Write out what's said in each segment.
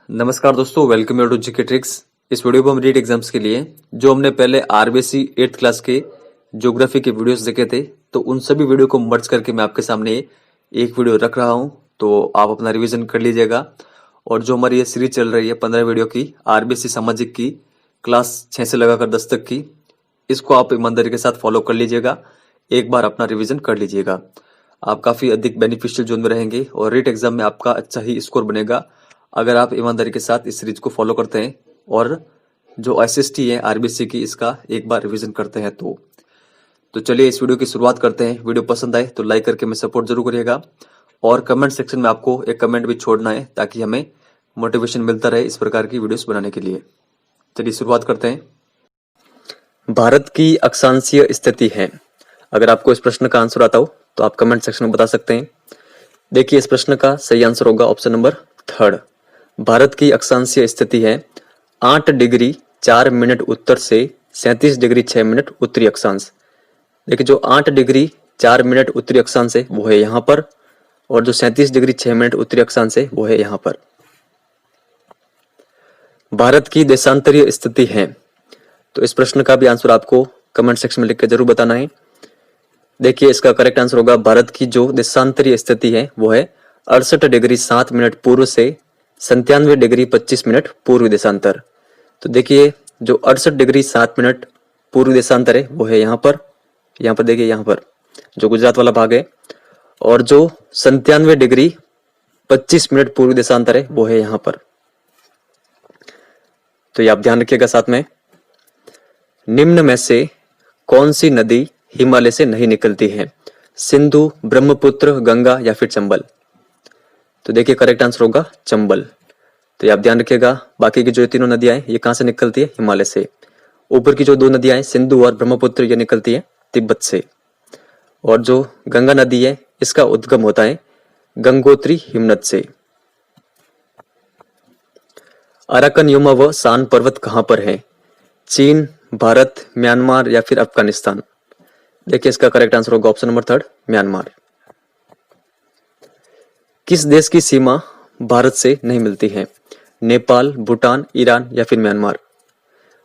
नमस्कार दोस्तों, welcome to GK tricks. इस वीडियो को हम रीट एग्जाम्स के लिए जो हमने पहले आरबीसी 8th क्लास के ज्योग्राफी के वीडियोस देखे थे, तो उन सभी वीडियो को मर्ज करके मैं आपके सामने एक वीडियो रख रहा हूं, तो आप अपना रिवीजन कर लीजिएगा। और जो हमारी ये सीरीज चल रही है 15 वीडियो की आरबीसी सामाजिक की, क्लास 6 से लगाकर 10 तक की, इसको आप ईमानदारी के साथ फॉलो कर लीजिएगा। एक बार अपना रिवीजन कर लीजिएगा, आप काफी अधिक बेनिफिशियल जोन में रहेंगे और रीट एग्जाम में आपका अच्छा ही स्कोर बनेगा अगर आप ईमानदारी के साथ इस सीरीज को फॉलो करते हैं और जो एसएसटी है आरबीसी की, इसका एक बार रिवीजन करते हैं। तो चलिए इस वीडियो की शुरुआत करते हैं। वीडियो पसंद आए तो लाइक करके हमें सपोर्ट जरूर करिएगा और कमेंट सेक्शन में आपको एक कमेंट भी छोड़ना है ताकि हमें मोटिवेशन मिलता रहे इस प्रकार की वीडियोस बनाने के लिए। चलिए शुरुआत करते हैं। भारत की अक्षांशीय स्थिति है। अगर आपको इस प्रश्न का आंसर आता हो तो आप कमेंट सेक्शन में बता सकते हैं। देखिए, इस प्रश्न का सही आंसर होगा ऑप्शन नंबर 3। भारत की अक्षांशीय स्थिति है 8 डिग्री 4 मिनट उत्तर से 37 डिग्री 6 मिनट उत्तरी अक्षांश। देखिए, जो 8 डिग्री 4 मिनट उत्तरी अक्षांश है वो है यहाँ पर, और जो 37 डिग्री 6 मिनट उत्तरी अक्षांश है वो है यहाँ पर। भारत की देशांतरीय स्थिति है, तो इस प्रश्न का भी आंसर आपको कमेंट सेक्शन में लिख के जरूर बताना है। देखिए, इसका करेक्ट आंसर होगा भारत की जो देशांतरीय स्थिति है वो है 68 डिग्री 7 मिनट पूर्व से 97 डिग्री 25 मिनट पूर्व देशांतर। तो देखिए, जो 68 डिग्री 7 मिनट पूर्व देशांतर है वो है यहाँ पर देखिए, यहाँ पर जो गुजरात वाला भाग है, और जो 97 डिग्री 25 मिनट पूर्व देशांतर है वो है यहाँ पर। तो ये आप ध्यान रखिएगा साथ में। निम्न में से कौन सी नदी हिमालय से नहीं निकलती है? सिंधु, ब्रह्मपुत्र, गंगा या फिर चंबल? तो देखिए, करेक्ट आंसर होगा चंबल। तो ये आप ध्यान रखिएगा। बाकी की जो तीनों नदियां हैं ये कहां से निकलती है? हिमालय से। ऊपर की जो 2 नदियां हैं सिंधु और ब्रह्मपुत्र, ये निकलती है तिब्बत से। और जो गंगा नदी है इसका उद्गम होता है गंगोत्री हिमनद से। अराकन युमा व शान पर्वत कहां पर है? चीन, भारत, म्यांमार या फिर अफगानिस्तान? देखिए, इसका करेक्ट आंसर होगा ऑप्शन नंबर 3, म्यांमार। किस देश की सीमा भारत से नहीं मिलती है? नेपाल, भूटान, ईरान या फिर म्यांमार?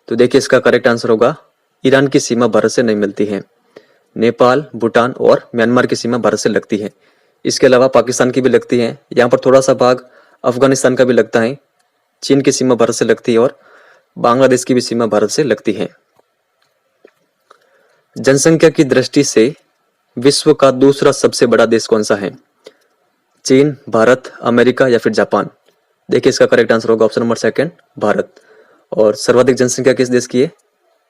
तो देखिए, इसका करेक्ट आंसर होगा ईरान की सीमा भारत से नहीं मिलती है। नेपाल, भूटान और म्यांमार की सीमा भारत से लगती है। इसके अलावा पाकिस्तान की भी लगती है, यहाँ पर थोड़ा सा भाग अफगानिस्तान का भी लगता है। चीन की सीमा भारत से लगती है और बांग्लादेश की भी सीमा भारत से लगती है। जनसंख्या की दृष्टि से विश्व का दूसरा सबसे बड़ा देश कौन सा है? चीन, भारत, अमेरिका या फिर जापान? देखिए, इसका करेक्ट आंसर होगा ऑप्शन नंबर 2, भारत। और सर्वाधिक जनसंख्या किस देश की है?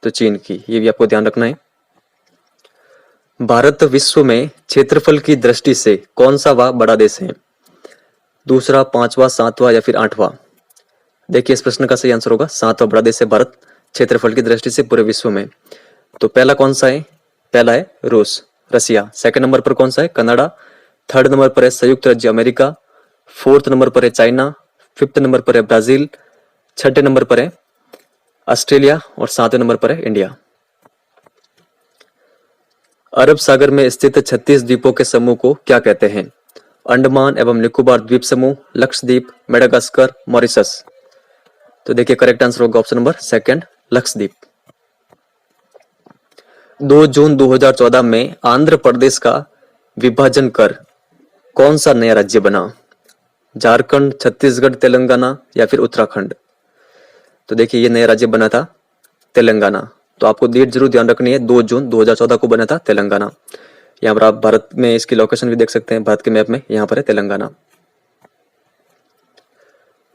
तो चीन की। ये भी आपको ध्यान रखना है। भारत विश्व में क्षेत्रफल की दृष्टि से कौन सा वह बड़ा देश है? दूसरा, 5वां, 7वां या फिर 8वां? देखिए, इस प्रश्न का सही आंसर होगा 7वां बड़ा देश है भारत क्षेत्रफल की दृष्टि से पूरे विश्व में। तो पहला कौन सा है? पहला है रूस, रसिया। सेकंड नंबर पर कौन सा है? कनाडा। थर्ड नंबर पर है संयुक्त राज्य अमेरिका। फोर्थ नंबर पर है चाइना। फिफ्थ नंबर पर है ब्राजील। छठे नंबर पर है ऑस्ट्रेलिया और 7वें नंबर पर है इंडिया। अरब सागर में स्थित 36 द्वीपों के समूह को क्या कहते हैं? अंडमान एवं निकोबार द्वीप समूह, लक्षद्वीप, मेडागास्कर, मॉरिशस? तो देखिए, करेक्ट आंसर होगा ऑप्शन नंबर 2, लक्षद्वीप। 2 जून 2014 में आंध्र प्रदेश का विभाजन कर कौन सा नया राज्य बना? झारखंड, छत्तीसगढ़, तेलंगाना या फिर उत्तराखंड? तो देखिए, ये नया राज्य बना था तेलंगाना। तो आपको डेट जरूर ध्यान रखनी है, 2 जून 2014 को बना था तेलंगाना। यहाँ पर आप भारत में इसकी लोकेशन भी देख सकते हैं, भारत के मैप में यहाँ पर है तेलंगाना।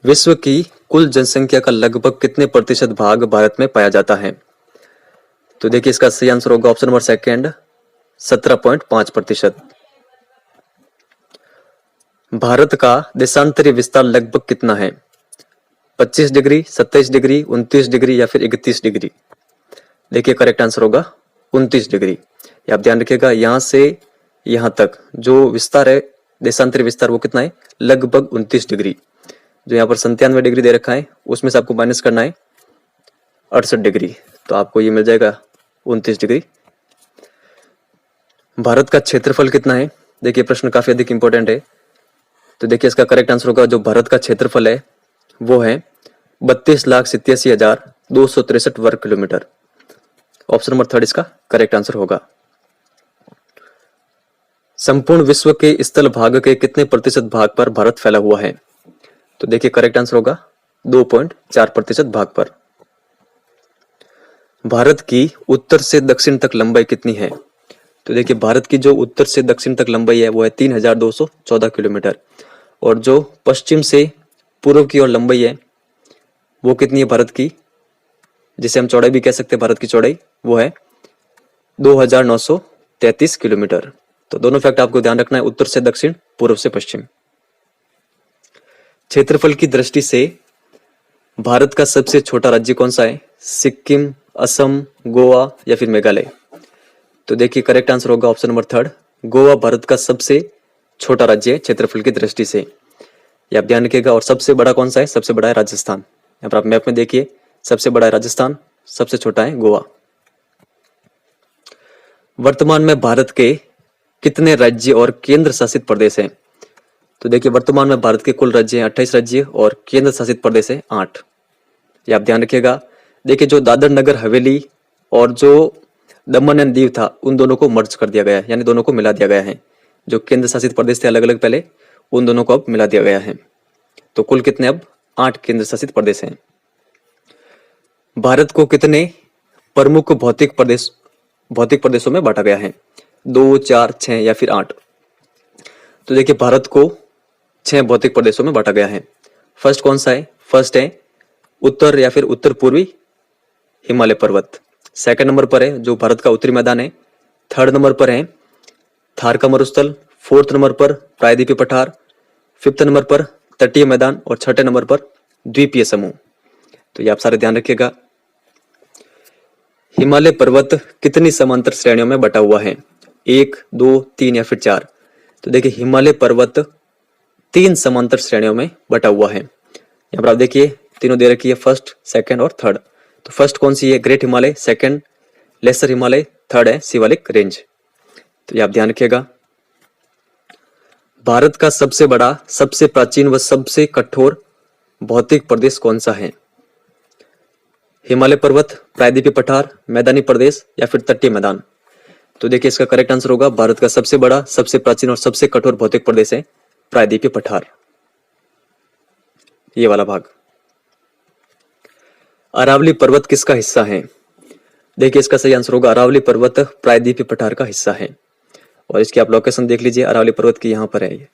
विश्व की कुल जनसंख्या का लगभग कितने प्रतिशत भाग भारत में पाया जाता है? तो देखिए, इसका सही आंसर होगा ऑप्शन नंबर 2, 17.5%। भारत का देशांतरीय विस्तार लगभग कितना है? 25 डिग्री, 27 डिग्री, 29 डिग्री या फिर 31 डिग्री? देखिए, करेक्ट आंसर होगा 29 डिग्री। ये आप ध्यान रखिएगा। यहां से यहां तक जो विस्तार है, देशांतरीय विस्तार, वो कितना है? लगभग 29 डिग्री। जो यहाँ पर 97 डिग्री दे रखा है उसमें से आपको माइनस करना है 68 डिग्री, तो आपको ये मिल जाएगा 29 डिग्री। भारत का क्षेत्रफल कितना है? देखिए, प्रश्न काफी अधिक इंपॉर्टेंट है। तो देखिए, इसका करेक्ट आंसर होगा जो भारत का क्षेत्रफल है वो है 32,87,263 वर्ग किलोमीटर। ऑप्शन नंबर थर्ड इसका करेक्ट आंसर होगा। संपूर्ण विश्व के स्थल भाग के कितने प्रतिशत भाग पर भारत फैला हुआ है? तो देखिए करेक्ट आंसर होगा 2.4% भाग पर। भारत की उत्तर से दक्षिण तक लंबाई कितनी है? तो देखिए भारत की जो उत्तर से दक्षिण तक लंबाई है वो है 3,214 किलोमीटर, और जो पश्चिम से पूर्व की ओर लंबाई है वो कितनी है भारत की, जिसे हम चौड़ाई भी कह सकते हैं, भारत की चौड़ाई वो है 2,933 किलोमीटर। तो दोनों फैक्ट आपको ध्यान रखना है, उत्तर से दक्षिण, पूर्व से पश्चिम। क्षेत्रफल की दृष्टि से भारत का सबसे छोटा राज्य कौन सा है? सिक्किम, असम, गोवा या फिर मेघालय? तो देखिए करेक्ट आंसर होगा option number third, Goa Bharat का सबसे छोटा राज्य है क्षेत्रफल की दृष्टि से, ये आप ध्यान रखिएगा। और सबसे बड़ा कौन सा है? सबसे बड़ा है राजस्थान। यहाँ पर आप मैप में देखिए, सबसे बड़ा है राजस्थान, सबसे छोटा है गोवा। वर्तमान में भारत के कितने राज्य और केंद्र शासित प्रदेश हैं? तो देखिए वर्तमान में भारत के कुल राज्य हैं 28 राज्य और केंद्र शासित प्रदेश है 8, ये आप ध्यान रखिएगा। देखिए जो दादर नगर हवेली और जो दमन एंड दीव था उन दोनों को मर्ज कर दिया गया है, यानी दोनों को मिला दिया गया है। जो केंद्र शासित प्रदेश थे अलग अलग पहले, उन दोनों को अब मिला दिया गया है। तो कुल कितने अब 8 केंद्र शासित प्रदेश हैं। भारत को कितने प्रमुख भौतिक प्रदेशों में बांटा गया है? 2, 4, 6 या फिर 8? तो देखिए भारत को 6 भौतिक प्रदेशों में बांटा गया है। फर्स्ट कौन सा है? फर्स्ट है उत्तर या फिर उत्तर पूर्वी हिमालय पर्वत। सेकंड नंबर पर है जो भारत का उत्तरी मैदान है। थर्ड नंबर पर है थार का मरुस्थल। फोर्थ नंबर पर प्रायद्वीपीय पठार। फिफ्थ नंबर पर तटीय मैदान और छठे नंबर पर द्वीपीय समूह। तो ये आप सारे ध्यान रखिएगा। हिमालय पर्वत कितनी समांतर श्रेणियों में बटा हुआ है? 1, 2, 3 या फिर 4? तो देखिए हिमालय पर्वत 3 समांतर श्रेणियों में बटा हुआ है। यहाँ पर आप देखिए तीनों दे रखी है, फर्स्ट, सेकंड और थर्ड। तो फर्स्ट कौन सी है? Great Himalaya. Second lesser Himalaya. Third है शिवालिक रेंज। तो ये आप ध्यान रखिएगा। भारत का सबसे बड़ा, सबसे प्राचीन व सबसे कठोर भौतिक प्रदेश कौन सा है? हिमालय पर्वत, प्रायद्वीपीय पठार, मैदानी प्रदेश या फिर तटीय मैदान? तो देखिए इसका करेक्ट आंसर होगा भारत का सबसे बड़ा, सबसे प्राचीन और सबसे कठोर भौतिक प्रदेश है प्रायद्वीपीय पठार, ये वाला भाग। अरावली पर्वत किसका हिस्सा है? देखिए इसका सही आंसर होगा अरावली पर्वत प्रायद्वीपीय पठार का हिस्सा है। और इसकी आप लोकेशन देख लीजिए, अरावली पर्वत की यहां पर है ये।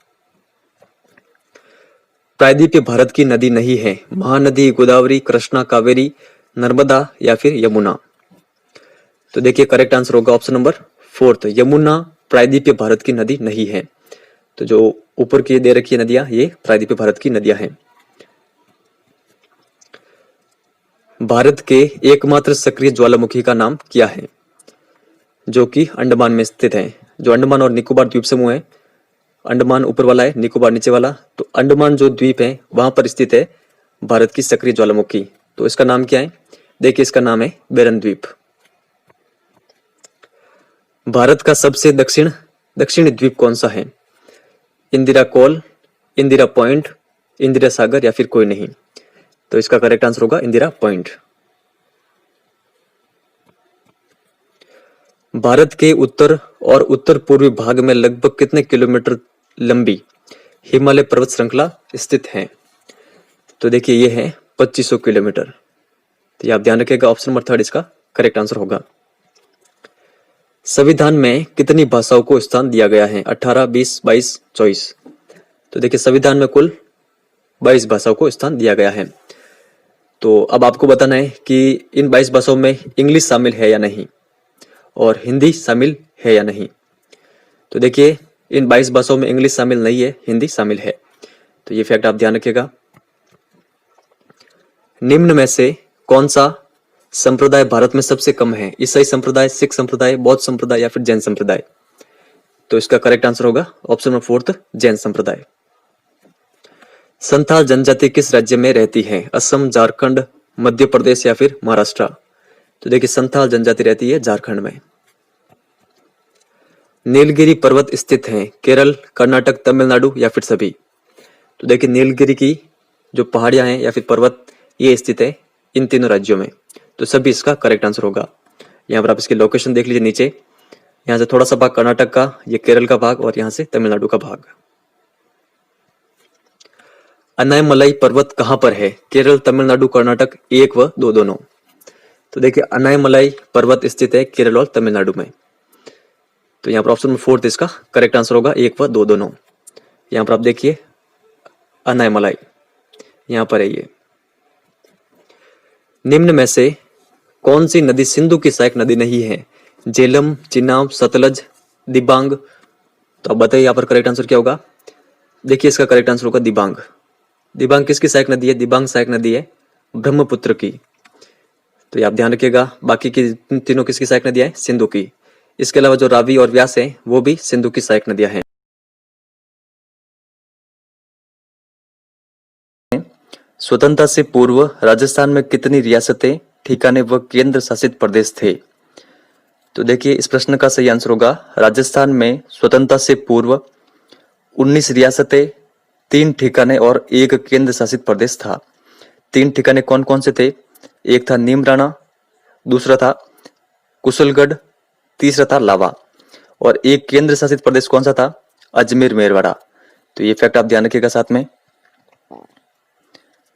प्रायद्वीपीय भारत की नदी नहीं है। महानदी, गोदावरी, कृष्णा, कावेरी, नर्मदा या फिर यमुना? तो देखिए करेक्ट आंसर होगा ऑप्शन नंबर फोर्थ, यमुना प्रायद्वीपीय भारत की नदी नहीं है। तो जो ऊपर की दे रखी है नदियां, ये प्रायद्वीपीय भारत की नदियां हैं। भारत के एकमात्र सक्रिय ज्वालामुखी का नाम क्या है, जो कि अंडमान में स्थित है? जो अंडमान और निकोबार द्वीप समूह है, अंडमान ऊपर वाला है, निकोबार नीचे वाला। तो अंडमान जो द्वीप है वहां पर स्थित है भारत की सक्रिय ज्वालामुखी। तो इसका नाम क्या है? देखिए इसका नाम है बेरन द्वीप। भारत का सबसे दक्षिणी द्वीप कौन सा है? इंदिरा कोल, इंदिरा पॉइंट, इंदिरा सागर या फिर कोई नहीं? तो इसका करेक्ट आंसर होगा इंदिरा पॉइंट। भारत के उत्तर और उत्तर पूर्वी भाग में लगभग कितने किलोमीटर लंबी हिमालय पर्वत श्रृंखला स्थित है? तो देखिए ये है 2500 किलोमीटर। तो ये आप ध्यान रखिएगा, ऑप्शन नंबर थर्ड इसका करेक्ट आंसर होगा। संविधान में कितनी भाषाओं को स्थान दिया गया है? 18, 20, 22, 24? तो देखिए संविधान में कुल 22 भाषाओं को स्थान दिया गया है। तो अब आपको बताना है कि इन 22 भाषाओं में इंग्लिश शामिल है या नहीं, और हिंदी शामिल है या नहीं। तो देखिए इन 22 भाषाओं में इंग्लिश शामिल नहीं है, हिंदी शामिल है। तो ये फैक्ट आप ध्यान रखिएगा। निम्न में से कौन सा संप्रदाय भारत में सबसे कम है? ईसाई संप्रदाय, सिख संप्रदाय, बौद्ध संप्रदाय या फिर जैन संप्रदाय? तो इसका करेक्ट आंसर होगा ऑप्शन नंबर फोर्थ, जैन संप्रदाय। संथाल जनजाति किस राज्य में रहती है? असम, झारखंड, मध्य प्रदेश या फिर महाराष्ट्र? तो देखिए संथाल जनजाति रहती है झारखंड में। नीलगिरी पर्वत स्थित है केरल, कर्नाटक, तमिलनाडु या फिर सभी? तो देखिए नीलगिरी की जो पहाड़ियां हैं या फिर पर्वत ये स्थित है इन तीनों राज्यों में। तो सभी इसका करेक्ट आंसर होगा। यहाँ पर आप इसकी लोकेशन देख लीजिए नीचे, यहाँ से थोड़ा सा भाग कर्नाटक का, ये केरल का भाग और यहाँ से तमिलनाडु का भाग। अनायमलाई पर्वत कहाँ पर है? केरल, तमिलनाडु, कर्नाटक, 1 व 2 दोनों। तो देखिए अनायमलाई पर्वत स्थित है केरल और तमिलनाडु में। तो यहाँ पर ऑप्शन नंबर 4 इसका करेक्ट आंसर होगा, 1 व 2 दोनों। यहाँ पर आप देखिए अनायमलाई यहाँ पर है ये। निम्न में से कौन सी नदी सिंधु की सहायक नदी नहीं है? झेलम, चिनाब, सतलज, दिबांग। तो आप बताइए यहाँ पर करेक्ट आंसर क्या होगा? देखिए इसका करेक्ट आंसर होगा दिबांग। दिबांग किसकी सहायक नदी है? दिबांग सहायक नदी है ब्रह्मपुत्र की। तो ये आप ध्यान रखिएगा। बाकी की तीनों किसकी सहायक नदियां हैं? सिंधु की। इसके अलावा जो रावी और व्यास है वो भी सिंधु की सहायक नदियां हैं। स्वतंत्रता से पूर्व राजस्थान में कितनी रियासतें, ठिकाने व केंद्र शासित प्रदेश थे? तो देखिए इस प्रश्न का सही आंसर होगा, राजस्थान में स्वतंत्रता से पूर्व 19 रियासतें, 3 ठिकाने और 1 केंद्र शासित प्रदेश था। 3 ठिकाने कौन कौन से थे? एक था नीमराना, दूसरा था कुशलगढ़, तीसरा था लावा और 1 केंद्र शासित प्रदेश कौन सा था? अजमेर मेरवाड़ा। तो ये फैक्ट आप ध्यान रखिएगा साथ में।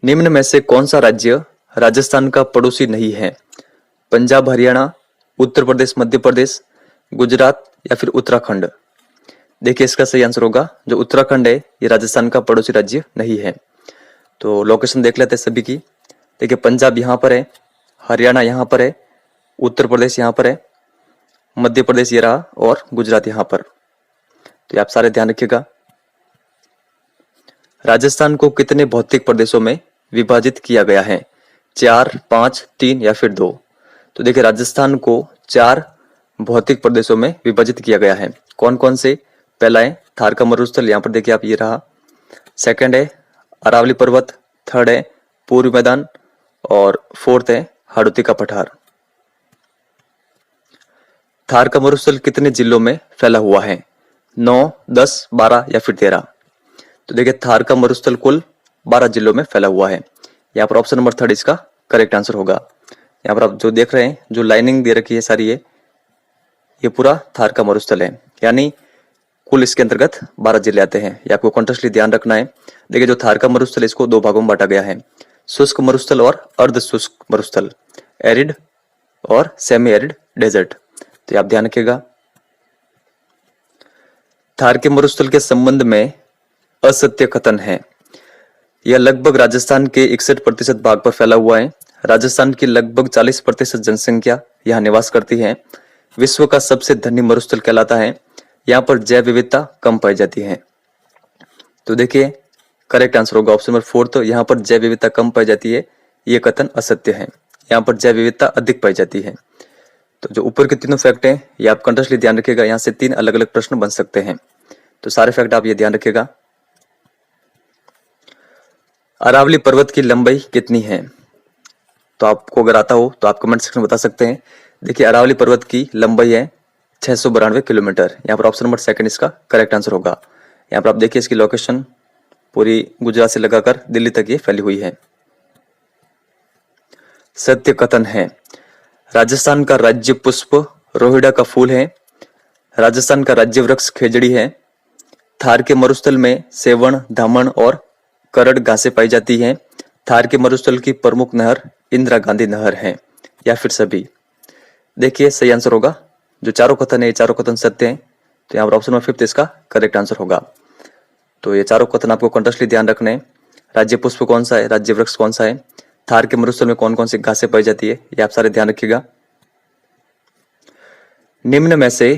निम्न में से कौन सा राज्य राजस्थान का पड़ोसी नहीं है? पंजाब, हरियाणा, उत्तर प्रदेश, मध्य प्रदेश, गुजरात या फिर उत्तराखंड। देखिए इसका सही आंसर होगा जो उत्तराखंड है ये राजस्थान का पड़ोसी राज्य नहीं है। तो लोकेशन देख लेते हैं सभी की। देखिए पंजाब यहाँ पर है, हरियाणा यहाँ पर है, उत्तर प्रदेश यहाँ पर है, मध्य प्रदेश ये रहा और गुजरात यहाँ पर। तो ये आप सारे ध्यान रखिएगा। राजस्थान को कितने भौतिक प्रदेशों में विभाजित किया गया है? 4, 5, 3 या फिर 2। तो देखिए राजस्थान को 4 भौतिक प्रदेशों में विभाजित किया गया है। कौन कौन से? पहला है थार का मरुस्थल, यहाँ पर देखिए आप ये रहा। सेकंड है अरावली पर्वत, थर्ड है पूर्व मैदान और फोर्थ है हाड़ौती का पठार। थार का मरुस्थल कितने जिलों में फैला हुआ है? 9, 10, 12 या फिर 13। तो देखिए थार का मरुस्थल कुल 12 जिलों में फैला हुआ है। यहाँ पर ऑप्शन नंबर 3 इसका करेक्ट आंसर होगा। यहाँ पर आप जो देख रहे हैं, जो लाइनिंग दे रखी है सारी ये पूरा थार का मरुस्थल है, यानी कुल इसके अंतर्गत 12 जिले आते हैं। ये आपको कॉन्टेक्स्टली ध्यान रखना है। देखिए जो थार का मरुस्थल इसको 2 भागों में बांटा गया है, शुष्क मरुस्थल और अर्ध शुष्क मरुस्थल, एरिड और सेमी एरिड डेजर्ट। तो आप ध्यान रखिएगा। थार के मरुस्थल के संबंध में असत्य कथन है। यह लगभग राजस्थान के 61% भाग पर फैला हुआ है। राजस्थान की लगभग 40% जनसंख्या यहाँ निवास करती है। विश्व का सबसे धनी मरुस्थल कहलाता है। यहाँ पर जैव विविधता कम पाई जाती है। तो देखिए करेक्ट आंसर होगा ऑप्शन नंबर 4। तो यहाँ पर जैव विविधता कम पाई जाती है, ये कथन असत्य है। यहाँ पर जैव विविधता अधिक पाई जाती है। तो जो ऊपर के तीनों फैक्ट हैं ये आप कंटिन्यूअसली ध्यान रखिएगा। यहाँ से 3 अलग अलग प्रश्न बन सकते हैं, तो सारे फैक्ट आप ये ध्यान रखिएगा। अरावली पर्वत की लंबाई कितनी है? तो आपको अगर आता हो तो आप कमेंट सेक्शन में बता सकते हैं। देखिए अरावली पर्वत की लंबाई है 692 किलोमीटर। यहाँ पर ऑप्शन नंबर 2 इसका करेक्ट आंसर होगा। यहाँ पर आप देखिए इसकी लोकेशन पूरी गुजरात से लगाकर दिल्ली तक ये फैली हुई है। सत्य कथन है। राजस्थान का राज्य पुष्प रोहिड़ा का फूल है। राजस्थान का राज्य वृक्ष खेजड़ी है। थार के मरुस्थल में सेवण, धामण और करड़ घासें पाई जाती हैं। थार के मरुस्थल की प्रमुख नहर इंदिरा गांधी नहर है, या फिर सभी। देखिए सही आंसर होगा जो चारों कथन है, ये चारों कथन सत्य हैं। तो यहाँ पर ऑप्शन नंबर 5 इसका करेक्ट आंसर होगा। तो ये चारों कथन आपको कंटिन्यूअसली ध्यान रखने हैं। राज्य पुष्प कौन सा है, राज्य वृक्ष कौन सा है, थार के मरुस्थल में कौन कौन सी घासें पाई जाती है, ये आप सारे ध्यान रखिएगा। निम्न में से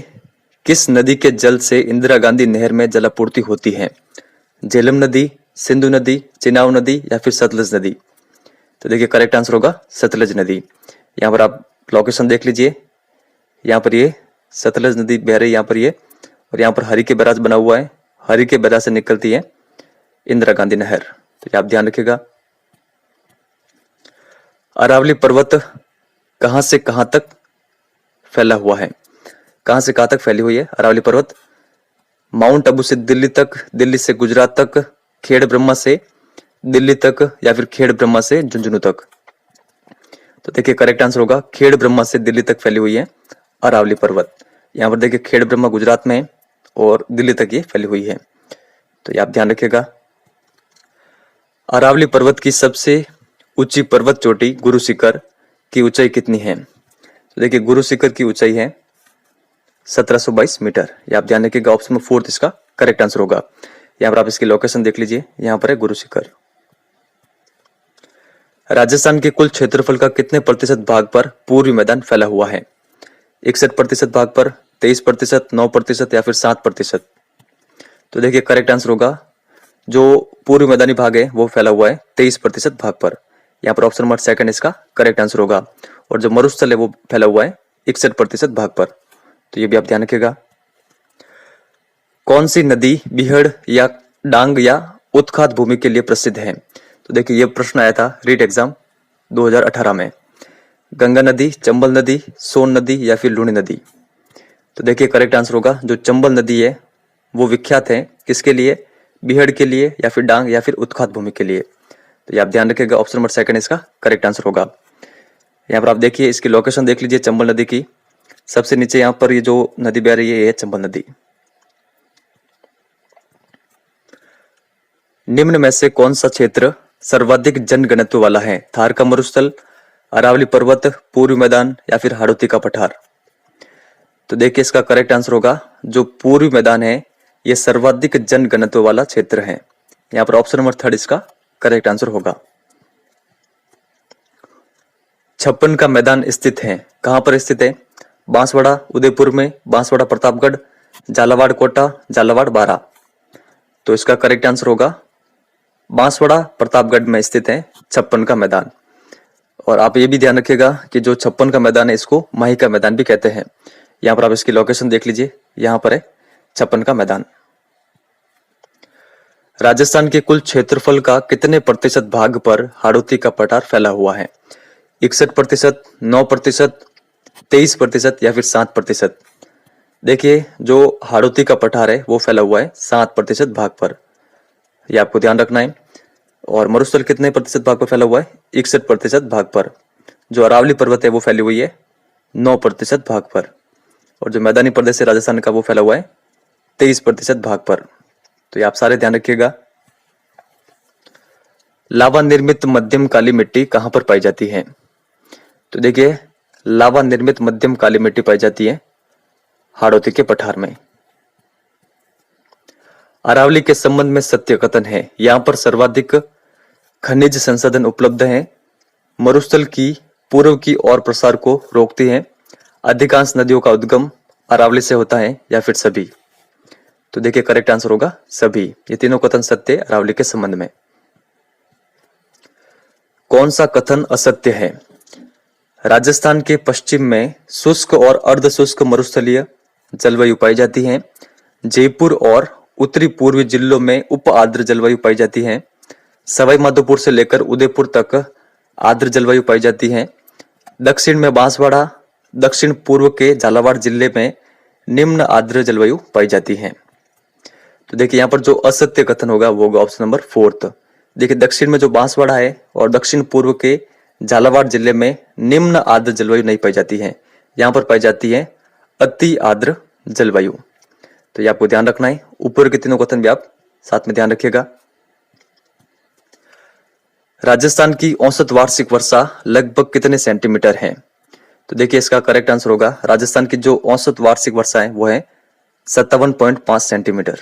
किस नदी के जल से इंदिरा गांधी नहर में जलापूर्ति होती है? झेलम नदी, सिंधु नदी, चिनाब नदी या फिर सतलज नदी। तो देखिए करेक्ट आंसर होगा सतलज नदी। यहाँ पर आप लोकेशन देख लीजिए, यहाँ पर ये सतलज नदी बह रही है यहाँ पर ये, और यहाँ पर हरि के बैराज बना हुआ है। हरि के बैराज से निकलती है इंदिरा गांधी नहर। तो ये आप ध्यान रखिएगा। अरावली पर्वत कहां से कहां तक फैला हुआ है? कहां से कहां तक फैली हुई है अरावली पर्वत? माउंट आबू से दिल्ली तक, दिल्ली से गुजरात तक, खेड़ ब्रह्मा से दिल्ली तक या फिर खेड़ ब्रह्मा से झुंझुनू तक? तो देखिए करेक्ट आंसर होगा खेड़ ब्रह्मा से दिल्ली तक फैली हुई है अरावली पर्वत। यहाँ पर देखिए खेड़ ब्रह्मा गुजरात में है और दिल्ली तक ये फैली हुई है, तो ये आप ध्यान रखिएगा। अरावली पर्वत की सबसे ऊंची पर्वत चोटी गुरु शिखर की ऊंचाई कितनी है? तो देखिए गुरु शिखर की ऊंचाई है 1722 मीटर। ये आप ध्यान रखिएगा, ऑप्शन में फोर्थ इसका करेक्ट आंसर होगा। यहाँ पर आप इसकी लोकेशन देख लीजिए, यहाँ पर है गुरु शिखर। राजस्थान के कुल क्षेत्रफल का कितने प्रतिशत भाग पर पूर्वी मैदान फैला हुआ है? 61% भाग पर, 23%, 9% या फिर 7%? तो देखिए करेक्ट आंसर होगा जो पूर्वी मैदानी भाग है वो फैला हुआ है 23% भाग पर। यहाँ पर ऑप्शन नंबर सेकंड इसका करेक्ट आंसर होगा। और जो मरुस्थल है वो फैला हुआ है 61% भाग पर, तो ये भी आप ध्यान रखिएगा। कौन सी नदी बीहड़ या डांग या उत्खात भूमि के लिए प्रसिद्ध है? तो देखिए ये प्रश्न आया था रीट एग्जाम 2018 में। गंगा नदी, चंबल नदी, सोन नदी या फिर लूनी नदी? तो देखिए करेक्ट आंसर होगा जो चंबल नदी है वो विख्यात है किसके लिए? बीहड़ के लिए या फिर डांग या फिर उत्खात भूमि के लिए? तो ये आप ध्यान रखिएगा, ऑप्शन नंबर सेकंड इसका करेक्ट आंसर होगा। यहाँ पर आप देखिए इसकी लोकेशन देख लीजिए चंबल नदी की, सबसे नीचे यहाँ पर ये जो नदी बह रही है ये है चंबल नदी। निम्न में से कौन सा क्षेत्र सर्वाधिक जनघनत्व वाला है? थार का मरुस्थल, अरावली पर्वत, पूर्वी मैदान या फिर हाड़ौती का पठार? तो देखिए इसका करेक्ट आंसर होगा जो पूर्वी मैदान है ये सर्वाधिक जनघनत्व वाला क्षेत्र है। यहाँ पर ऑप्शन नंबर थर्ड इसका करेक्ट आंसर होगा। छप्पन का मैदान स्थित है, कहां पर स्थित है? बांसवाड़ा उदयपुर में, बांसवाड़ा प्रतापगढ़, झालावाड़ कोटा, झालावाड़ बारा? तो इसका करेक्ट आंसर होगा बांसवाड़ा प्रतापगढ़ में स्थित है छप्पन का मैदान। और आप ये भी ध्यान रखिएगा कि जो छप्पन का मैदान है इसको माही का मैदान भी कहते हैं। यहाँ पर आप इसकी लोकेशन देख लीजिए, यहाँ पर है छप्पन का मैदान। राजस्थान के कुल क्षेत्रफल का कितने प्रतिशत भाग पर हाड़ौती का पठार फैला हुआ है? 61%, 9%, 23% या फिर 7%? देखिए जो हाड़ौती का पठार है वो फैला हुआ है 7% भाग पर, ये आपको ध्यान रखना है। और मरुस्थल कितने प्रतिशत भाग पर फैला हुआ है? 61% भाग पर। जो अरावली पर्वत है वो फैली हुई है 9% भाग पर। और जो मैदानी प्रदेश है राजस्थान का वो फैला हुआ है 23% भाग पर। तो ये आप सारे ध्यान रखिएगा। लावा निर्मित मध्यम काली मिट्टी कहां पर पाई जाती है? तो देखिए लावा निर्मित मध्यम काली मिट्टी पाई जाती है हाड़ौती के पठार में। अरावली के संबंध में सत्य कथन है, यहां पर सर्वाधिक खनिज संसाधन उपलब्ध हैं, मरुस्थल की पूर्व की ओर प्रसार को रोकती है, अधिकांश नदियों का उद्गम अरावली से होता है या फिर सभी? तो देखिए करेक्ट आंसर होगा सभी। ये तीनों कथन सत्य है अरावली के संबंध में। कौन सा कथन असत्य है? राजस्थान के पश्चिम में शुष्क और अर्ध शुष्क मरुस्थलीय जलवायु पाई जाती है। जयपुर और उत्तरी पूर्वी जिलों में उप आर्द्र जलवायु पाई जाती है। सवाई माधोपुर से लेकर उदयपुर तक आर्द्र जलवायु पाई जाती है। दक्षिण में बांसवाड़ा, दक्षिण पूर्व के झालावाड़ जिले में निम्न आर्द्र जलवायु पाई जाती है। तो देखिए यहाँ पर जो असत्य कथन होगा वो होगा ऑप्शन नंबर फोर्थ। देखिए दक्षिण में जो बांसवाड़ा है और दक्षिण पूर्व के झालावाड़ जिले में निम्न आर्द्र जलवायु नहीं पाई जाती है, यहाँ पर पाई जाती है अति आर्द्र जलवायु। तो ये आपको ध्यान रखना है। ऊपर के तीनों कथन भी आप साथ में ध्यान रखिएगा। राजस्थान की औसत वार्षिक वर्षा लगभग कितने सेंटीमीटर है? तो देखिए इसका करेक्ट आंसर होगा राजस्थान की जो औसत वार्षिक वर्षा है वो है 57.5 सेंटीमीटर।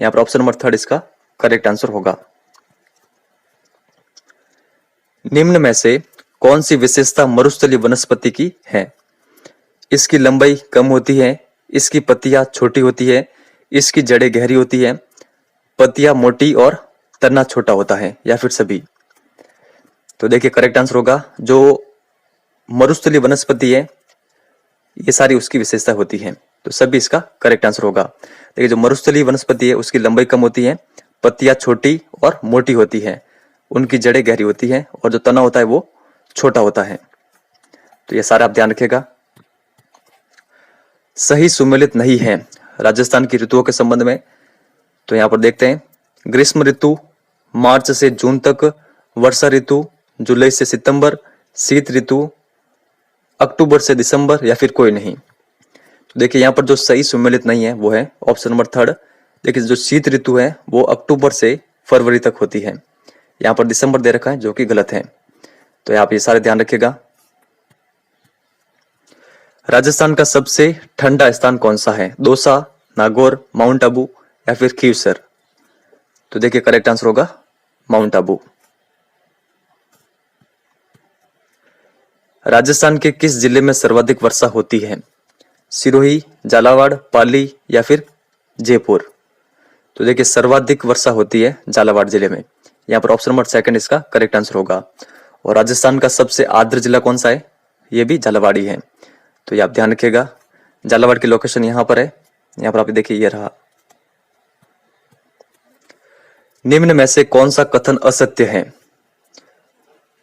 यहाँ पर ऑप्शन नंबर थर्ड इसका करेक्ट आंसर होगा। निम्न में से कौन सी विशेषता मरुस्थलीय वनस्पति की है? इसकी लंबाई कम होती है, इसकी पत्तियां छोटी होती है, इसकी जड़ें गहरी होती है, पत्तियां मोटी और तना छोटा होता है या फिर सभी? तो देखिए करेक्ट आंसर होगा जो मरुस्थलीय वनस्पति है ये सारी उसकी विशेषता होती है, तो सभी इसका करेक्ट आंसर होगा। देखिए जो मरुस्थलीय वनस्पति है उसकी लंबाई कम होती है, पत्तियां छोटी और मोटी होती है, उनकी जड़ें गहरी होती है और जो तना होता है वो छोटा होता है। तो ये सारा आप ध्यान रखिएगा। सही सुमेलित नहीं है राजस्थान की ऋतुओं के संबंध में। तो यहाँ पर देखते हैं ग्रीष्म ऋतु, मार्च से जून तक, वर्षा ऋतु जुलाई से सितंबर, शीत ऋतु अक्टूबर से दिसंबर, या फिर कोई नहीं। तो देखिए यहाँ पर जो सही सुमेलित नहीं है वो है ऑप्शन नंबर थर्ड। देखिए जो शीत ऋतु है वो अक्टूबर से फरवरी तक होती है, यहाँ पर दिसंबर दे रखा है जो कि गलत है। तो आप ये सारे ध्यान रखिएगा। राजस्थान का सबसे ठंडा स्थान कौन सा है? दौसा, नागौर, माउंट आबू या फिर खीवसर? तो देखिए करेक्ट आंसर होगा माउंट आबू। राजस्थान के किस जिले में सर्वाधिक वर्षा होती है? सिरोही, झालावाड़, पाली या फिर जयपुर? तो देखिए सर्वाधिक वर्षा होती है झालावाड़ जिले में, यहाँ पर ऑप्शन नंबर सेकंड इसका करेक्ट आंसर होगा। और राजस्थान का सबसे आर्द्र जिला कौन सा है? ये भी झालावाड़ ही है। तो ये आप ध्यान रखिएगा। झालावाड़ की लोकेशन यहाँ पर है, यहाँ पर आप देखिए ये रहा। निम्न में से कौन सा कथन असत्य है?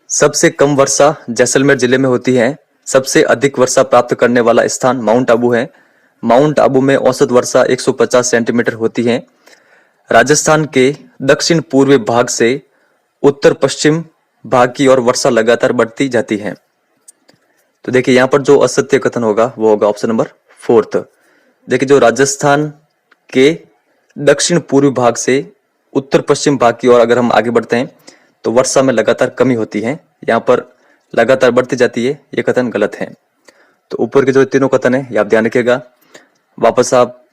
सबसे कम वर्षा जैसलमेर जिले में होती है, सबसे अधिक वर्षा प्राप्त करने वाला स्थान माउंट आबू है, माउंट आबू में औसत वर्षा 150 सेंटीमीटर होती है, राजस्थान के दक्षिण पूर्वी भाग से उत्तर पश्चिम भाग की ओर वर्षा लगातार बढ़ती जाती है। तो देखिए यहाँ पर जो असत्य कथन होगा वो होगा ऑप्शन नंबर फोर्थ। देखिए जो राजस्थान के दक्षिण पूर्वी भाग से उत्तर पश्चिम भाग की ओर अगर हम आगे बढ़ते हैं तो वर्षा में लगातार कमी होती है, यहाँ पर लगातार बढ़ती जाती है, ये कथन गलत है। तो ऊपर के जो तीनों कथन है ये आप ध्यान रखिएगा। वापस आप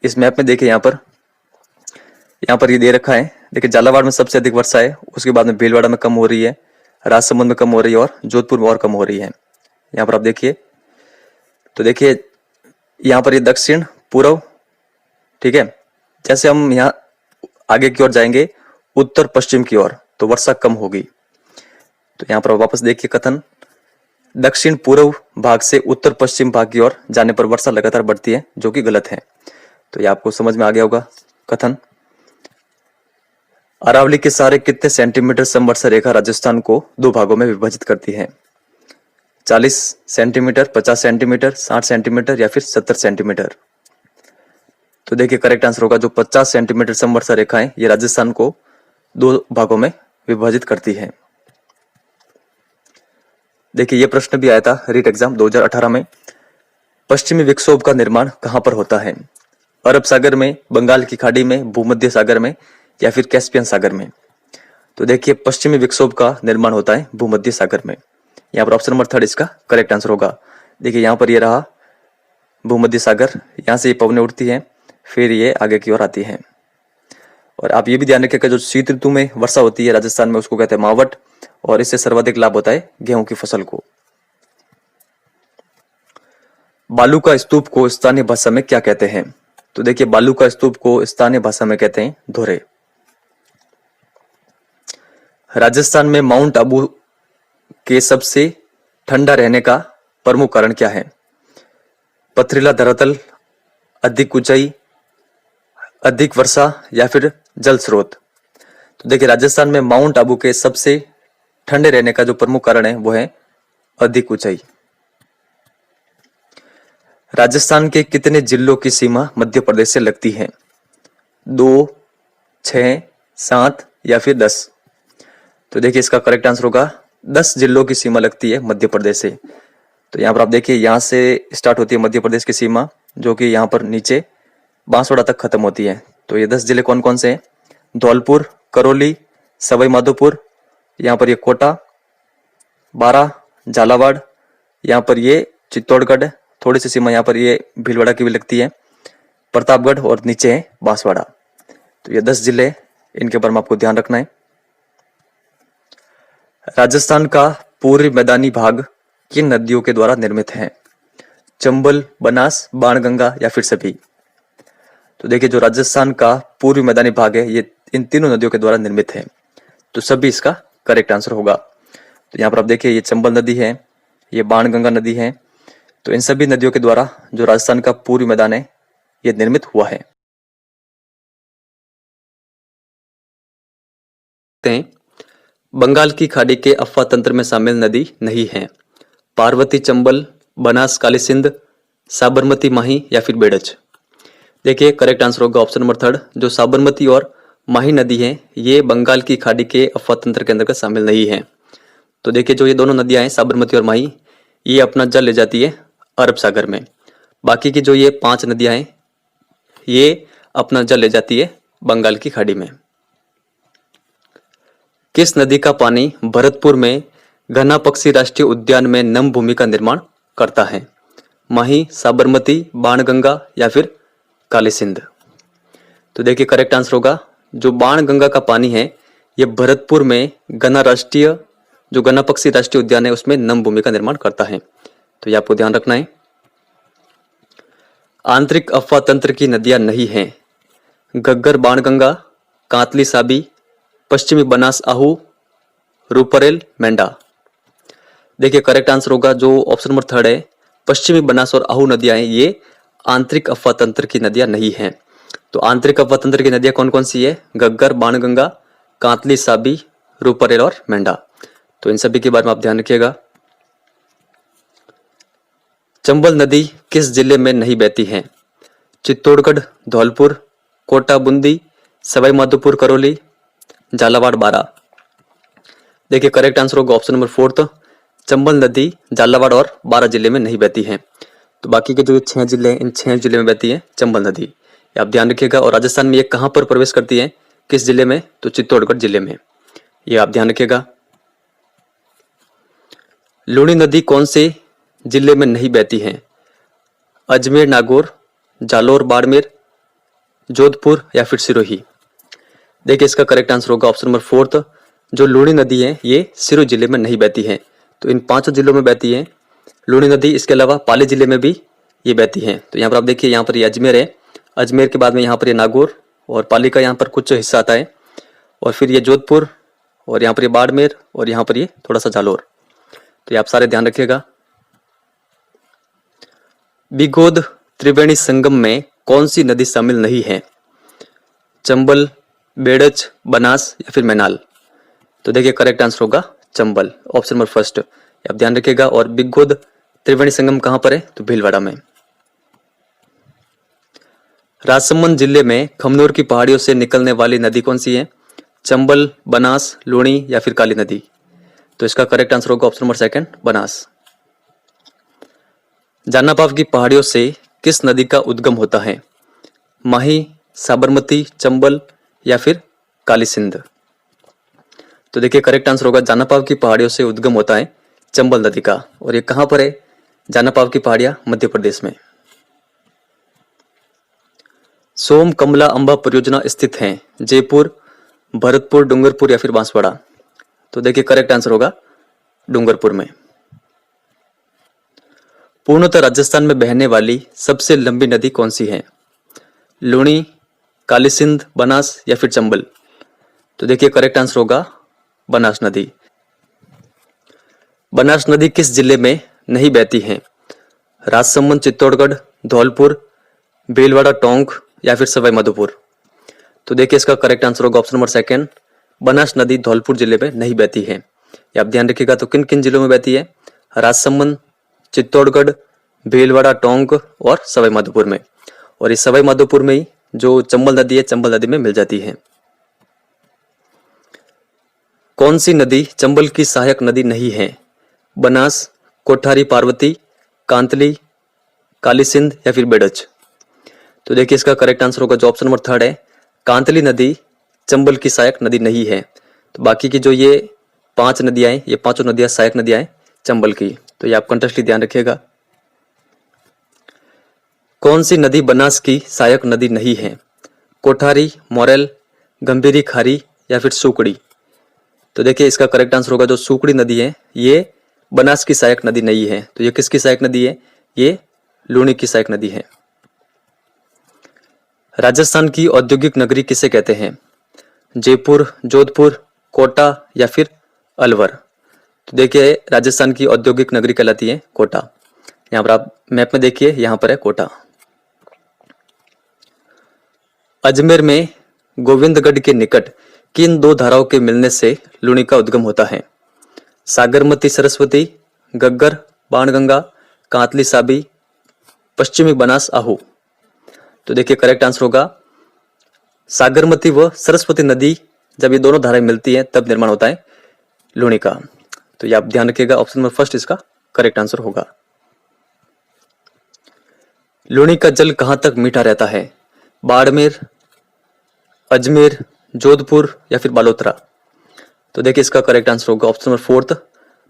इस मैप में देखिए, यहाँ पर ये दे रखा है। देखिए झालावाड़ में सबसे अधिक वर्षा है, उसके बाद में भीलवाड़ा में कम हो रही है, राजसमंद में कम हो रही है और जोधपुर में और कम हो रही है। यहाँ पर आप देखिए, तो देखिए यहाँ पर ये दक्षिण पूर्व, ठीक है। जैसे हम यहाँ आगे की ओर जाएंगे उत्तर पश्चिम की ओर तो वर्षा कम होगी। तो यहाँ पर वापस देखिए कथन, दक्षिण पूर्व भाग से उत्तर पश्चिम भाग की ओर जाने पर वर्षा लगातार बढ़ती है, जो कि गलत है। तो ये आपको समझ में आ गया होगा कथन। अरावली के सहारे कितने सेंटीमीटर समवर्षा रेखा राजस्थान को दो भागों में विभाजित करती है? 40 सेंटीमीटर, 50 सेंटीमीटर, 60 सेंटीमीटर या फिर 70 सेंटीमीटर? तो देखिए करेक्ट आंसर होगा जो 50 सेंटीमीटर समवर्षा रेखा है ये राजस्थान को दो भागों में विभाजित करती है। देखिए ये प्रश्न भी आया था रीट एग्जाम 2018 में। पश्चिमी विक्षोभ का निर्माण कहां पर होता है? अरब सागर में, बंगाल की खाड़ी में, भूमध्य सागर में या फिर कैस्पियन सागर में? तो देखिए पश्चिमी विक्षोभ का निर्माण होता है भूमध्य सागर में, यहाँ पर ऑप्शन नंबर थर्ड इसका करेक्ट आंसर होगा। देखिए यहाँ पर ये रहा भूमध्य सागर, यहाँ से ये पवनें उठती हैं, फिर ये आगे की ओर आती हैं। और आप ये भी ध्यान रखिएगा जो शीत ऋतु में वर्षा होती है राजस्थान में उसको कहते हैं मावट, और इससे सर्वाधिक लाभ होता है गेहूं की फसल को। बालू का स्तूप को स्थानीय भाषा में क्या कहते हैं? तो देखिए बालू का स्तूप को स्थानीय भाषा में कहते हैं धोरे। राजस्थान में माउंट आबू के सबसे ठंडा रहने का प्रमुख कारण क्या है? पथरीला धरातल, अधिक ऊंचाई, अधिक वर्षा या फिर जल स्रोत? तो देखिए राजस्थान में माउंट आबू के सबसे ठंडे रहने का जो प्रमुख कारण है वो है अधिक ऊंचाई। राजस्थान के कितने जिलों की सीमा मध्य प्रदेश से लगती है? 2, 6, 7 या फिर 10? तो देखिए इसका करेक्ट आंसर होगा 10 जिलों की सीमा लगती है मध्य प्रदेश से। तो यहाँ पर आप देखिए यहाँ से स्टार्ट होती है मध्य प्रदेश की सीमा, जो कि यहाँ पर नीचे बांसवाड़ा तक खत्म होती है। तो ये 10 जिले कौन कौन से हैं? धौलपुर, करौली, सवाई माधोपुर, यहाँ पर ये कोटा, बारा, झालावाड़, यहाँ पर ये चित्तौड़गढ़, थोड़ी सी सीमा यहाँ पर ये भीलवाड़ा की भी लगती है, प्रतापगढ़ और नीचे है बांसवाड़ा। तो ये 10 जिले, इनके बारे में आपको ध्यान रखना है। राजस्थान का पूर्वी मैदानी भाग किन नदियों के द्वारा निर्मित है? चंबल, बनास, बाणगंगा या फिर सभी? तो देखिए जो राजस्थान का पूर्वी मैदानी भाग है ये इन तीनों नदियों के द्वारा निर्मित है, तो सभी इसका करेक्ट आंसर होगा। तो यहाँ पर आप देखिए ये चंबल नदी है, ये बाणगंगा नदी है, तो इन सभी नदियों के द्वारा जो राजस्थान का पूर्वी मैदान है ये निर्मित हुआ है। बंगाल की खाड़ी के अफवाह तंत्र में शामिल नदी नहीं है? पार्वती, चंबल, बनास, काली सिंध, साबरमती, माही या फिर बेड़च? देखिए करेक्ट आंसर होगा ऑप्शन नंबर थर्ड, जो साबरमती और माही नदी है ये बंगाल की खाड़ी के अफवाह तंत्र के अंतर्गत शामिल नहीं है। तो देखिए जो ये दोनों नदियां हैं साबरमती और माही, ये अपना जल ले जाती है अरब सागर में। बाकी की जो ये 5 नदियां हैं ये अपना जल ले जाती है बंगाल की खाड़ी में। किस नदी का पानी भरतपुर में घना पक्षी राष्ट्रीय उद्यान में नम भूमि का निर्माण करता है? माही, साबरमती, बाणगंगा या फिर काली सिंध? तो देखिए करेक्ट आंसर होगा जो बाणगंगा का पानी है ये भरतपुर में घना पक्षी राष्ट्रीय उद्यान है उसमें नम भूमि का निर्माण करता है। तो ये आपको ध्यान रखना है। आंतरिक अफवाह तंत्र की नदियां नहीं हैं। घग्गर बाणगंगा, कांतली साबी, पश्चिमी बनास आहू, रूपरेल मेंढा। देखिए करेक्ट आंसर होगा जो ऑप्शन नंबर 3 है, पश्चिमी बनास और आहू नदियां हैं ये आंतरिक अफवाह तंत्र की नदियां नहीं हैं। तो आंतरिक अफवाह तंत्र की नदियां कौन कौन सी है? घग्गर, बाणगंगा, कांतली साबी, रूपरेल और मेंढा। तो इन सभी के बारे में आप ध्यान रखिएगा। चंबल नदी किस जिले में नहीं बहती है? चित्तौड़गढ़, धौलपुर, कोटा बूंदी, सवाई माधोपुर करौली, झालावाड़ बारा। देखिए करेक्ट आंसर होगा ऑप्शन नंबर 4, चंबल नदी झालावाड़ और बारा जिले में नहीं बहती है। तो बाकी के जो 6 जिले हैं इन 6 जिले में बहती है चंबल नदी, ये आप ध्यान रखिएगा। और राजस्थान में ये कहां पर प्रवेश करती है, किस जिले में? तो चित्तौड़गढ़ जिले में, ये आप ध्यान रखिएगा। लूणी नदी कौन से जिले में नहीं बहती है? अजमेर, नागौर, जालोर, बाड़मेर, जोधपुर या फिर सिरोही? देखिए इसका करेक्ट आंसर होगा ऑप्शन नंबर 4, जो लूणी नदी है ये सिरोही जिले में नहीं बहती है। तो इन 5 जिलों में बहती है लूणी नदी। इसके अलावा पाली जिले में भी ये बहती है। तो यहाँ पर आप देखिए यहाँ पर ये अजमेर है, अजमेर के बाद में यहाँ पर ये नागौर और पाली का यहाँ पर कुछ हिस्सा आता है, और फिर ये जोधपुर और यहाँ पर ये बाड़मेर और यहाँ पर ये थोड़ा सा जालोर। तो ये आप सारे ध्यान रखिएगा। बिगोद त्रिवेणी संगम में कौन सी नदी शामिल नहीं है? चंबल, बेड़च, बनास या फिर मैनाल? तो देखिए करेक्ट आंसर होगा चंबल, ऑप्शन नंबर 1, आप ध्यान रखिएगा। और बिगोद त्रिवेणी संगम कहां पर है? तो भीलवाड़ा में। राजसमंद जिले में खमनोर की पहाड़ियों से निकलने वाली नदी कौन सी है? चंबल, बनास, लूणी या फिर काली नदी? तो इसका करेक्ट आंसर होगा ऑप्शन नंबर 2, बनास। जानापाव की पहाड़ियों से किस नदी का उद्गम होता है? माही, साबरमती, चंबल या फिर काली सिंध? तो देखिए करेक्ट आंसर होगा जानापाव की पहाड़ियों से उद्गम होता है चंबल नदी का। और ये कहां पर है जानापाव की पहाड़ियां? मध्य प्रदेश में। सोम कमला अंबा परियोजना स्थित है जयपुर, भरतपुर, डूंगरपुर या फिर बांसवाड़ा? तो देखिए करेक्ट आंसर होगा डूंगरपुर में। पूर्णतः राजस्थान में बहने वाली सबसे लंबी नदी कौन सी है? लूणी, काली सिंध, बनास या फिर चंबल? तो देखिए करेक्ट आंसर होगा बनास नदी। बनास नदी किस जिले में नहीं बहती है? राजसमंद, चित्तौड़गढ़, धौलपुर, भीलवाड़ा, टोंक या फिर सवाई माधोपुर? तो देखिए इसका करेक्ट आंसर होगा ऑप्शन नंबर 2, बनास नदी धौलपुर जिले में नहीं बहती है। ये आप ध्यान रखिएगा। तो किन किन जिलों में बहती है? राजसमंद, चित्तौड़गढ़, भीलवाड़ा, टोंक और सवाई माधोपुर में। और इस सवाई माधोपुर में ही जो चंबल नदी है चंबल नदी में मिल जाती है। कौन सी नदी चंबल की सहायक नदी नहीं है? बनास, कोठारी, पार्वती, कांतली, काली सिंध या फिर बेड़च? तो देखिए इसका करेक्ट आंसर होगा जो ऑप्शन नंबर 3 है, कांतली नदी चंबल की सहायक नदी नहीं है। तो बाकी की जो ये 5 नदियां हैं ये 5 नदियां सहायक नदियां हैं चंबल की। तो ये आप कंटेस्टली ध्यान रखिएगा। कौन सी नदी बनास की सहायक नदी नहीं है? कोठारी, मोरेल, गंभीरी खारी या फिर सुकड़ी? तो देखिए इसका करेक्ट आंसर होगा जो सुकड़ी नदी है ये बनास की सहायक नदी नहीं है। तो ये किसकी सहायक नदी है? ये लूणी की सहायक नदी है। राजस्थान की औद्योगिक नगरी किसे कहते हैं? जयपुर, जोधपुर, कोटा या फिर अलवर? तो देखिए राजस्थान की औद्योगिक नगरी कहलाती है कोटा। यहाँ पर आप मैप में देखिए यहाँ पर है कोटा। अजमेर में गोविंदगढ़ के निकट किन 2 धाराओं के मिलने से लूणी का उद्गम होता है? सागरमती, सरस्वती, घग्गर, बाणगंगा, कांतली साबी, पश्चिमी बनास आहू? तो देखिए करेक्ट आंसर होगा सागरमती व सरस्वती नदी जब ये दोनों धाराएं मिलती हैं तब निर्माण होता है लूणी का। तो ये आप ध्यान रखिएगा, ऑप्शन नंबर फर्स्ट इसका करेक्ट आंसर होगा। लूणी का जल कहां तक मीठा रहता है? बाड़मेर, अजमेर, जोधपुर या फिर बालोतरा? तो देखिए इसका करेक्ट आंसर होगा ऑप्शन नंबर फोर्थ,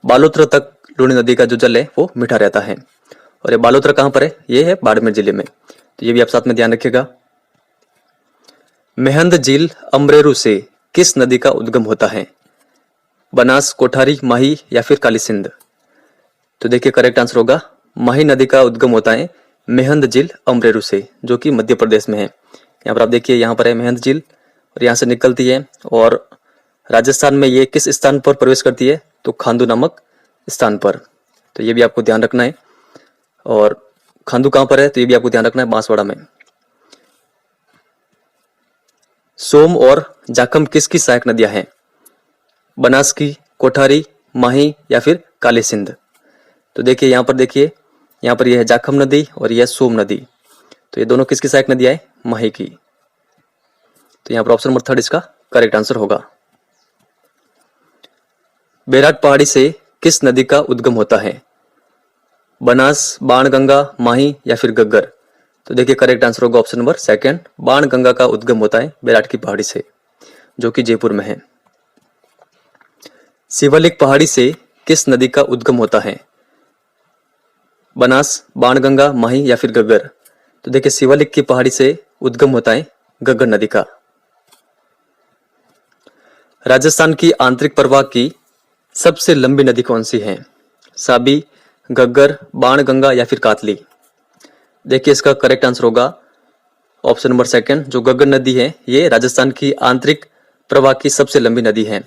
बालोतरा तक लूणी नदी का जो जल है वो मीठा रहता है। और ये बालोतरा कहां पर है? ये है बाड़मेर जिले में। तो ये भी आप साथ में ध्यान रखिएगा। मेहंद झील अमरेरू से किस नदी का उद्गम होता है? बनास, कोठारी, माही या फिर काली सिंध? तो देखिए करेक्ट आंसर होगा माही नदी का उद्गम होता है मेहंद झील अमरेरू से, जो कि मध्य प्रदेश में है। यहाँ पर आप देखिए, यहाँ पर है मेहंद झील और यहाँ से निकलती है और राजस्थान में ये किस स्थान पर प्रवेश करती है? तो खांडू नामक स्थान पर। तो ये भी आपको ध्यान रखना है। और खांडू कहां पर है? तो ये भी आपको ध्यान रखना है, बांसवाड़ा में। सोम और जाखम किसकी सहायक नदियां हैं? बनास की, कोठारी, माही या फिर काली सिंध? तो देखिए यहाँ पर देखिए, यहाँ पर यह है जाखम नदी और यह सोम नदी। तो ये दोनों किसकी सहायक नदियां हैं? माही की। तो यहाँ पर ऑप्शन नंबर थर्ड इसका करेक्ट आंसर होगा। बैराट पहाड़ी से किस नदी का उद्गम होता है? बनास, बाणगंगा, माही या फिर गग्गर? तो देखिए करेक्ट आंसर होगा ऑप्शन नंबर सेकंड, बाणगंगा का उद्गम होता है बैराट की पहाड़ी से, जो कि जयपुर में है। शिवालिक पहाड़ी से किस नदी का उद्गम होता है? बनास, बाणगंगा, माही या फिर गग्गर? तो देखिए शिवालिक की पहाड़ी से उद्गम होता है गग्गर नदी का। राजस्थान की आंतरिक प्रवाह की सबसे लंबी नदी कौन सी है? साबी, गग्गर, बाणगंगा या फिर कातली? देखिए इसका करेक्ट आंसर होगा ऑप्शन नंबर सेकंड, जो गग्गर नदी है ये राजस्थान की आंतरिक प्रवाह की सबसे लंबी नदी है।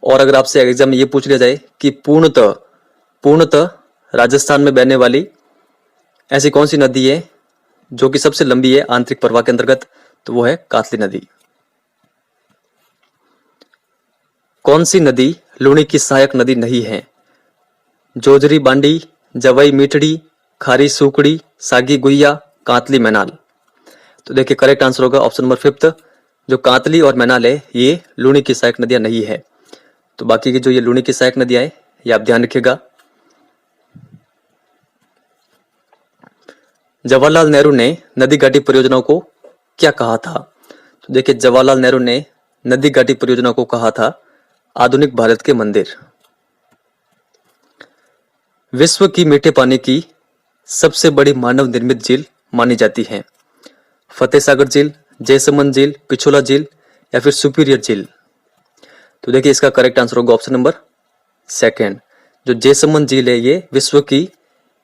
और अगर आपसे एग्जाम में ये पूछ लिया जाए कि पूर्णतः राजस्थान में बहने वाली ऐसी कौन सी नदी है जो कि सबसे लंबी है आंतरिक प्रवाह के अंतर्गत, तो वो है कातली नदी। कौन सी नदी लूणी की सहायक नदी नहीं है? जोजरी बांडी, जवाई मीठड़ी, खारी सूकड़ी, सागी गुइया, कातली मैनाल? तो देखिए करेक्ट आंसर होगा ऑप्शन नंबर फिफ्थ, जो कातली और मैनाल है ये लूणी की सहायक नदियां नहीं है। तो बाकी की जो ये लूणी की सहायक नदियां है ये आप ध्यान रखिएगा। जवाहरलाल नेहरू ने नदी घाटी परियोजनाओं को क्या कहा था? तो देखिए जवाहरलाल नेहरू ने नदी घाटी परियोजना को कहा था आधुनिक भारत के मंदिर। विश्व की मीठे पानी की सबसे बड़ी मानव निर्मित झील मानी जाती है? फतेह सागर झील, जयसमंद झील, पिछोला झील या फिर सुपीरियर झील? तो देखिए इसका करेक्ट आंसर होगा ऑप्शन नंबर सेकंड, जो जयसमंद झील है ये विश्व की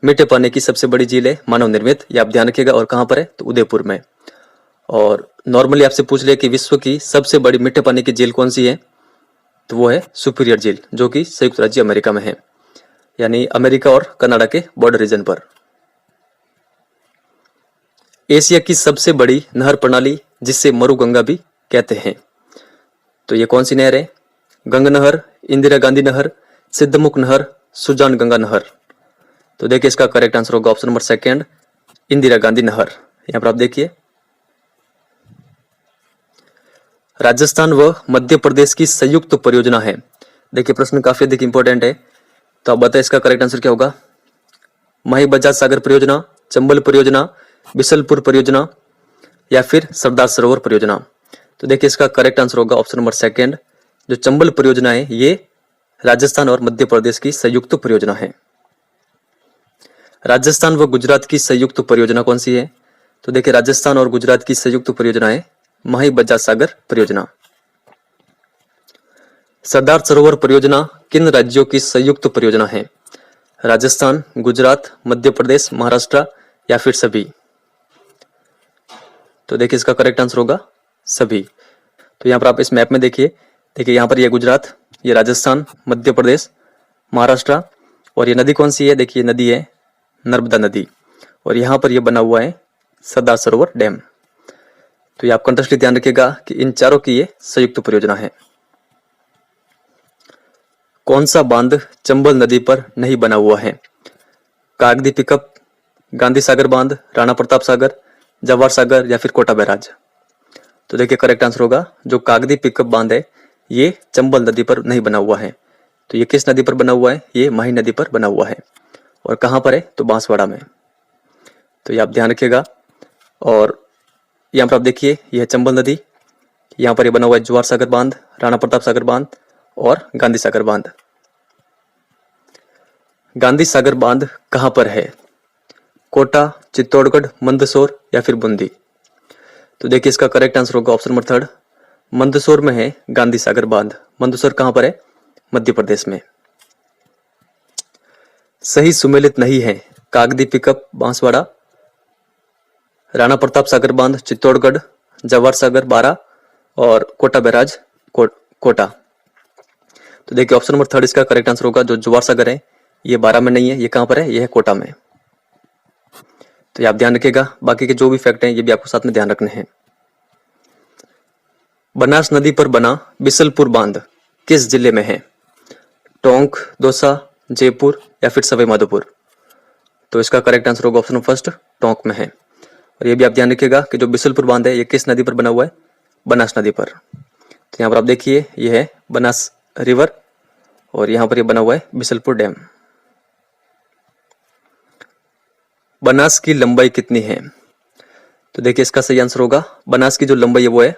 मीठे पानी की सबसे बड़ी झील है मानव निर्मित। ये आप ध्यान रखिएगा। और कहां पर है? तो उदयपुर में। और नॉर्मली आपसे पूछ ले कि विश्व की सबसे बड़ी मीठे पानी की झील कौन सी है, तो वो है सुपीरियर झील, जो कि संयुक्त राज्य अमेरिका में है, यानी अमेरिका और कनाडा के बॉर्डर रीजन पर। एशिया की सबसे बड़ी नहर प्रणाली जिसे मरुगंगा भी कहते हैं, तो ये कौन सी नहर है? गंगा नहर, इंदिरा गांधी नहर, सिद्धमुख नहर, सुजान गंगा नहर? तो देखिए इसका करेक्ट आंसर होगा option number second, Indira Gandhi नहर। यहां पर आप देखिए राजस्थान व मध्य प्रदेश की संयुक्त परियोजना है। देखिए प्रश्न काफी अधिक इंपॉर्टेंट है, तो आप बताएं इसका करेक्ट आंसर क्या होगा? माही बजाज सागर परियोजना, चंबल परियोजना, बिशलपुर परियोजना या फिर सरदार सरोवर परियोजना? तो देखिए इसका करेक्ट आंसर होगा ऑप्शन नंबर सेकंड, जो चंबल परियोजना है ये राजस्थान और मध्य प्रदेश की संयुक्त परियोजना है। राजस्थान व गुजरात की संयुक्त परियोजना कौन सी है? तो देखिए राजस्थान और गुजरात की संयुक्त परियोजना है माही बजाज सागर परियोजना। सरदार सरोवर परियोजना किन राज्यों की संयुक्त परियोजना है? राजस्थान, गुजरात, मध्य प्रदेश, महाराष्ट्र या फिर सभी? तो देखिए इसका करेक्ट आंसर होगा सभी। तो यहाँ पर आप इस मैप में देखिए यहाँ पर ये गुजरात, ये राजस्थान, मध्य प्रदेश, महाराष्ट्र, और ये नदी कौन सी है? देखिए नदी है नर्मदा नदी, और यहाँ पर ये बना हुआ है सरदार सरोवर डैम। तो ये आप कंटेक्स्ट ध्यान रखिएगा कि इन चारों की ये संयुक्त परियोजना है। कौन सा बांध चंबल नदी पर नहीं बना हुआ है? कागदी पिकअप, गांधी सागर बांध, राणा प्रताप सागर, जवाहर सागर या फिर कोटा बैराज? तो देखिए करेक्ट आंसर होगा जो कागदी पिकअप बांध है ये चंबल नदी पर नहीं बना हुआ है। तो ये किस नदी पर बना हुआ है? ये माही नदी पर बना हुआ है। और कहाँ पर है? तो बांसवाड़ा में। तो ये आप ध्यान रखिएगा। और यहाँ पर आप देखिए यह है चंबल नदी, यहाँ पर ये बना हुआ है जवाहर सागर बांध, राणा प्रताप सागर बांध और गांधी सागर बांध। गांधी सागर बांध कहाँ पर है? कोटा, चित्तौड़गढ़, मंदसौर या फिर बूंदी? तो देखिए इसका करेक्ट आंसर होगा ऑप्शन नंबर 3 मंदसौर में है गांधी सागर बांध। मंदसौर कहां पर है? मध्य प्रदेश में। सही सुमेलित नहीं है कागदी पिकअप बांसवाड़ा, राणा प्रताप सागर बांध चित्तौड़गढ़, जवाहर सागर बारा और कोटा बैराज कोटा। तो देखिए ऑप्शन नंबर 3 इसका करेक्ट आंसर होगा। जो जवाहर सागर है ये बारा में नहीं है, ये कहां पर है? ये है कोटा में। तो ये आप ध्यान रखिएगा। बाकी के जो भी फैक्ट हैं ये भी आपको साथ में ध्यान रखने हैं। बनास नदी पर बना बिसलपुर बांध किस जिले में है? टोंक, दौसा, जयपुर या फिर सवाई माधोपुर? तो इसका करेक्ट आंसर होगा ऑप्शन नंबर 1 टोंक में है। और ये भी आप ध्यान रखिएगा कि जो बिसलपुर बांध है ये किस नदी पर बना हुआ है? बनास नदी पर। तो यहाँ पर आप देखिए ये है बनास रिवर और यहाँ पर ये बना हुआ है बिसलपुर डैम। बनास की लंबाई कितनी है? तो देखिए इसका सही आंसर होगा बनास की जो लंबाई है वो है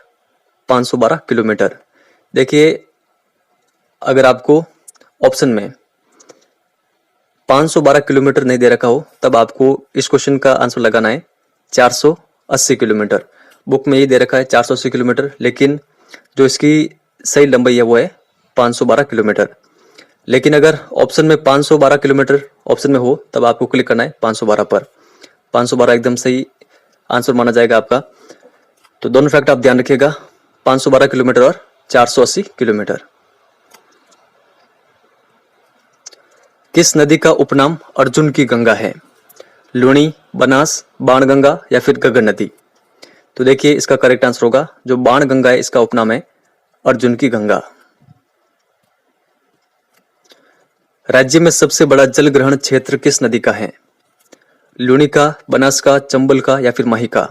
512 किलोमीटर। देखिए अगर आपको ऑप्शन में 512 किलोमीटर नहीं दे रखा हो तब आपको इस क्वेश्चन का आंसर लगाना है 480 किलोमीटर। बुक में ये दे रखा है 480 किलोमीटर, लेकिन जो इसकी सही लंबाई है वो है 512 किलोमीटर। लेकिन अगर ऑप्शन में 512 किलोमीटर ऑप्शन में हो तब आपको क्लिक करना है 512 पर। 512 एकदम सही आंसर माना जाएगा आपका। तो दोनों फैक्ट आप ध्यान रखिएगा, 512 किलोमीटर और 480 किलोमीटर। किस नदी का उपनाम अर्जुन की गंगा है? लूणी, बनास, बाणगंगा या फिर गगन नदी? तो देखिए इसका करेक्ट आंसर होगा जो बाणगंगा है इसका उपनाम है अर्जुन की गंगा। राज्य में सबसे बड़ा जल ग्रहण क्षेत्र किस नदी का है? लूणी का, बनास का, चंबल का या फिर माही का?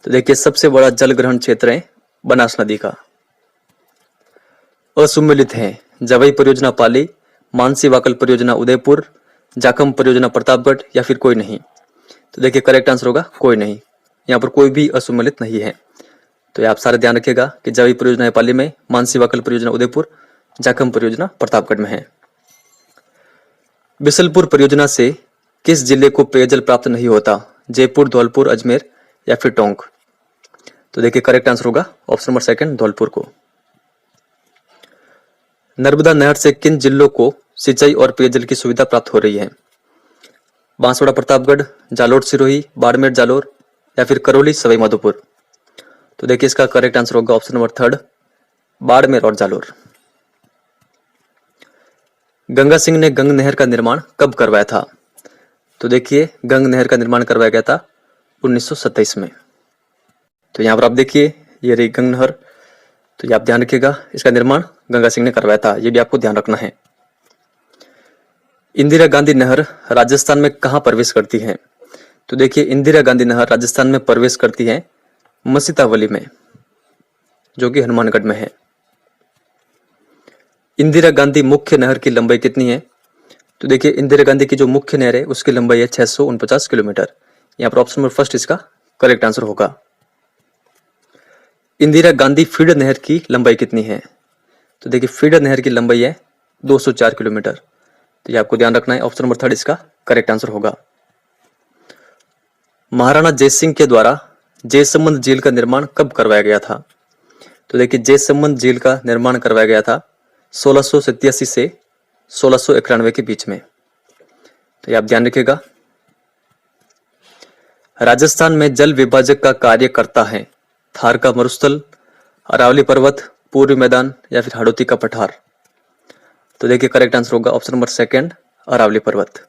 तो देखिए सबसे बड़ा जल ग्रहण क्षेत्र है बनास नदी का। असुमेलित है जवाई परियोजना पाली, मानसी वाकल परियोजना उदयपुर, जाखम परियोजना प्रतापगढ़ या फिर कोई नहीं? तो देखिए करेक्ट आंसर होगा कोई नहीं। यहाँ पर कोई भी असुमेलित नहीं है। तो ये आप सारे ध्यान रखिएगा कि जवाई परियोजना पाली में, मानसी वाकल परियोजना उदयपुर, जाखम परियोजना प्रतापगढ़ में है। बिसलपुर परियोजना से किस जिले को पेयजल प्राप्त नहीं होता? जयपुर, धौलपुर, अजमेर या फिर टोंक? तो देखिए करेक्ट आंसर होगा ऑप्शन नंबर 2 धौलपुर को। नर्मदा नहर से किन जिलों को सिंचाई और पेयजल की सुविधा प्राप्त हो रही है? बांसवाड़ा, प्रतापगढ़, जालोर, सिरोही, बाड़मेर, जालोर या फिर करौली, सवाई माधोपुर? तो देखिए इसका करेक्ट आंसर होगा ऑप्शन नंबर 3 बाड़मेर और जालोर। गंगा सिंह ने गंग नहर का निर्माण कब करवाया था? तो देखिए गंग नहर का निर्माण करवाया गया था 1927 में। तो यहाँ पर आप देखिए ये रही गंग नहर। तो ये आप ध्यान रखिएगा इसका निर्माण गंगा सिंह ने करवाया था, ये भी आपको ध्यान रखना है। इंदिरा गांधी नहर राजस्थान में कहां प्रवेश करती है? तो देखिए इंदिरा गांधी नहर राजस्थान में प्रवेश करती है मसीतावली में, जो कि हनुमानगढ़ में है। इंदिरा गांधी मुख्य नहर की लंबाई कितनी है? तो देखिए इंदिरा गांधी की जो मुख्य नहर है उसकी लंबाई है 649 किलोमीटर। यहाँ पर ऑप्शन नंबर 1 इसका करेक्ट आंसर होगा। इंदिरा गांधी फीडर नहर की लंबाई कितनी है? तो देखिए फीडर नहर की लंबाई है 204 किलोमीटर। तो ये आपको ध्यान रखना है, ऑप्शन नंबर 3 इसका करेक्ट आंसर होगा। महाराणा जयसिंह के द्वारा जयसमंद झील का निर्माण कब करवाया गया था? तो देखिए जयसमंद झील का निर्माण करवाया गया था 1687 से 1691 के बीच में। तो ये आप ध्यान रखिएगा। राजस्थान में जल विभाजक का कार्य करता है थार का मरुस्थल, अरावली पर्वत, पूर्वी मैदान या फिर हाड़ौती का पठार? तो देखिए करेक्ट आंसर होगा ऑप्शन नंबर 2 अरावली पर्वत।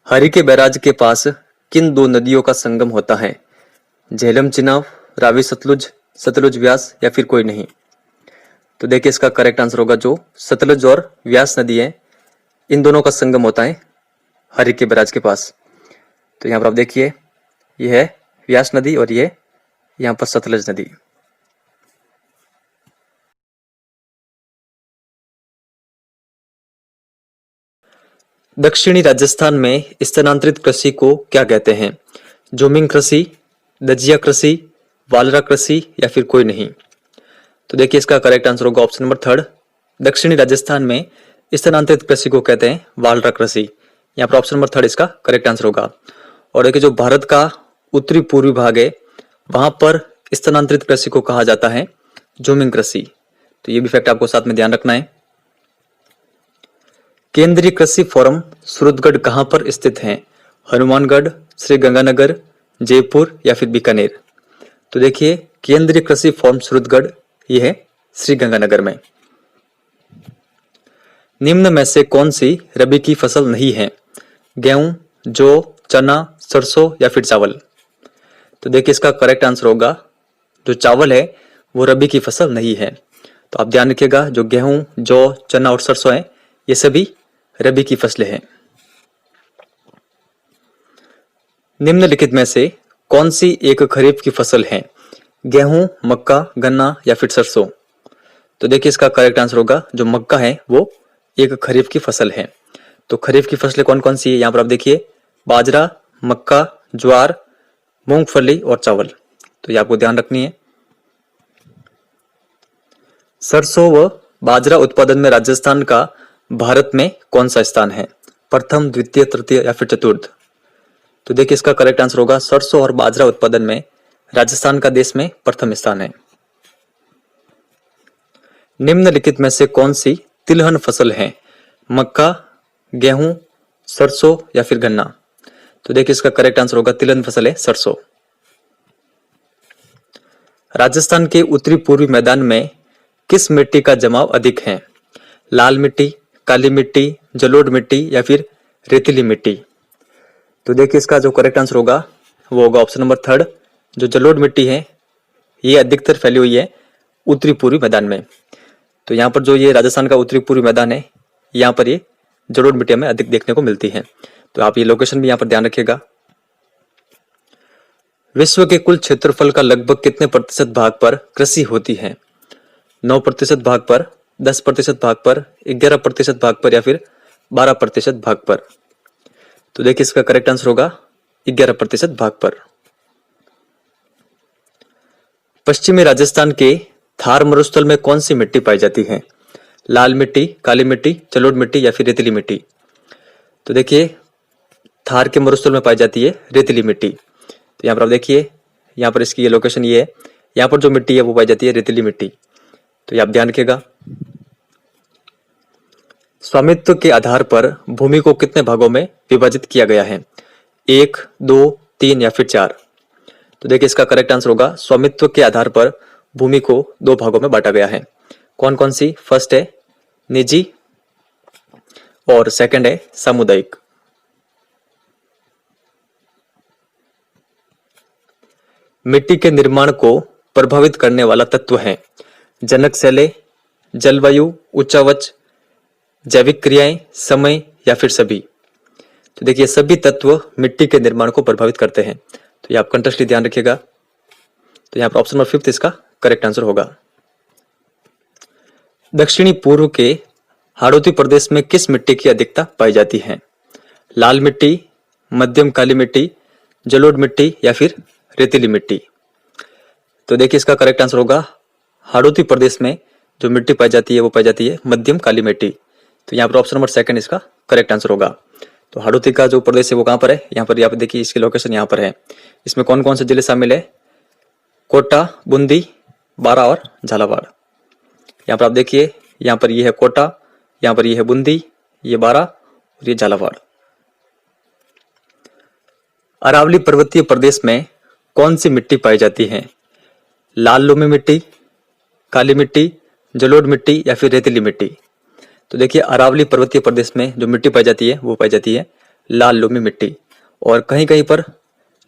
हरि के बैराज के पास किन 2 नदियों का संगम होता है? झेलम चिनाब, रावी सतलुज, सतलुज व्यास या फिर कोई नहीं? तो देखिए इसका करेक्ट आंसर होगा जो सतलुज और व्यास नदी है, इन दोनों का संगम होता है हरि के बैराज के पास। तो यहाँ पर आप देखिए ये है व्यास नदी और ये यहाँ पर सतलज नदी। दक्षिणी राजस्थान में स्थानांतरित कृषि को क्या कहते हैं? झूमिंग कृषि, दजिया कृषि, वालरा कृषि या फिर कोई नहीं? तो देखिए इसका करेक्ट आंसर होगा ऑप्शन नंबर थर्ड। दक्षिणी राजस्थान में स्थानांतरित कृषि को कहते हैं वालरा कृषि। यहाँ पर ऑप्शन नंबर थर्ड इसका करेक्ट आंसर होगा। और देखिए जो भारत का उत्तरी पूर्वी भाग है वहां पर स्थानांतरित कृषि को कहा जाता है झूमिंग कृषि। तो ये भी फैक्ट आपको साथ में ध्यान रखना है। केंद्रीय कृषि फोरम सूरतगढ़ कहां पर स्थित है? हनुमानगढ़, श्री गंगानगर, जयपुर या फिर बीकानेर? तो देखिए केंद्रीय कृषि फोरम सूरतगढ़ ये है श्री गंगानगर में। निम्न में से कौन सी रबी की फसल नहीं है? गेहूं, जौ, चना, सरसों या फिर चावल? तो देखिए इसका करेक्ट आंसर होगा जो चावल है वो रबी की फसल नहीं है। तो आप ध्यान रखिएगा जो गेहूं, जौ, चना और सरसों है ये सभी रबी की फसलें हैं। निम्नलिखित में से कौन सी एक खरीफ की फसल है? गेहूं, मक्का, गन्ना या फिर सरसों? तो देखिए इसका करेक्ट आंसर होगा जो मक्का है वो एक खरीफ की फसल है। तो खरीफ की फसलें कौन कौन सी है यहाँ पर आप देखिए, बाजरा, मक्का, ज्वार, मूंगफली और चावल। तो ये आपको ध्यान रखनी है। सरसों व बाजरा उत्पादन में राजस्थान का भारत में कौन सा स्थान है? प्रथम, द्वितीय, तृतीय या फिर चतुर्थ? तो देखिए इसका करेक्ट आंसर होगा सरसों और बाजरा उत्पादन में राजस्थान का देश में प्रथम स्थान है। निम्नलिखित में से कौन सी तिलहन फसल है? मक्का, गेहूं, सरसों या फिर गन्ना? तो देखिए इसका करेक्ट आंसर होगा तिलहन फसल है सरसों। राजस्थान के उत्तरी पूर्वी मैदान में किस मिट्टी का जमाव अधिक है? लाल मिट्टी, काली मिट्टी, जलोढ़ मिट्टी या फिर रेतीली मिट्टी? तो देखिए इसका जो करेक्ट आंसर होगा वो होगा ऑप्शन नंबर थर्ड। जो जलोढ़ मिट्टी है ये अधिकतर फैली हुई है उत्तरी पूर्वी मैदान में। तो यहाँ पर जो ये राजस्थान का उत्तरी पूर्वी मैदान है यहाँ पर ये जलोढ़ मिट्टी में अधिक देखने को मिलती है। तो आप ये लोकेशन भी यहाँ पर ध्यान रखिएगा। विश्व के कुल क्षेत्रफल का लगभग कितने प्रतिशत भाग पर कृषि होती है? 9% भाग पर, 10% भाग पर, 11% भाग पर या फिर 12% भाग पर? तो देखिए इसका करेक्ट आंसर होगा 11% भाग पर। पश्चिमी राजस्थान के थार मरुस्थल में कौन सी मिट्टी पाई जाती है? लाल मिट्टी, काली मिट्टी, जलोढ़ मिट्टी या फिर रेतीली मिट्टी? तो देखिए थार के मरुस्थल में पाई जाती है रेतीली मिट्टी। तो यहाँ पर आप देखिए यहाँ पर इसकी ये लोकेशन ये है, यहाँ पर जो मिट्टी है वो पाई जाती है रेतीली मिट्टी। तो ये आप ध्यान रखिएगा। स्वामित्व के आधार पर भूमि को कितने भागों में विभाजित किया गया है? 1, 2, 3 या फिर 4? तो देखिए इसका करेक्ट आंसर होगा स्वामित्व के आधार पर भूमि को 2 भागों में बांटा गया है। कौन कौन सी? फर्स्ट है निजी और सेकंड है सामुदायिक। मिट्टी के निर्माण को प्रभावित करने वाला तत्व है जनक शैले, जलवायु, उच्चावच, जैविक क्रियाएं, समय या फिर सभी? तो देखिए सभी तत्व मिट्टी के निर्माण को प्रभावित करते हैं। तो ये आप कंटेक्स्टली ध्यान रखिएगा। तो यहाँ पर ऑप्शन नंबर 5 इसका करेक्ट आंसर होगा। दक्षिणी पूर्व के हाड़ौती प्रदेश में किस मिट्टी की अधिकता पाई जाती है? लाल मिट्टी, मध्यम काली मिट्टी, जलोढ़ मिट्टी या फिर रेतीली मिट्टी? तो देखिए इसका करेक्ट आंसर होगा हाड़ौती प्रदेश में जो मिट्टी पाई जाती है वो पाई जाती है मध्यम काली मिट्टी। तो यहाँ पर ऑप्शन नंबर सेकंड इसका करेक्ट आंसर होगा। तो हाड़ौती का जो प्रदेश है वो कहाँ पर है? यहाँ पर देखिए इसकी लोकेशन यहाँ पर है। इसमें कौन कौन से जिले शामिल है? कोटा, बूंदी, बारा और झालावाड़। यहाँ पर आप देखिए यहाँ पर ये है कोटा, यहाँ पर ये है बूंदी, ये बारा और ये झालावाड़। अरावली पर्वतीय प्रदेश में कौन सी मिट्टी पाई जाती है? लाल लोमी मिट्टी, काली मिट्टी, जलोढ़ मिट्टी या फिर रेतीली मिट्टी? तो देखिए अरावली पर्वतीय प्रदेश में जो मिट्टी पाई जाती है वो पाई जाती है लाल लोमी मिट्टी, और कहीं कहीं पर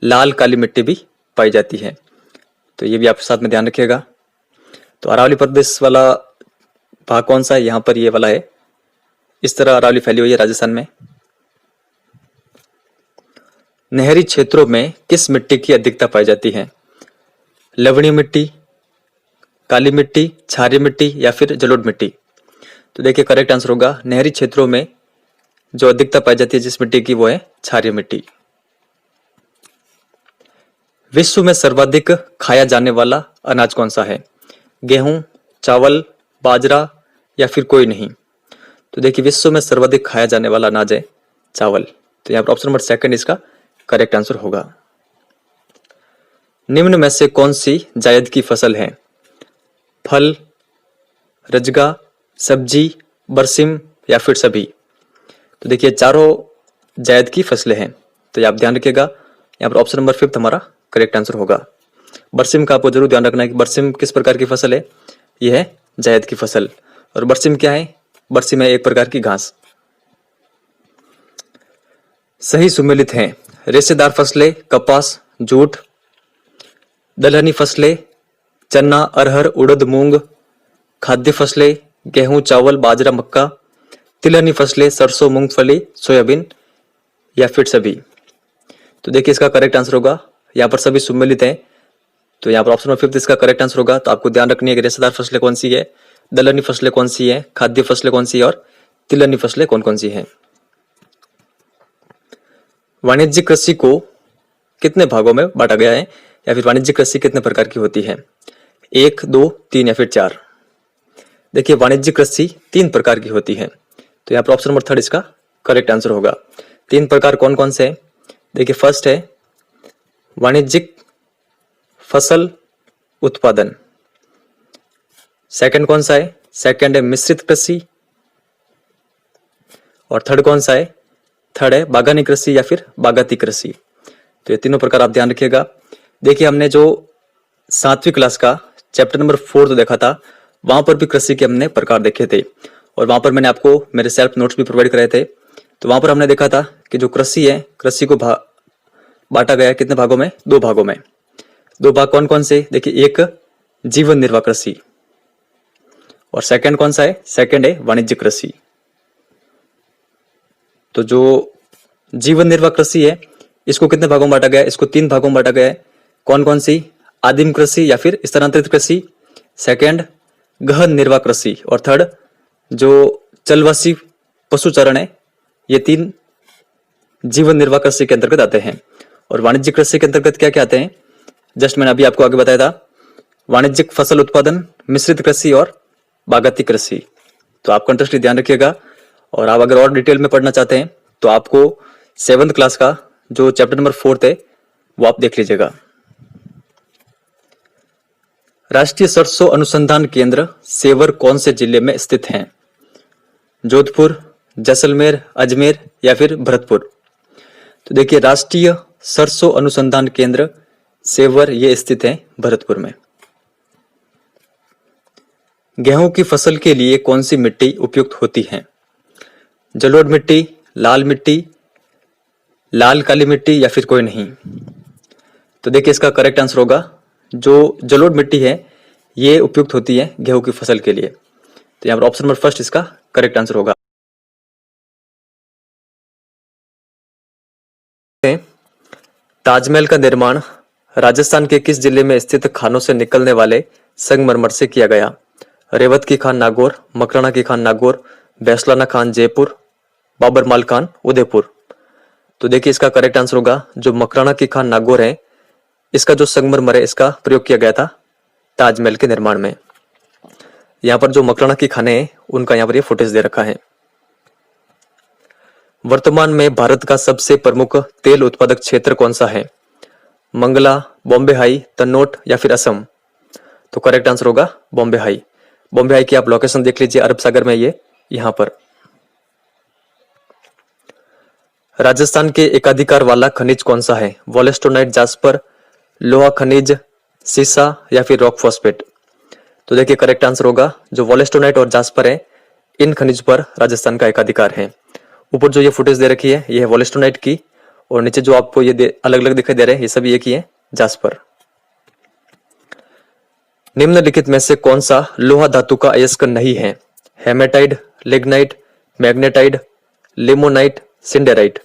लाल काली मिट्टी भी पाई जाती है। तो ये भी आप साथ में ध्यान रखिएगा। तो अरावली प्रदेश वाला भाग कौन सा है? यहाँ पर ये वाला है। इस तरह अरावली फैली हुई है राजस्थान में। नहरी क्षेत्रों में किस मिट्टी की अधिकता पाई जाती है? लवणीय मिट्टी, काली मिट्टी, क्षारीय मिट्टी या फिर जलोढ़ मिट्टी। तो देखिए करेक्ट आंसर होगा नहरी क्षेत्रों में जो अधिकता पाई जाती है जिस मिट्टी की वो है क्षारीय मिट्टी। विश्व में सर्वाधिक खाया जाने वाला अनाज कौन सा है? गेहूं, चावल, बाजरा या फिर कोई नहीं? तो देखिए विश्व में सर्वाधिक खाया जाने वाला अनाज है चावल। तो यहाँ पर ऑप्शन नंबर सेकंड इसका करेक्ट आंसर होगा। निम्न में से कौन सी जायद की फसल है? फल, रजगा, सब्जी, बरसिम या फिर सभी? तो देखिए चारों जायद की फसलें हैं। तो ये आप ध्यान रखिएगा, यहाँ पर ऑप्शन नंबर फिफ्थ हमारा करेक्ट आंसर होगा। बरसिम का आपको जरूर ध्यान रखना है कि बरसिम किस प्रकार की फसल है। यह है जायद की फसल। और बरसिम क्या है? बरसिम है एक प्रकार की घास। सही सुमेलित हैं रेशेदार फसलें कपास, जूट, दलहनी फसलें चना, अरहर, उड़द, मूंग, खाद्य फसलें गेहूं, चावल, बाजरा, मक्का, तिलहनी फसलें सरसों, मूंगफली, सोयाबीन या फिर सभी? तो देखिए इसका करेक्ट आंसर होगा यहाँ पर सभी सुमेलित हैं। तो यहाँ पर ऑप्शन नंबर फिफ्थ इसका करेक्ट आंसर होगा। तो आपको ध्यान रखनी है कि रेशेदार फसलें कौन सी है, दलहनी फसलें कौन सी है, खाद्य फसलें कौन सी है और तिलहनी फसलें कौन कौन सी हैं। वाणिज्यिक कृषि को कितने भागों में बांटा गया है या फिर वाणिज्यिक कृषि कितने प्रकार की होती है? 1, 2, 3 या फिर 4? देखिए वाणिज्यिक कृषि 3 प्रकार की होती है। तो यहाँ पर ऑप्शन नंबर थर्ड इसका करेक्ट आंसर होगा। 3 प्रकार कौन कौन से हैं? देखिए फर्स्ट है वाणिज्यिक फसल उत्पादन। सेकंड कौन सा है? सेकंड है मिश्रित कृषि। और थर्ड कौन सा है? थर्ड है बागानी कृषि या फिर बागाती कृषि। तो ये तीनों प्रकार आप ध्यान रखिएगा। देखिए हमने जो 7वीं क्लास का चैप्टर नंबर 4 तो देखा था, वहां पर भी कृषि के हमने प्रकार देखे थे और वहां पर मैंने आपको मेरे सेल्फ नोट्स भी प्रोवाइड कराए थे। तो वहां पर हमने देखा था कि जो कृषि है, कृषि को बांटा गया है कितने भागों में? 2 भागों में। 2 भाग कौन कौन से? देखिए एक जीवन निर्वाह कृषि और सेकंड कौन सा है? सेकंड है वाणिज्यिक कृषि। तो जो जीवन निर्वाह कृषि है इसको कितने भागों में बांटा गया है? इसको 3 भागों में बांटा गया है। कौन कौन सी? आदिम कृषि या फिर स्थानांतरित कृषि, सेकंड गहन निर्वाह कृषि और थर्ड जो चलवासी पशुचारण है। ये 3 जीवन निर्वाह कृषि के अंतर्गत आते हैं। और वाणिज्यिक कृषि के अंतर्गत क्या क्या आते हैं? जस्ट मैंने अभी आपको आगे बताया था, वाणिज्यिक फसल उत्पादन, मिश्रित कृषि और बागाती कृषि। तो आप कंटेक्स्ट ध्यान रखिएगा। और आप अगर और डिटेल में पढ़ना चाहते हैं तो आपको 7th क्लास का जो चैप्टर नंबर 4 है वो आप देख लीजिएगा। राष्ट्रीय सरसों अनुसंधान केंद्र सेवर कौन से जिले में स्थित है? जोधपुर, जैसलमेर, अजमेर या फिर भरतपुर? तो देखिए राष्ट्रीय सरसों अनुसंधान केंद्र सेवर ये स्थित है भरतपुर में। गेहूं की फसल के लिए कौन सी मिट्टी उपयुक्त होती है? जलोढ़ मिट्टी, लाल मिट्टी, लाल काली मिट्टी या फिर कोई नहीं? तो देखिए इसका करेक्ट आंसर होगा जो जलोढ़ मिट्टी है ये उपयुक्त होती है गेहूं की फसल के लिए। तो यहाँ पर ऑप्शन नंबर फर्स्ट इसका करेक्ट आंसर होगा। ताजमहल का निर्माण राजस्थान के किस जिले में स्थित खानों से निकलने वाले संगमरमर से किया गया? रेवत की खान नागौर, मकराना की खान नागौर, बैसलाना खान जयपुर, बाबरमाल खान उदयपुर? तो देखिए इसका करेक्ट आंसर होगा जो मकराना की खान नागौर है, इसका जो संगमरमर है इसका प्रयोग किया गया था ताजमहल के निर्माण में। यहाँ पर जो मकराना की खाने हैं उनका यहाँ पर ये फुटेज दे रखा है। वर्तमान में भारत का सबसे प्रमुख तेल उत्पादक क्षेत्र कौन सा है? मंगला, बॉम्बे हाई, तन्नौट या फिर असम? तो करेक्ट आंसर होगा बॉम्बे हाई। बॉम्बे हाई की आप लोकेशन देख लीजिए, अरब सागर में ये यहां पर। राजस्थान के एकाधिकार वाला खनिज कौन सा है? वोलेस्टोनाइट, जास्पर, लोहा खनिज, सीसा या फिर रॉक फॉस्फेट? तो देखिए करेक्ट आंसर होगा जो वोलेस्टोनाइट और जास्पर है, इन खनिज पर राजस्थान का एकाधिकार है। ऊपर जो ये फुटेज दे रखी है ये है वोलेस्टोनाइट की और नीचे जो आपको ये अलग अलग दिखाई दे रहे हैं ये सभी एक ही है, जास्पर। निम्नलिखित में से कौन सा लोहा धातु का अयस्क नहीं है? हेमेटाइड, लिग्नाइट, मैग्नेटाइड, लिमोनाइट, सिंडेराइट?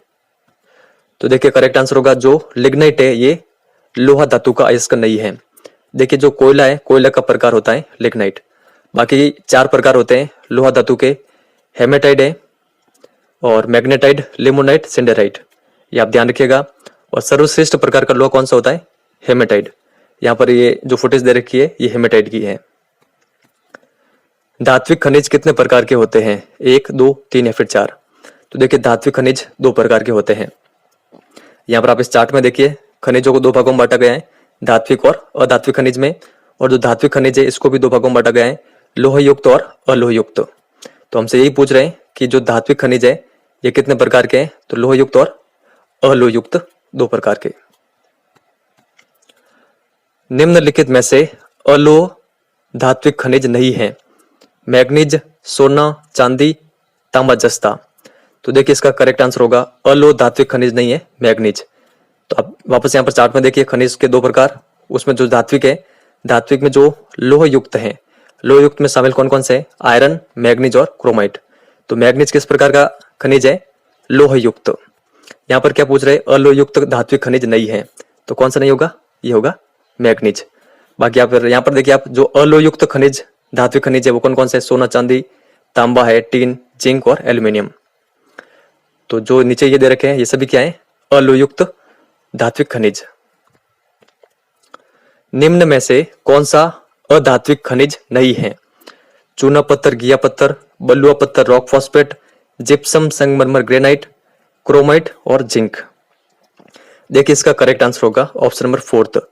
तो देखिए करेक्ट आंसर होगा जो लिग्नाइट है ये लोहा धातु का अयस्क नहीं है। देखिए जो कोयला है, कोयला का प्रकार होता है लिग्नाइट। बाकी 4 प्रकार होते हैं लोहा धातु के, हेमेटाइट है और मैग्नेटाइट, लिमोनाइट, सिंडेराइट, ये आप ध्यान रखिएगा। और सर्वश्रेष्ठ प्रकार का लोहा कौन सा होता है? हेमेटाइट। यहाँ पर ये जो फुटेज दे रखी है ये हेमेटाइट की है। धात्विक खनिज कितने प्रकार के होते हैं? 1, 2, 3 या फिर 4? तो देखिए धात्विक खनिज 2 प्रकार के होते हैं। यहाँ पर आप इस चार्ट में देखिए खनिजों को 2 भागों में बांटा गया है, धात्विक और अधात्विक खनिज में। और जो धात्विक खनिज है इसको भी 2 भागों में बांटा गया है, लोह युक्त और अलोह युक्त। तो हमसे यही पूछ रहे हैं कि जो धात्विक खनिज है ये कितने प्रकार के हैं? तो लोह युक्त और अलोह युक्त 2 प्रकार के। निम्नलिखित में से अलोह धात्विक खनिज नहीं है? मैग्नीज, सोना, चांदी, तांबा, जस्ता। तो देखिए इसका करेक्ट आंसर होगा अलोह धात्विक खनिज नहीं है मैग्नीज। तो आप वापस यहाँ पर चार्ट में देखिए खनिज के 2 प्रकार, उसमें जो धात्विक है, धात्विक में जो लोह युक्त है, लोह युक्त में शामिल कौन कौन से हैं? आयरन, मैग्नीज और क्रोमाइट। तो मैग्नीज किस प्रकार का खनिज है? लोह युक्त। यहाँ पर क्या पूछ रहे हैं? अलोह युक्त धात्विक खनिज नहीं है, तो कौन सा नहीं होगा? ये होगा मैग्नीज। बाकी आप यहाँ पर देखिए आप जो अलोह युक्त खनिज धात्विक खनिज है वो कौन कौन से? सोना, चांदी, तांबा है, टीन, जिंक और एल्यूमिनियम। तो जो नीचे ये दे रखे हैं ये सभी क्या है? अलोह युक्त धात्विक खनिज। निम्न में से कौन सा अधात्विक खनिज नहीं है? चूना पत्थर, घिया पत्थर, बलुआ पत्थर, रॉक फॉस्फेट, जिप्सम, संगमरमर, ग्रेनाइट, क्रोमाइट और जिंक। देखिए इसका करेक्ट आंसर होगा ऑप्शन नंबर 4।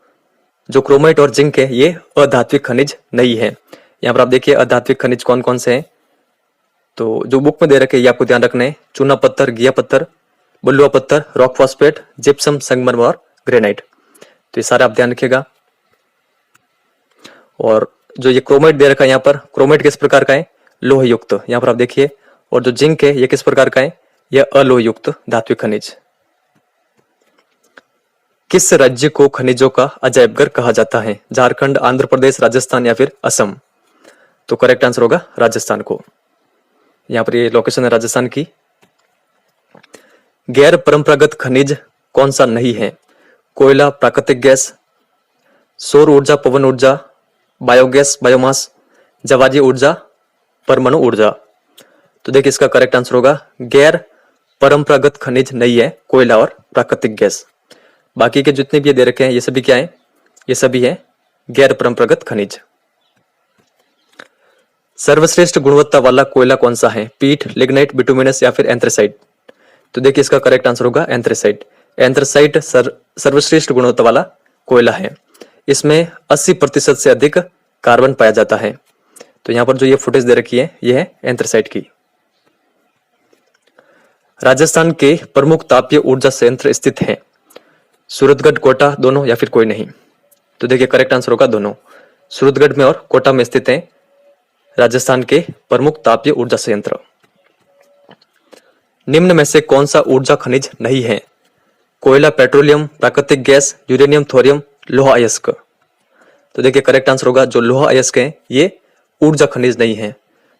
जो क्रोमाइट और जिंक है ये अधात्विक खनिज नहीं है। यहाँ पर आप देखिए अधात्विक खनिज कौन कौन से हैं, तो जो बुक में दे रखे ये आपको ध्यान रखना है। चूना पत्थर, घिया पत्थर, बलुआ पत्थर, रॉक फॉस्फेट, जिप्सम, संगमरमर और ग्रेनाइट। तो ये सारे आप ध्यान रखिएगा। और जो ये क्रोमाइट दे रखा है यहाँ पर, क्रोमाइट किस प्रकार का है? लोह युक्त। यहाँ पर आप देखिए। और जो जिंक है ये किस प्रकार का है? यह अलोह युक्त धात्विक खनिज। किस राज्य को खनिजों का अजायबघर कहा जाता है? झारखंड, आंध्र प्रदेश, राजस्थान या फिर असम? तो करेक्ट आंसर होगा राजस्थान को। यहाँ पर ये लोकेशन है राजस्थान की। गैर परंपरागत खनिज कौन सा नहीं है? कोयला, प्राकृतिक गैस, सौर ऊर्जा, पवन ऊर्जा, बायोगैस, बायोमास, जवाजी ऊर्जा, परमाणु ऊर्जा। तो देखिए इसका करेक्ट आंसर होगा गैर परंपरागत खनिज नहीं है कोयला और प्राकृतिक गैस। बाकी के जितने भी ये दे रखे हैं ये सभी क्या है? ये सभी है गैर परंपरागत खनिज। सर्वश्रेष्ठ गुणवत्ता वाला कोयला कौन सा है? पीट, लिग्नाइट, बिटुमिनस या फिर एंथ्रेसाइट? तो देखिए इसका करेक्ट आंसर होगा एंथ्रेसाइट। एंथ्रेसाइट सर्वश्रेष्ठ गुणवत्ता वाला कोयला है। इसमें 80% से अधिक कार्बन पाया जाता है। तो यहाँ पर जो ये फुटेज दे रखी है ये है एंथ्रेसाइट की। राजस्थान के प्रमुख तापीय ऊर्जा संयंत्र स्थित है? सूरतगढ़, कोटा, दोनों या फिर कोई नहीं? तो देखिए करेक्ट आंसर होगा दोनों। सूरतगढ़ में और कोटा में स्थित है राजस्थान के प्रमुख तापीय ऊर्जा संयंत्र। निम्न में से कौन सा ऊर्जा खनिज नहीं है? कोयला, पेट्रोलियम, प्राकृतिक गैस, यूरेनियम, थोरियम, लोहा अयस्क? तो देखिए करेक्ट आंसर होगा जो लोहा अयस्क है ये ऊर्जा खनिज नहीं है।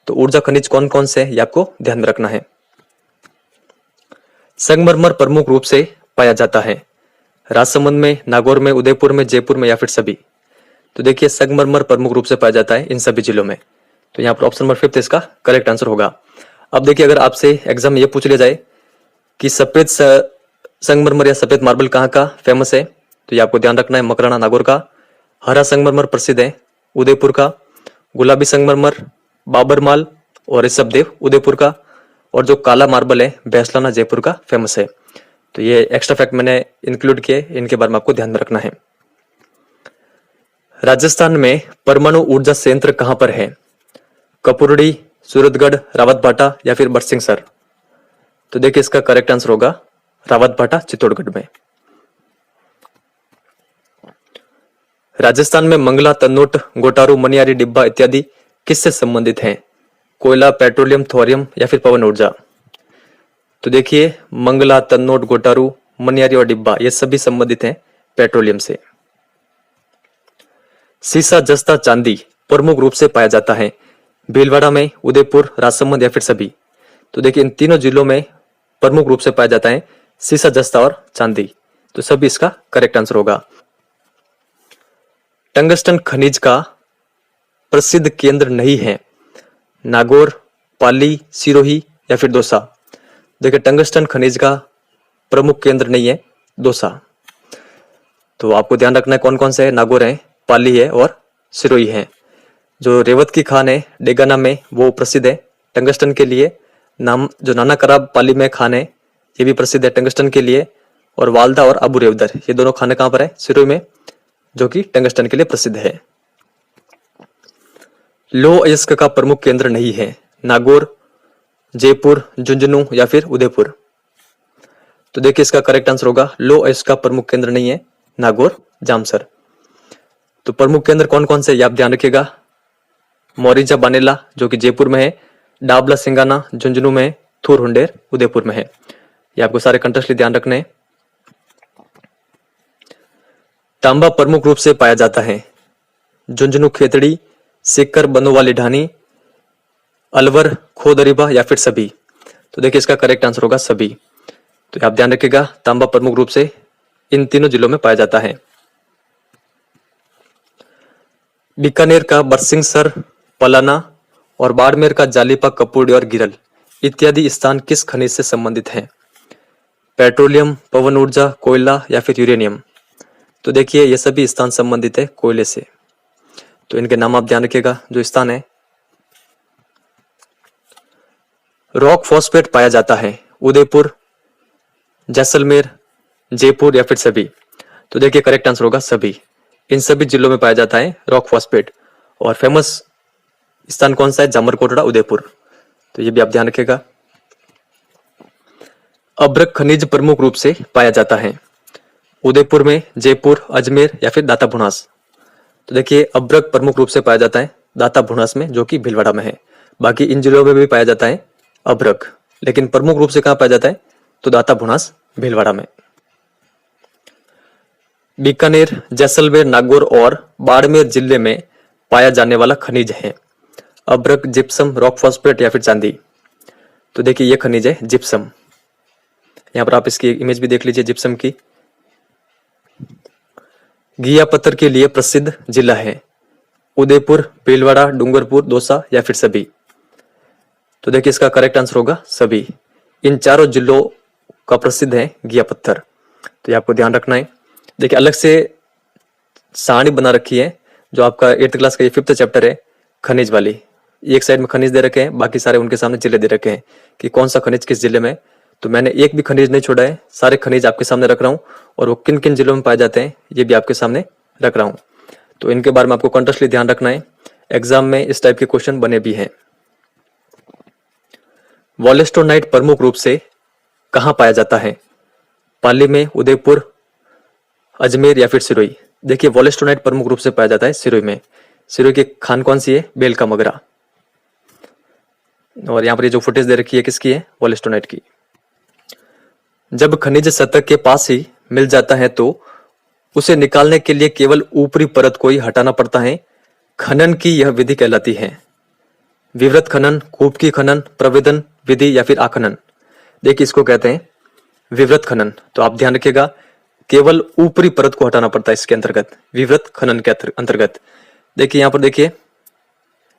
तो ऊर्जा खनिज कौन कौन से ये आपको ध्यान में रखना है। संगमरमर प्रमुख रूप से पाया जाता है राजसमंद में, नागौर में, उदयपुर में, जयपुर में या फिर सभी? तो देखिए संगमरमर प्रमुख रूप से पाया जाता है इन सभी जिलों में। तो यहाँ पर ऑप्शन नंबर 5 इसका करेक्ट आंसर होगा। अब देखिए अगर आपसे एग्जाम में ये पूछ लिया जाए कि सफेद संगमरमर या सफेद मार्बल कहाँ का फेमस है, तो ये आपको ध्यान रखना है मकराना, नागौर का। हरा संगमरमर प्रसिद्ध है उदयपुर का। गुलाबी संगमरमर बाबरमाल और ऋषभदेव उदयपुर का। और जो काला मार्बल है बैसलाना जयपुर का फेमस है। तो ये एक्स्ट्रा फैक्ट मैंने इंक्लूड किए, इनके बारे में आपको ध्यान में रखना है। राजस्थान में परमाणु ऊर्जा संयंत्र कहां पर है? कपूरड़ी, सूरतगढ़, रावतभाटा या फिर बरसिंहसर? तो देखिए इसका करेक्ट आंसर होगा रावतभाटा, चित्तौड़गढ़ में। राजस्थान में मंगला, तन्नोट, गोटारू, मनियारी, डिब्बा इत्यादि किससे संबंधित हैं? कोयला, पेट्रोलियम, थोरियम या फिर पवन ऊर्जा? तो देखिए मंगला, तन्नोट, गोटारू, मनियारी और डिब्बा ये सभी संबंधित हैं पेट्रोलियम से। सीसा, जस्ता, चांदी प्रमुख रूप से पाया जाता है भीलवाड़ा में, उदयपुर, राजसमंद या फिर सभी? तो देखिए इन तीनों जिलों में प्रमुख रूप से पाया जाता है सीसा, जस्ता और चांदी। तो सभी इसका करेक्ट आंसर होगा। टंगस्टन खनिज का प्रसिद्ध केंद्र नहीं है? नागौर, पाली, सिरोही या फिर दौसा। देखिए टंगस्टन खनिज का प्रमुख केंद्र नहीं है दौसा। तो आपको ध्यान रखना है कौन कौन से है, नागौर है, पाली है और सिरोही है। जो रेवत की खान है डेगाना में वो प्रसिद्ध है टंगस्टन के लिए। नाम जो नाना कराब पाली में खान है ये भी प्रसिद्ध है टंगस्टन के लिए। और वालदा और अबू रेवदर ये दोनों खाने कहाँ पर है? सिरोही में, जो कि टंगस्टन के लिए प्रसिद्ध है। लौह अयस्क का प्रमुख केंद्र नहीं है? नागौर, जयपुर, झुंझुनू या फिर उदयपुर। तो देखिए इसका करेक्ट आंसर होगा लौह अयस्क का प्रमुख केंद्र नहीं है नागौर, जामसर। तो प्रमुख केंद्र कौन कौन से आप ध्यान रखिएगा। मोरिजा बानेला जो कि जयपुर में है, डाबला सिंगाना झुंझुनू में है, थूर हुंडेर उदयपुर में है। ये आपको सारे कंटेक्स्ट ध्यान रखने हैं। तांबा प्रमुख रूप से पाया जाता है? झुंझुनू खेतड़ी, सीकर बनोवाली ढानी, अलवर खोदरीबा या फिर सभी। तो देखिए इसका करेक्ट आंसर होगा सभी। तो आप ध्यान रखिएगा तांबा प्रमुख रूप से इन तीनों जिलों में पाया जाता है। बीकानेर का बरसिंहसर, पलाना और बाड़मेर का जालिपा, कपूड़ी और गिरल इत्यादि स्थान किस खनिज से संबंधित हैं? पेट्रोलियम, पवन ऊर्जा, कोयला या फिर यूरेनियम। तो देखिए ये सभी स्थान संबंधित है कोयले से। तो इनके नाम आप ध्यान रखिएगा। जो स्थान है रॉक फॉस्फेट पाया जाता है? उदयपुर, जैसलमेर, जयपुर या फिर सभी। तो देखिए करेक्ट आंसर होगा सभी। इन सभी जिलों में पाया जाता है रॉक फॉस्फेट। और फेमस स्थान कौन सा है? जामरकोटड़ा, उदयपुर। तो ये भी आप ध्यान रखिएगा। अभ्रक खनिज प्रमुख रूप से पाया जाता है? उदयपुर में, जयपुर, अजमेर या फिर दाता भुनास। तो देखिए अभ्रक प्रमुख रूप से पाया जाता है दाता भुनास में, जो कि भीलवाड़ा में है। बाकी इन जिलों में भी पाया जाता है अभ्रक, लेकिन प्रमुख रूप से कहां पाया जाता है? तो दाता भुनास, भीलवाड़ा में। बीकानेर, जैसलमेर, नागौर और बाड़मेर जिले में पाया जाने वाला खनिज है? अभ्रक, जिप्सम, रॉक फॉस्फेट या फिर चांदी। तो देखिए ये खनिज है जिप्सम। यहां पर आप इसकी इमेज भी देख लीजिए जिप्सम की। घिया पत्थर के लिए प्रसिद्ध जिला है? उदयपुर, भीलवाड़ा, डूंगरपुर, दौसा या फिर सभी। तो देखिए इसका करेक्ट आंसर होगा सभी। इन चारों जिलों का प्रसिद्ध है घिया पत्थर। तो ये आपको ध्यान रखना है। देखिए अलग से सारणी बना रखी है जो आपका 8th क्लास का ये 5th चैप्टर है खनिज वाली। एक साइड में खनिज दे रखे हैं, बाकी सारे उनके सामने जिले दे रखे हैं कि कौन सा खनिज किस जिले में। तो मैंने एक भी खनिज नहीं छोड़ा है, सारे खनिज आपके सामने रख रहा हूं और वो किन किन जिलों में पाए जाते हैं ये भी आपके सामने रख रहा हूं। तो इनके बारे में आपको कंटिन्यूअसली ध्यान रखना है। एग्जाम में इस टाइप के क्वेश्चन बने भी हैं। वॉलेस्टोनाइट प्रमुख रूप से कहां पाया जाता है? पाली में, उदयपुर, अजमेर या फिर सिरोही। देखिए वॉलेस्टोनाइट प्रमुख रूप से पाया जाता है सिरोही में। सिरोही की खान कौन सी है? बेल का मगरा। और यहाँ पर ये जो फुटेज दे रखी है किसकी है? वॉलेस्टोनाइट की। जब खनिज सतह के पास ही मिल जाता है तो उसे निकालने के लिए केवल ऊपरी परत को ही हटाना पड़ता है। खनन की यह विधि कहलाती है? विवृत खनन, कूपकी खनन, प्रवेदन विधि या फिर आखनन। देखिए इसको कहते हैं विवृत खनन। तो आप ध्यान रखिएगा केवल ऊपरी परत को हटाना पड़ता है इसके अंतर्गत, विवृत खनन के अंतर्गत। देखिए यहाँ पर देखिए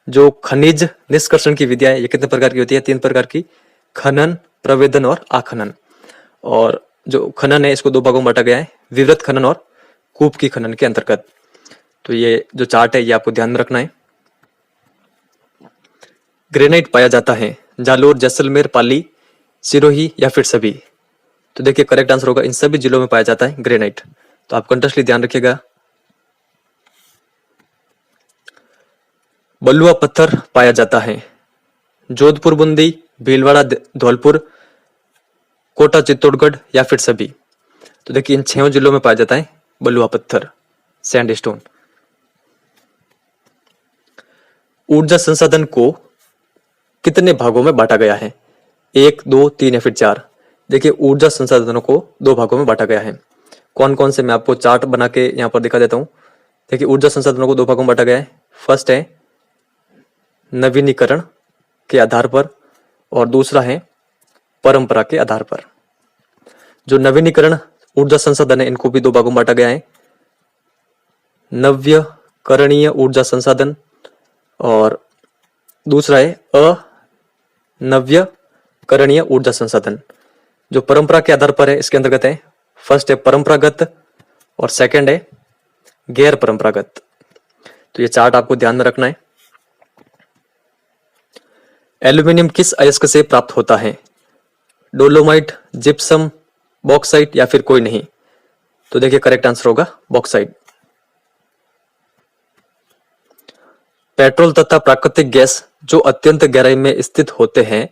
जो खनिज निष्कर्षण की विधियां ये कितने प्रकार की होती है? 3 प्रकार की, खनन, प्रवेदन और आखनन। और जो खनन है इसको 2 भागों में बांटा गया है, विवृत खनन और कूप की खनन के अंतर्गत। तो ये जो चार्ट है ये आपको ध्यान में रखना है। ग्रेनाइट पाया जाता है जालोर, जैसलमेर, पाली, सिरोही या फिर सभी। तो देखिए करेक्ट आंसर होगा इन सभी जिलों में पाया जाता है ग्रेनाइट। तो आप कंटिन्यूअसली ध्यान रखिएगा। बलुआ पत्थर पाया जाता है जोधपुर, बूंदी, भीलवाड़ा, धौलपुर, कोटा, चित्तौड़गढ़ या फिर सभी। तो देखिए इन 6 जिलों में पाया जाता है बलुआ पत्थर, सैंडस्टोन। ऊर्जा संसाधन को कितने भागों में बांटा गया है? 1, 2, 3 या फिर 4। देखिए ऊर्जा संसाधनों को 2 भागों में बांटा गया है। कौन कौन से मैं आपको चार्ट बना के यहाँ पर दिखा देता हूँ। देखिए ऊर्जा संसाधनों को 2 भागों में बांटा गया है। फर्स्ट है नवीनीकरण के आधार पर और दूसरा है परंपरा के आधार पर। जो नवीनीकरण ऊर्जा संसाधन है इनको भी 2 भागों में बांटा गया है, नव्य करणीय ऊर्जा संसाधन और दूसरा है अनव्यकरणीय ऊर्जा संसाधन। जो परंपरा के आधार पर है इसके अंतर्गत है, फर्स्ट है परंपरागत और सेकंड है गैर परंपरागत। तो ये चार्ट आपको ध्यान में रखना है। एल्यूमिनियम किस अयस्क से प्राप्त होता है? डोलोमाइट, जिप्सम, बॉक्साइट या फिर कोई नहीं? तो देखिए करेक्ट आंसर होगा बॉक्साइट। पेट्रोल तथा प्राकृतिक गैस जो अत्यंत गहराई में स्थित होते हैं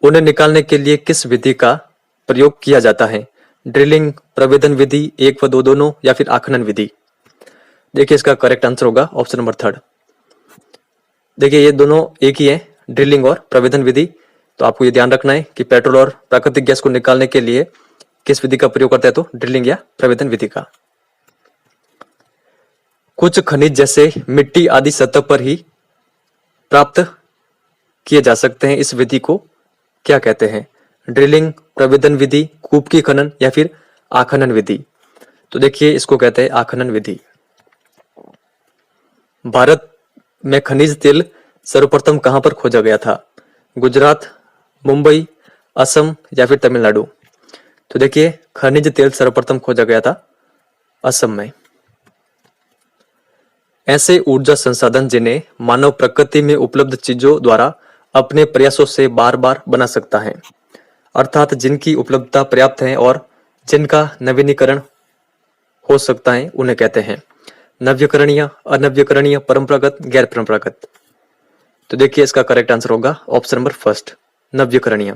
उन्हें निकालने के लिए किस विधि का प्रयोग किया जाता है? ड्रिलिंग, प्रवेदन विधि, 1 व 2 दोनों या फिर आखनन विधि? देखिए इसका करेक्ट आंसर होगा ऑप्शन नंबर 3। देखिए ये दोनों एक ही है, ड्रिलिंग और प्रवेदन विधि। तो आपको ये ध्यान रखना है कि पेट्रोल और प्राकृतिक गैस को निकालने के लिए किस विधि का प्रयोग करता है, तो ड्रिलिंग या प्रवेदन विधि का। कुछ खनिज जैसे मिट्टी आदि सतह पर ही प्राप्त किए जा सकते हैं, इस विधि को क्या कहते हैं? ड्रिलिंग, प्रवेदन विधि, कूप की खनन या फिर आखनन विधि? तो देखिए इसको कहते हैं आखनन विधि। भारत में खनिज तेल सर्वप्रथम कहां पर खोजा गया था? गुजरात, मुंबई, असम या फिर तमिलनाडु? तो देखिए खनिज तेल सर्वप्रथम खोजा गया था असम में। ऐसे ऊर्जा संसाधन जिन्हें मानव प्रकृति में उपलब्ध चीजों द्वारा अपने प्रयासों से बार बार बना सकता है, अर्थात जिनकी उपलब्धता पर्याप्त है और जिनका नवीनीकरण हो सकता है, उन्हें कहते हैं नव्यकरणीय, अनव्यकरणीय, परंपरागत, गैर परंपरागत। तो देखिए इसका करेक्ट आंसर होगा ऑप्शन नंबर 1, नव्यकरणीय।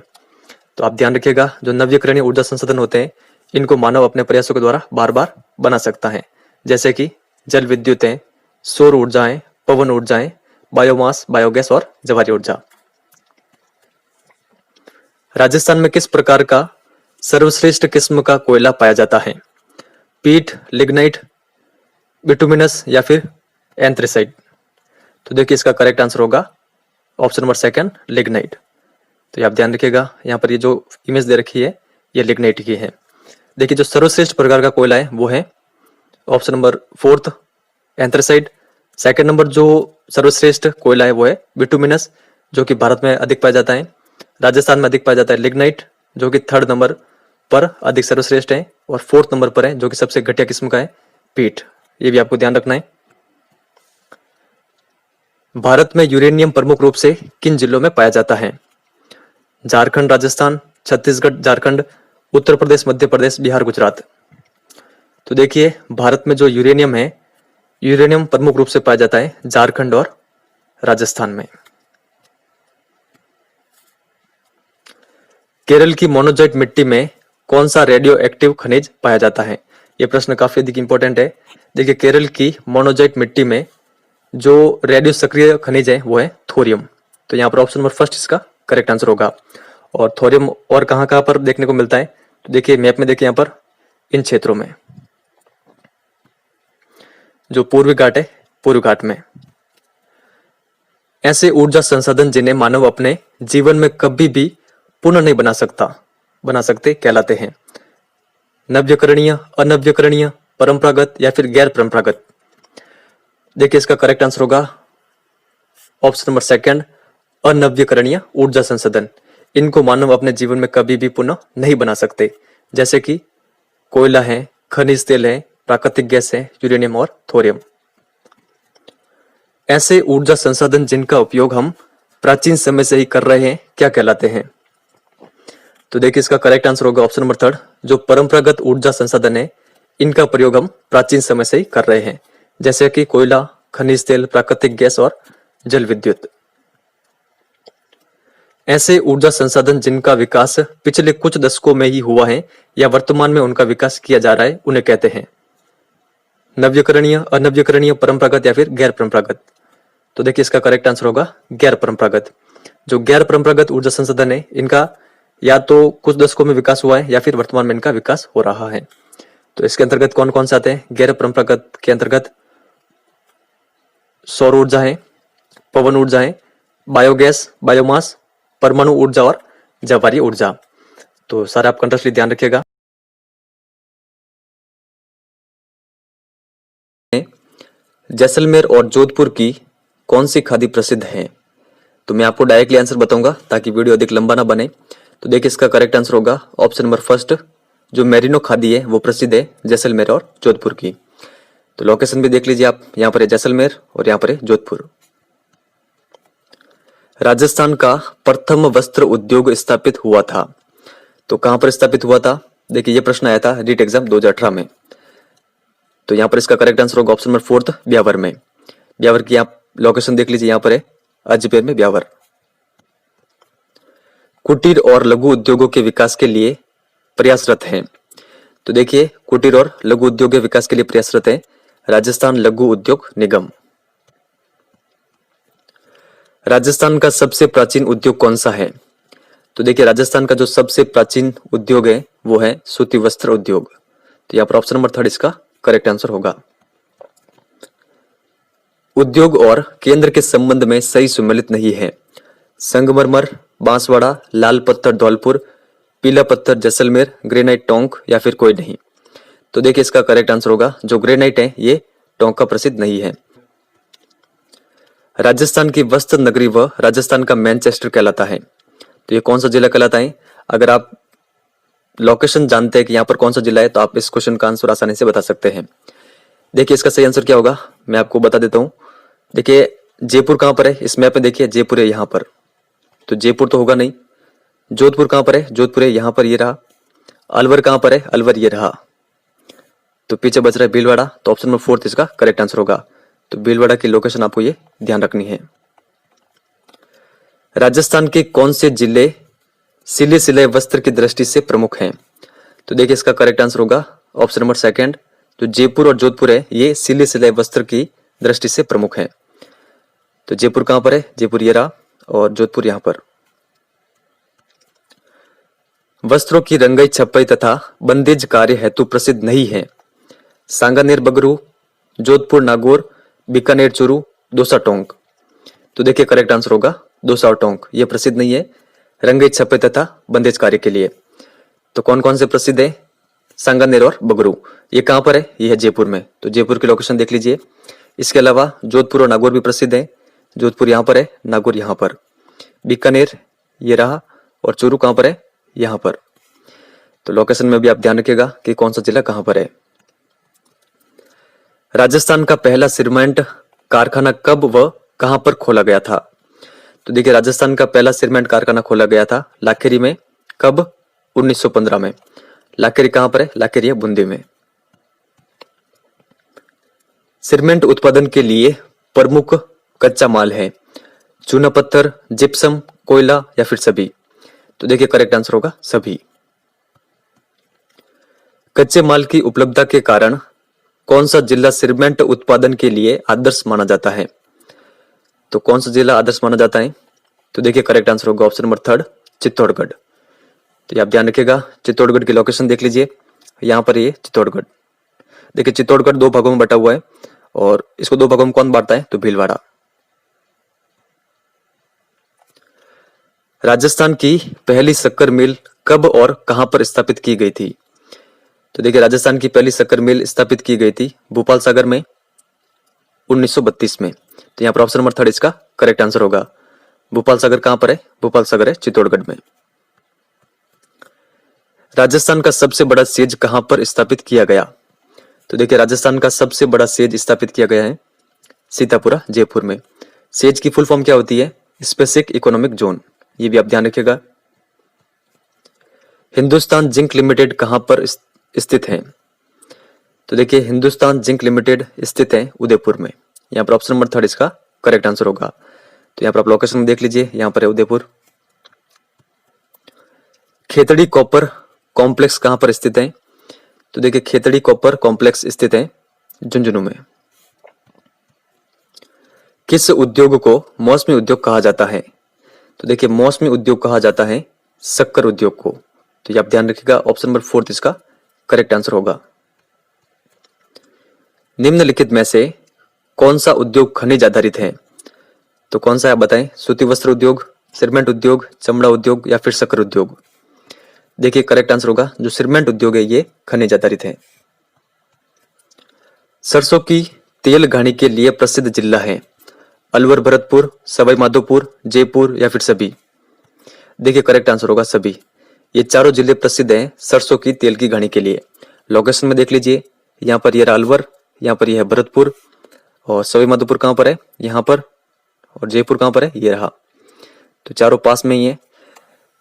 तो आप ध्यान रखिएगा, जो नव्यकरणीय ऊर्जा संसाधन होते हैं इनको मानव अपने प्रयासों के द्वारा बार बार बना सकता है, जैसे कि जल विद्युत है, सौर ऊर्जाएं, पवन ऊर्जाएं, बायोमास, बायोगैस और जवारी ऊर्जा। राजस्थान में किस प्रकार का सर्वश्रेष्ठ किस्म का कोयला पाया जाता है? पीट, लिग्नाइट, बिटुमिनस या फिर एंथ्रेसाइट? तो देखिए इसका करेक्ट आंसर होगा ऑप्शन नंबर 2, लिग्नाइट। तो आप ध्यान रखिएगा, यहाँ पर ये जो इमेज दे रखी है ये लिग्नाइट की है। देखिए जो सर्वश्रेष्ठ प्रकार का कोयला है वो है option number 4, anthracite. Second number जो सर्वश्रेष्ठ कोयला है वो है बिटुमिनस, जो कि भारत में अधिक पाया जाता है। राजस्थान में अधिक पाया जाता है लिग्नाइट, जो कि 3rd नंबर पर अधिक सर्वश्रेष्ठ है, और 4th नंबर पर है जो कि सबसे घटिया किस्म का है, पीट। ये भी आपको ध्यान रखना है। भारत में यूरेनियम प्रमुख रूप से किन जिलों में पाया जाता है? झारखंड, राजस्थान, छत्तीसगढ़, झारखंड, उत्तर प्रदेश, मध्य प्रदेश, बिहार, गुजरात? तो देखिए भारत में जो यूरेनियम है, यूरेनियम प्रमुख रूप से पाया जाता है झारखंड और राजस्थान में। केरल की मोनोजोइट मिट्टी में कौन सा रेडियो एक्टिव खनिज पाया जाता है? यह प्रश्न काफी अधिक इंपॉर्टेंट है। देखिए केरल की मोनोजोइट मिट्टी में जो रेडियो सक्रिय खनिज है वो है थोरियम। तो यहाँ पर ऑप्शन नंबर 1 इसका करेक्ट आंसर होगा। और थोरियम और कहाँ कहाँ पर देखने को मिलता है? तो देखिए मैप में देखिए यहाँ पर इन क्षेत्रों में, जो पूर्वी घाट है, पूर्वी घाट में। ऐसे ऊर्जा संसाधन जिन्हें मानव अपने जीवन में कभी भी पुनः नहीं बना सकते कहलाते हैं नव्यकरणीय, अनव्यकरणीय, परंपरागत या फिर गैर परंपरागत? देखिए इसका करेक्ट आंसर होगा ऑप्शन नंबर 2, अनव्यकरणीय ऊर्जा संसाधन। इनको मानव अपने जीवन में कभी भी पुनः नहीं बना सकते, जैसे कि कोयला है, खनिज तेल है, प्राकृतिक गैस है, यूरेनियम और थोरियम। ऐसे ऊर्जा संसाधन जिनका उपयोग हम प्राचीन समय से ही कर रहे हैं क्या कहलाते हैं? तो देखिए इसका करेक्ट आंसर होगा ऑप्शन नंबर 3, जो परंपरागत ऊर्जा संसाधन है इनका प्रयोग हम प्राचीन समय से ही कर रहे हैं, जैसे कि कोयला, खनिज तेल, प्राकृतिक गैस और जल विद्युत। ऐसे ऊर्जा संसाधन जिनका विकास पिछले कुछ दशकों में ही हुआ है या वर्तमान में उनका विकास किया जा रहा है, उन्हें कहते हैं नव्यकरणीय, अनव्यकरणीय, परंपरागत या फिर गैर परंपरागत? तो देखिए इसका करेक्ट आंसर होगा गैर परंपरागत। जो गैर परंपरागत ऊर्जा संसाधन है इनका या तो कुछ दशकों में विकास हुआ है या फिर वर्तमान में इनका विकास हो रहा है। तो इसके अंतर्गत कौन कौन से आते हैं? गैर परंपरागत के अंतर्गत सौर ऊर्जा है, पवन ऊर्जा है, बायोगैस, बायोमास, परमाणु ऊर्जा और जवारी ऊर्जा। तो सारा आप कंट्रोस्टली ध्यान रखिएगा। जैसलमेर और जोधपुर की कौन सी खादी प्रसिद्ध है? तो मैं आपको डायरेक्टली आंसर बताऊंगा ताकि वीडियो अधिक लंबा ना बने। तो देखिए इसका करेक्ट आंसर होगा ऑप्शन नंबर फर्स्ट, जो मेरिनो खादी है वो प्रसिद्ध है जैसलमेर और जोधपुर की। तो लोकेशन भी देख लीजिए आप, यहाँ पर है जैसलमेर और यहाँ पर है जोधपुर। राजस्थान का प्रथम वस्त्र उद्योग स्थापित हुआ था, तो कहां पर स्थापित हुआ था? देखिए ये प्रश्न आया था रीट एग्जाम 2018 में। तो यहाँ पर इसका करेक्ट आंसर होगा ऑप्शन नंबर फोर्थ, ब्यावर में। ब्यावर की आप लोकेशन देख लीजिए, यहाँ पर है अजमेर में ब्यावर। कुटीर और लघु उद्योगों के विकास के लिए प्रयासरत हैं। तो देखिए कुटीर और लघु उद्योग के विकास के लिए प्रयासरत है राजस्थान लघु उद्योग निगम। राजस्थान का सबसे प्राचीन उद्योग कौन सा है? तो देखिए राजस्थान का जो सबसे प्राचीन उद्योग है वो है सूती वस्त्र उद्योग। तो यहाँ पर ऑप्शन नंबर थर्ड इसका करेक्ट आंसर होगा। उद्योग और केंद्र के संबंध में सही सुमेलित नहीं है। संगमरमर, बांसवाड़ा, लाल पत्थर धौलपुर, पीला पत्थर जैसलमेर, ग्रेनाइट टोंक या फिर कोई नहीं। तो देखिए इसका करेक्ट आंसर होगा जो ग्रेनाइट है ये टोंक का प्रसिद्ध नहीं है। राजस्थान की वस्त्र नगरी व राजस्थान का मैनचेस्टर कहलाता है, तो ये कौन सा जिला कहलाता है? अगर आप लोकेशन जानते हैं कि यहाँ पर कौन सा जिला है तो आप इस क्वेश्चन का आंसर आसानी से बता सकते हैं। देखिए इसका सही आंसर क्या होगा मैं आपको बता देता हूँ। देखिए जयपुर कहाँ पर है इस मैप में? देखिए जयपुर है यहाँ पर, तो जयपुर तो होगा नहीं। जोधपुर कहाँ पर है? जोधपुर है यहाँ पर, ये रहा। अलवर कहाँ पर है? अलवर ये रहा। तो पीछे बच रहा है भीलवाड़ा, तो ऑप्शन नंबर फोर्थ इसका करेक्ट आंसर होगा। तो भीलवाड़ा की लोकेशन आपको ये ध्यान रखनी है। राजस्थान के कौन से जिले सिले सिलाए वस्त्र की दृष्टि से प्रमुख हैं? तो देखिए इसका करेक्ट आंसर होगा ऑप्शन नंबर सेकंड, जो जयपुर और जोधपुर है ये सिले सिलाए वस्त्र की दृष्टि से प्रमुख है। तो जयपुर कहां पर है? जयपुर ये रहा और जोधपुर यहां पर। वस्त्रों की रंगाई छपाई तथा बंदेज कार्य हेतु प्रसिद्ध नहीं है। सांगानेर बगरू, जोधपुर नागौर, बीकानेर चूरू, दौसा टोंक। तो देखिए करेक्ट आंसर होगा दौसा और टोंक, ये प्रसिद्ध नहीं है रंगाई छपाई तथा बंदेज कार्य के लिए। तो कौन कौन से प्रसिद्ध है? सांगानेर और बगरू। ये कहां पर है? ये है जयपुर में, तो जयपुर की लोकेशन देख लीजिए। इसके अलावा जोधपुर और नागौर भी प्रसिद्ध है। जोधपुर यहाँ पर है, नागौर यहाँ पर। बीकानेर ये रहा और चूरू कहां पर है? यहाँ पर। तो लोकेशन में भी आप ध्यान रखिएगा कि कौन सा जिला कहां पर है। राजस्थान का पहला सीमेंट कारखाना कब व कहां पर खोला गया था? तो देखिए राजस्थान का पहला सीमेंट कारखाना खोला गया था लाखेरी में। कब? 1915 में। लाखेरी कहां पर है? लाखेरी है बूंदी में। सीमेंट उत्पादन के लिए प्रमुख कच्चा माल है चूना पत्थर, जिप्सम, कोयला या फिर सभी। तो देखिए करेक्ट आंसर होगा सभी। कच्चे माल की उपलब्धता के कारण कौन सा जिला सीमेंट उत्पादन के लिए आदर्श माना जाता है? तो कौन सा जिला आदर्श माना जाता है? तो देखिए करेक्ट आंसर होगा ऑप्शन नंबर थर्ड, चित्तौड़गढ़। तो ये आप ध्यान रखिएगा, चित्तौड़गढ़ की लोकेशन देख लीजिए, यहाँ पर ये चित्तौड़गढ़। देखिए चित्तौड़गढ़ दो भागों में बटा हुआ है और इसको दो भागों में कौन बांटता है? तो भीलवाड़ा। राजस्थान की पहली शक्कर मिल कब और कहां पर स्थापित की गई थी? तो देखिए राजस्थान की पहली शक्कर मिल स्थापित की गई थी भोपाल सागर में 1932 में। तो यहाँ पर ऑप्शन नंबर थर्ड इसका करेक्ट आंसर होगा। भोपाल सागर कहां पर है? भोपाल सागर है चित्तौड़गढ़ में। राजस्थान का सबसे बड़ा सेज कहां पर स्थापित किया गया? तो देखिए राजस्थान का सबसे बड़ा सेज स्थापित किया गया है सीतापुरा जयपुर में। सेज की फुल फॉर्म क्या होती है? स्पेसिफिक इकोनॉमिक जोन, ये भी आप ध्यान रखिएगा। हिंदुस्तान जिंक लिमिटेड कहां पर स्थित है? तो देखिए हिंदुस्तान जिंक लिमिटेड स्थित है उदयपुर में। यहाँ पर ऑप्शन नंबर थर्ड इसका करेक्ट आंसर होगा। तो यहाँ पर आप लोकेशन देख लीजिए, यहाँ पर है उदयपुर। खेतड़ी कॉपर कॉम्प्लेक्स कहां पर स्थित है? तो देखिए खेतड़ी कॉपर कॉम्प्लेक्स स्थित है झुंझुनू में। किस उद्योग को मौसमी उद्योग कहा जाता है? तो देखिए मौसमी उद्योग कहा जाता है शक्कर उद्योग को। तो ये आप ध्यान रखिएगा, ऑप्शन नंबर फोर्थ इसका करेक्ट आंसर होगा। निम्नलिखित में से कौन सा उद्योग खनिज आधारित है? तो कौन सा है आप बताएं? सूती वस्त्र उद्योग, सीमेंट उद्योग, चमड़ा उद्योग या फिर शक्कर उद्योग। देखिए करेक्ट आंसर होगा जो सीमेंट उद्योग है ये खनिज आधारित है। सरसों की तेल घानी के लिए प्रसिद्ध जिला है? अलवर, भरतपुर, सवाई माधोपुर, जयपुर या फिर सभी? देखिए करेक्ट आंसर होगा सभी। ये चारों जिले प्रसिद्ध हैं सरसों की तेल की घानी के लिए। लोकेशन में देख लीजिए, यहाँ पर ये रहा अलवर, यहाँ पर यह है भरतपुर, और सवाई माधोपुर कहाँ पर है? यहाँ पर। और जयपुर कहाँ पर है? ये रहा। तो चारों पास में ही है।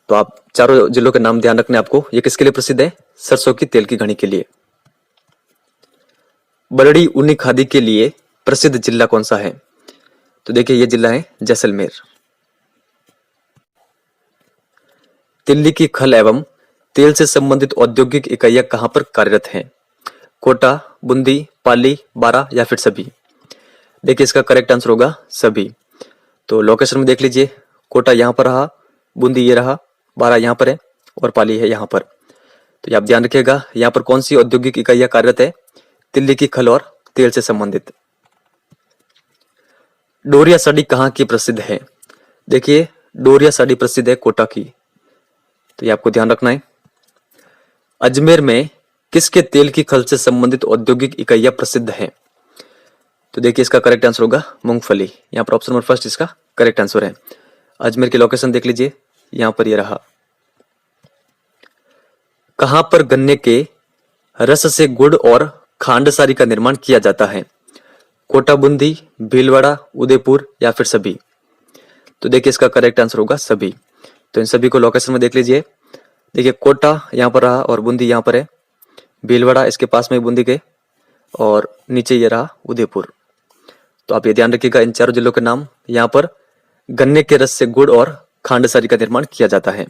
तो आप चारों जिलों के नाम ध्यान रखने आपको। ये किसके लिए प्रसिद्ध है? सरसों की तेल की घानी के लिए। बरड़ी ऊनी खादी के लिए प्रसिद्ध जिला कौन सा है? तो देखिए ये जिला है जैसलमेर। तिल्ली की खल एवं तेल से संबंधित औद्योगिक इकाइयां कहां पर कार्यरत हैं? कोटा, बूंदी, पाली, बारा या फिर सभी? देखिए इसका करेक्ट आंसर होगा सभी। तो लोकेशन में देख लीजिए, कोटा यहाँ पर रहा, बूंदी ये रहा, बारा यहाँ पर है और पाली है यहाँ पर। तो ये आप ध्यान रखिएगा, यहाँ पर कौन सी औद्योगिक इकाइयां कार्यरत है? तिल्ली की खल और तेल से संबंधित। डोरिया साड़ी कहाँ की प्रसिद्ध है? देखिए डोरिया साड़ी प्रसिद्ध है कोटा की। तो ये आपको ध्यान रखना है। अजमेर में किसके तेल की खल से संबंधित औद्योगिक इकाइयां प्रसिद्ध हैं? तो देखिए इसका करेक्ट आंसर होगा मूंगफली। यहाँ पर ऑप्शन नंबर फर्स्ट इसका करेक्ट आंसर है। अजमेर की लोकेशन देख लीजिए, यहाँ पर ये रहा। कहां पर गन्ने के रस से गुड़ और खांडसारी का निर्माण किया जाता है? कोटा, बूंदी, भीलवाड़ा, उदयपुर या फिर सभी? तो देखिए इसका करेक्ट आंसर होगा सभी। तो इन सभी को लोकेशन में देख लीजिए। देखिए कोटा यहाँ पर रहा और बूंदी यहाँ पर है, भीलवाड़ा इसके पास में बूंदी के, और नीचे ये रहा उदयपुर। तो आप ये ध्यान रखिएगा, इन चारों जिलों के नाम। यहाँ पर गन्ने के रस से गुड़ और खांडसारी का निर्माण किया जाता है।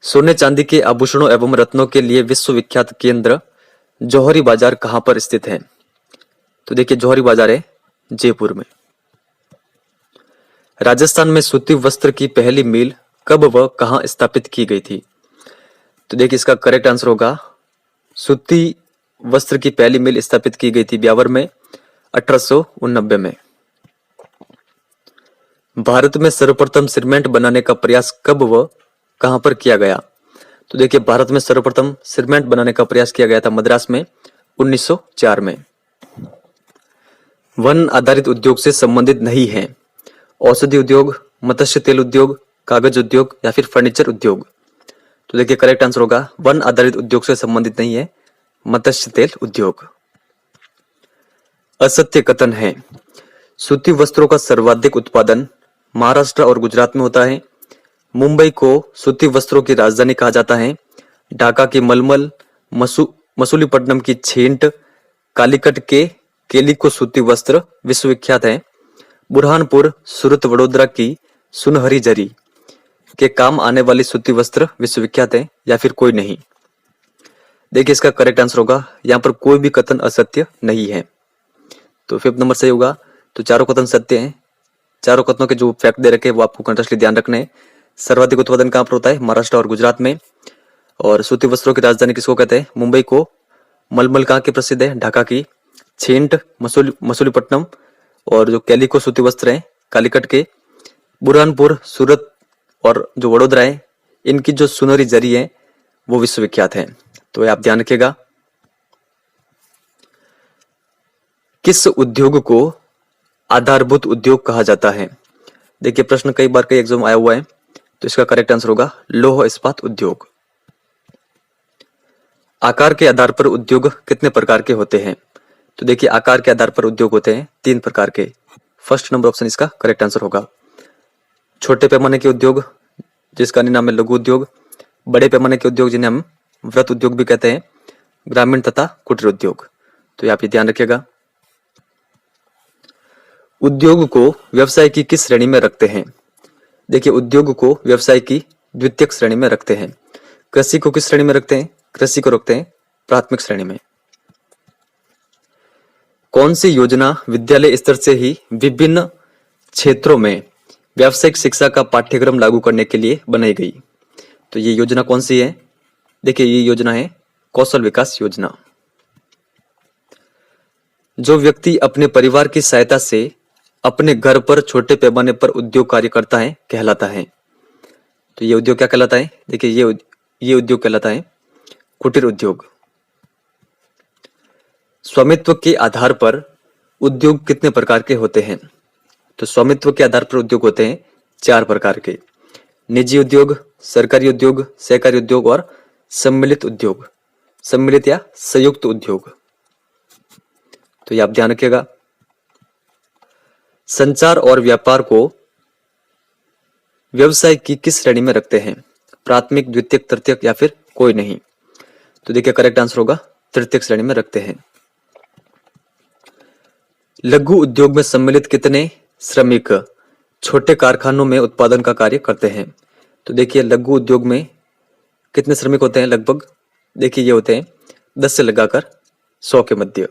सोने चांदी के आभूषणों एवं रत्नों के लिए विश्वविख्यात केंद्र जौहरी बाजार कहां पर स्थित है? तो देखिए जौहरी बाजार है जयपुर में। राजस्थान में सूती वस्त्र की पहली मिल कब व कहां स्थापित की गई थी? तो देखिए इसका करेक्ट आंसर होगा, सूती वस्त्र की पहली मिल स्थापित की गई थी ब्यावर में 1889 में। भारत में सर्वप्रथम सीमेंट बनाने का प्रयास कब व कहां पर किया गया? तो देखिए भारत में सर्वप्रथम सीमेंट बनाने का प्रयास किया गया था मद्रास में 1904 में। वन आधारित उद्योग से संबंधित नहीं है? औषधि उद्योग, मत्स्य तेल उद्योग, कागज उद्योग या फिर फर्नीचर उद्योग? तो देखिए करेक्ट आंसर होगा वन आधारित उद्योग से संबंधित नहीं है, मत्स्य तेल उद्योग। असत्य कथन है। सूती वस्त्रों का सर्वाधिक उत्पादन महाराष्ट्र और गुजरात में होता है। मुंबई को सूती वस्त्रों की राजधानी कहा जाता है। ढाका की मलमल, मसूलीपट्टनम की छेंट, कालीकट के केलिको सूती वस्त्र विश्वविख्यात है। बुरहानपुर, सूरत, वडोदरा की सुनहरी जरी के काम आने वाली सूती वस्त्र विश्वविख्यात है या फिर कोई नहीं? देखिए इसका करेक्ट आंसर होगा, यहाँ पर कोई भी कथन असत्य नहीं है। तो फिफ्थ नंबर सही होगा। तो चारों कथन सत्य हैं। चारों कथनों के जो फैक्ट दे रखे हैं वो आपको कंटिन्यूअसली ध्यान रखने हैं। सर्वाधिक उत्पादन कहां पर होता है? महाराष्ट्र और गुजरात में। और सूती वस्त्रों की राजधानी किसको कहते हैं? मुंबई को। मलमल कहाँ की प्रसिद्ध है? ढाका की। छेंट मसूलीपट्टनम, और जो कैलिको सूती वस्त्र है कालीकट के। बुरहानपुर, सूरत और जो वडोदरा है, इनकी जो सुनहरी जरी है वो विश्वविख्यात है। तो आप ध्यान रखिएगा। किस उद्योग को आधारभूत उद्योग कहा जाता है? देखिए प्रश्न कई बार कई एग्जाम आया हुआ है। तो इसका करेक्ट आंसर होगा लौह इस्पात उद्योग। आकार के आधार पर उद्योग कितने प्रकार के होते हैं? तो देखिए आकार के आधार पर उद्योग होते हैं 3 प्रकार के। फर्स्ट नंबर ऑप्शन इसका करेक्ट आंसर होगा। छोटे पैमाने के उद्योग जिसका नाम है लघु उद्योग, बड़े पैमाने के उद्योग जिन्हें हम वृहत उद्योग भी कहते हैं, ग्रामीण तथा कुटीर उद्योग। तो ये आप ये ध्यान रखिएगा। उद्योग को व्यवसाय की किस श्रेणी में रखते हैं? देखिए उद्योग को व्यवसाय की द्वितीयक श्रेणी में रखते हैं। कृषि को किस श्रेणी में रखते हैं? कृषि को रखते हैं प्राथमिक श्रेणी में। कौन सी योजना विद्यालय स्तर से ही विभिन्न क्षेत्रों में व्यावसायिक शिक्षा का पाठ्यक्रम लागू करने के लिए बनाई गई? तो ये योजना कौन सी है? देखिए ये योजना है कौशल विकास योजना। जो व्यक्ति अपने परिवार की सहायता से अपने घर पर छोटे पैमाने पर उद्योग कार्य करता है कहलाता है। तो ये उद्योग क्या कहलाता है? देखिए ये उद्योग कहलाता है कुटीर उद्योग। स्वामित्व के आधार पर उद्योग कितने प्रकार के होते हैं? तो स्वामित्व के आधार पर उद्योग होते हैं 4 प्रकार के। निजी उद्योग, सरकारी उद्योग, सहकारी उद्योग और सम्मिलित उद्योग, सम्मिलित या संयुक्त उद्योग। तो ये आप ध्यान रखिएगा। संचार और व्यापार को व्यवसाय की किस श्रेणी में रखते हैं? प्राथमिक, द्वितीयक, तृतीयक या फिर कोई नहीं? तो देखिए करेक्ट आंसर होगा तृतीयक श्रेणी में रखते हैं। लघु उद्योग में सम्मिलित कितने श्रमिक छोटे कारखानों में उत्पादन का कार्य करते हैं? तो देखिए लघु उद्योग में कितने श्रमिक होते हैं? लगभग देखिए ये होते हैं 10 से लगाकर 100 के मध्य।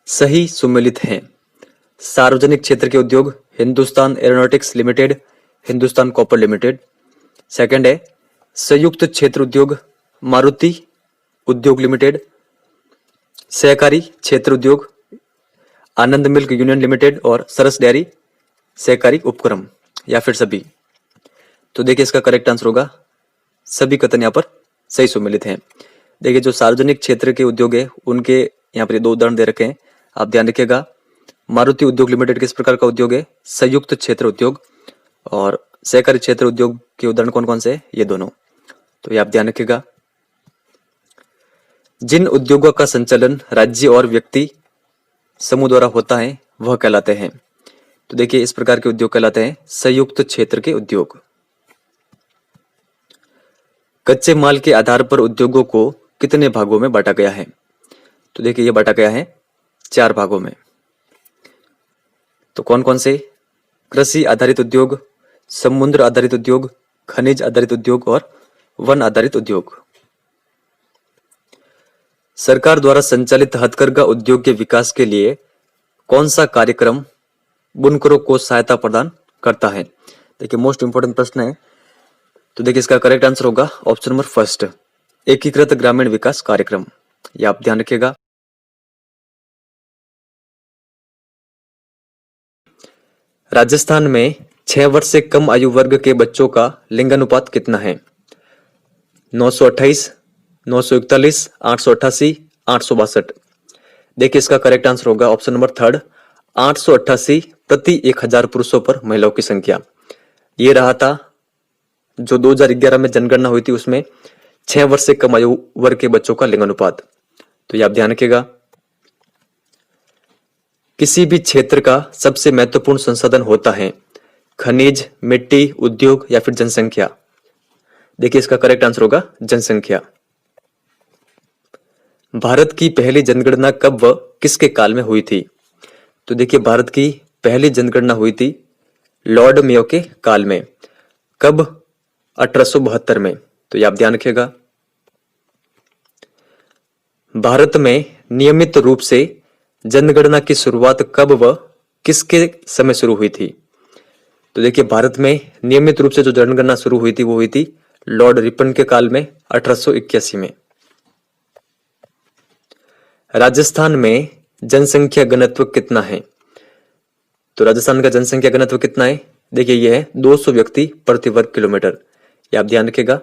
सही सुमेलित हैं। सार्वजनिक क्षेत्र के उद्योग Hindustan aeronautics limited, Hindustan copper limited. Second है संयुक्त क्षेत्र उद्योग मारुति उद्योग लिमिटेड। सहकारी क्षेत्र उद्योग आनंद मिल्क यूनियन लिमिटेड और सरस डेयरी सहकारी उपक्रम या फिर सभी। तो देखिए इसका करेक्ट आंसर होगा सभी कथन यहाँ पर सही सुमेलित हैं। देखिए जो सार्वजनिक क्षेत्र के उद्योग है उनके यहाँ पर 2 उदाहरण दे रखे हैं, आप ध्यान रखिएगा। मारुति उद्योग लिमिटेड किस प्रकार का उद्योग है? संयुक्त क्षेत्र उद्योग। और सहकारी क्षेत्र उद्योग के उदाहरण कौन कौन से हैं? ये दोनों। तो ये आप ध्यान रखिएगा। जिन उद्योगों का संचालन राज्य और व्यक्ति समूह द्वारा होता है वह कहलाते हैं। तो देखिए इस प्रकार के उद्योग कहलाते हैं संयुक्त क्षेत्र के उद्योग। कच्चे माल के आधार पर उद्योगों को कितने भागों में बांटा गया है? तो देखिए ये बांटा गया है 4 भागों में। तो कौन कौन से? कृषि आधारित उद्योग, समुद्र आधारित उद्योग, खनिज आधारित उद्योग और वन आधारित उद्योग। सरकार द्वारा संचालित हथकरघा उद्योग के विकास के लिए कौन सा कार्यक्रम बुनकरों को सहायता प्रदान करता है? देखिए मोस्ट इंपोर्टेंट प्रश्न है। तो देखिए इसका करेक्ट आंसर होगा ऑप्शन नंबर फर्स्ट, एकीकृत ग्रामीण विकास कार्यक्रम। ये आप ध्यान रखिएगा। राजस्थान में 6 वर्ष से कम आयु वर्ग के बच्चों का लिंगानुपात कितना है? 928, 941, 888, 862। देखिए इसका करेक्ट आंसर होगा ऑप्शन नंबर थर्ड, 888 प्रति 1000 पुरुषों पर महिलाओं की संख्या। ये रहा था जो 2011 में जनगणना हुई थी, उसमें 6 वर्ष से कम आयु वर्ग के बच्चों का लिंगानुपात। तो ये आप ध्यान रखिएगा। किसी भी क्षेत्र का सबसे महत्वपूर्ण संसाधन होता है खनिज, मिट्टी, उद्योग या फिर जनसंख्या। देखिए इसका करेक्ट आंसर होगा जनसंख्या। भारत की पहली जनगणना कब व किसके काल में हुई थी? तो देखिए भारत की पहली जनगणना हुई थी लॉर्ड मेयो के काल में। कब? 1872 में। तो ये आप ध्यान रखिएगा। भारत में नियमित रूप से जनगणना की शुरुआत कब व किसके समय शुरू हुई थी? तो देखिए भारत में नियमित रूप से जो जनगणना शुरू हुई थी वो हुई थी लॉर्ड रिपन के काल में 1881 में। राजस्थान में जनसंख्या घनत्व कितना है? तो राजस्थान का जनसंख्या घनत्व कितना है? देखिए यह है 200 व्यक्ति प्रति वर्ग किलोमीटर। ये आप ध्यान रखिएगा।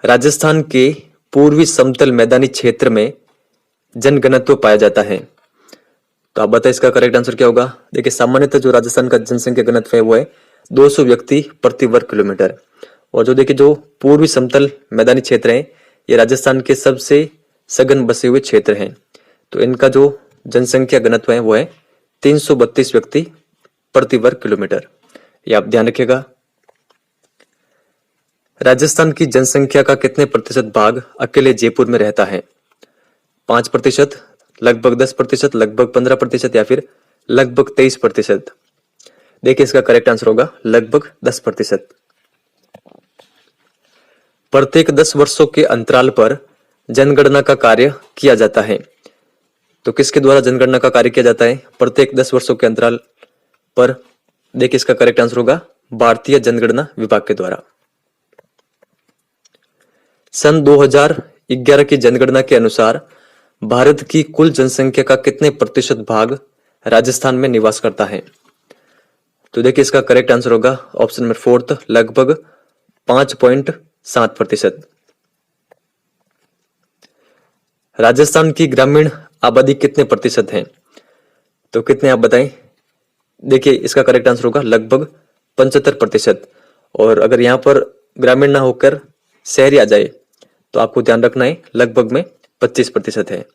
राजस्थान के पूर्वी समतल मैदानी क्षेत्र में जनघनत्व पाया जाता है। तो आप बताइए इसका करेक्ट आंसर क्या होगा? देखिए सामान्यतः जो राजस्थान का जनसंख्या घनत्व है वो है 200 व्यक्ति प्रति वर्ग किलोमीटर। और जो देखिए जो पूर्वी समतल मैदानी क्षेत्र है ये राजस्थान के सबसे सघन बसे हुए क्षेत्र हैं। तो इनका जो जनसंख्या घनत्व है वो है 332 व्यक्ति प्रति वर्ग किलोमीटर। ये आप ध्यान रखिएगा। राजस्थान की जनसंख्या का कितने प्रतिशत भाग अकेले जयपुर में रहता है? 5%, लगभग 10%, लगभग 15% या फिर लगभग 23%। देखिए इसका करेक्ट आंसर होगा लगभग 10%। प्रत्येक 10 वर्षों के अंतराल पर जनगणना का कार्य किया जाता है। तो किसके द्वारा जनगणना का कार्य किया जाता है प्रत्येक 10 वर्षों के अंतराल पर? देखिए इसका करेक्ट आंसर होगा भारतीय जनगणना विभाग के द्वारा। सन 2011 की जनगणना के अनुसार भारत की कुल जनसंख्या का कितने प्रतिशत भाग राजस्थान में निवास करता है? तो देखिए इसका करेक्ट आंसर होगा ऑप्शन नंबर फोर्थ, लगभग 5.7%। राजस्थान की ग्रामीण आबादी कितने प्रतिशत है? तो कितने आप बताएं। देखिए इसका करेक्ट आंसर होगा लगभग 75%। और अगर यहाँ पर ग्रामीण ना होकर शहरी आ जाए तो आपको ध्यान रखना है लगभग में 25% है।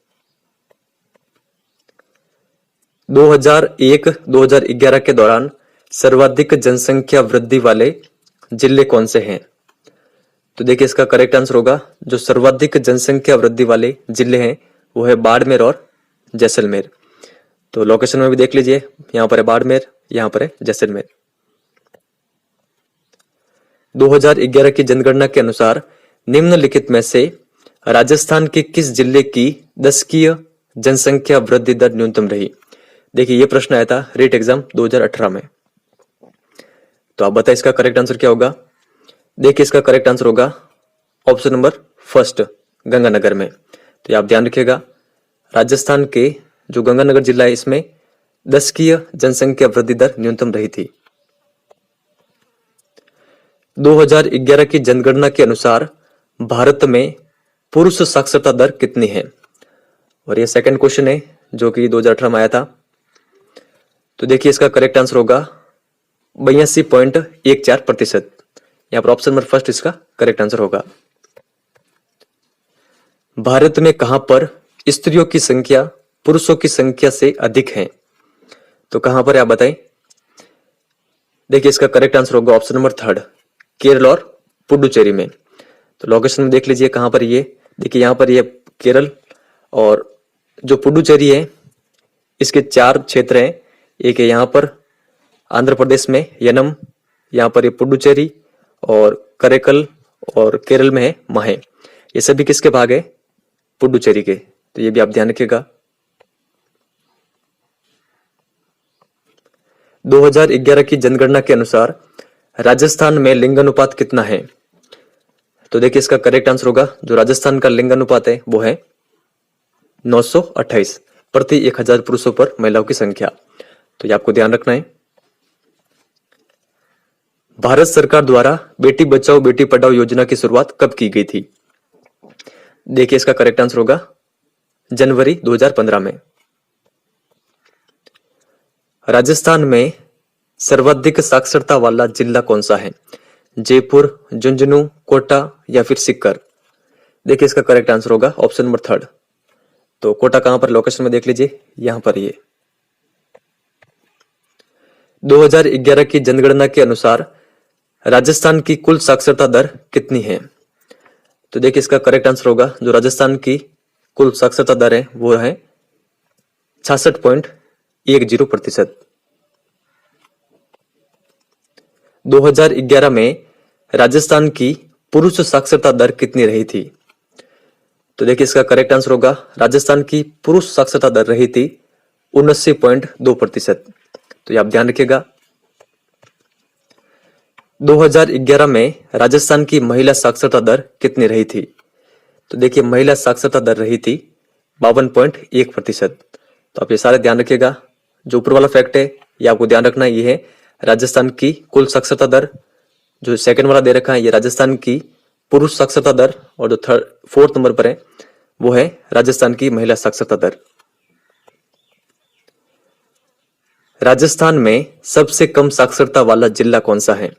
2001-2011 के दौरान सर्वाधिक जनसंख्या वृद्धि वाले जिले कौन से हैं? तो देखिए इसका करेक्ट आंसर होगा जो सर्वाधिक जनसंख्या वृद्धि वाले जिले हैं वो है बाड़मेर और जैसलमेर। तो लोकेशन में भी देख लीजिए, यहाँ पर है बाड़मेर, यहाँ पर है जैसलमेर। 2011 की जनगणना के अनुसार निम्नलिखित में से राजस्थान के किस जिले की दशकीय जनसंख्या वृद्धि दर न्यूनतम रही? देखिए ये प्रश्न आया था रीट एग्जाम 2018 में। तो आप बताइए इसका करेक्ट आंसर क्या होगा। देखिए इसका करेक्ट आंसर होगा ऑप्शन नंबर फर्स्ट, गंगानगर में। तो ये आप ध्यान रखिएगा, राजस्थान के जो गंगानगर जिला है इसमें दशकीय जनसंख्या वृद्धि दर न्यूनतम रही थी। 2011 की जनगणना के अनुसार भारत में पुरुष साक्षरता दर कितनी है? और ये सेकंड क्वेश्चन है जो कि 2018 में आया था। तो देखिए इसका करेक्ट आंसर होगा 82.14%। यहाँ पर ऑप्शन नंबर फर्स्ट इसका करेक्ट आंसर होगा। भारत में कहां पर स्त्रियों की संख्या पुरुषों की संख्या से अधिक है? तो कहां पर है आप बताएं। देखिए इसका करेक्ट आंसर होगा ऑप्शन नंबर थर्ड, केरल और पुडुचेरी में। तो लोकेशन में देख लीजिए कहां पर ये, देखिए यहाँ पर ये केरल और जो पुडुचेरी है इसके 4 क्षेत्र हैं। एक है यहाँ पर आंध्र प्रदेश में यनम, यहाँ पर ये पुडुचेरी और करेकल, और केरल में है माहे। ये सभी किसके भाग है? पुडुचेरी के। तो ये भी आप ध्यान रखिएगा। 2011 की जनगणना के अनुसार राजस्थान में लिंगानुपात कितना है? तो देखिए इसका करेक्ट आंसर होगा जो राजस्थान का लिंगानुपात है वो है 928 प्रति 1000 पुरुषों पर महिलाओं की संख्या। तो ये आपको ध्यान रखना है। भारत सरकार द्वारा बेटी बचाओ बेटी पढ़ाओ योजना की शुरुआत कब की गई थी? देखिए इसका करेक्ट आंसर होगा जनवरी 2015 में। राजस्थान में सर्वाधिक साक्षरता वाला जिला कौन सा है? जयपुर, झुंझुनू, कोटा या फिर सीकर? देखिए इसका करेक्ट आंसर होगा ऑप्शन नंबर थर्ड। तो कोटा कहां पर लोकेशन में देख लीजिए, यहां पर ये। 2011 की जनगणना के अनुसार राजस्थान की कुल साक्षरता दर कितनी है? तो देखिए इसका करेक्ट आंसर होगा जो राजस्थान की कुल साक्षरता दर है वो है 66.10%। 2011 में राजस्थान की पुरुष साक्षरता दर कितनी रही थी? तो देखिए इसका करेक्ट आंसर होगा राजस्थान की पुरुष साक्षरता दर रही थी 79.2%। तो ये आप ध्यान रखिएगा। 2011 में राजस्थान की महिला साक्षरता दर कितनी रही थी? तो देखिए महिला साक्षरता दर रही थी 52.1%। तो आप ये सारे ध्यान रखिएगा। जो ऊपर वाला फैक्ट है ये आपको ध्यान रखना है, ये है राजस्थान की कुल साक्षरता दर। जो सेकंड वाला दे रखा है ये राजस्थान की पुरुष साक्षरता दर, और जो फोर्थ नंबर पर है वो है राजस्थान की महिला साक्षरता दर। राजस्थान में सबसे कम साक्षरता वाला जिला कौन सा है?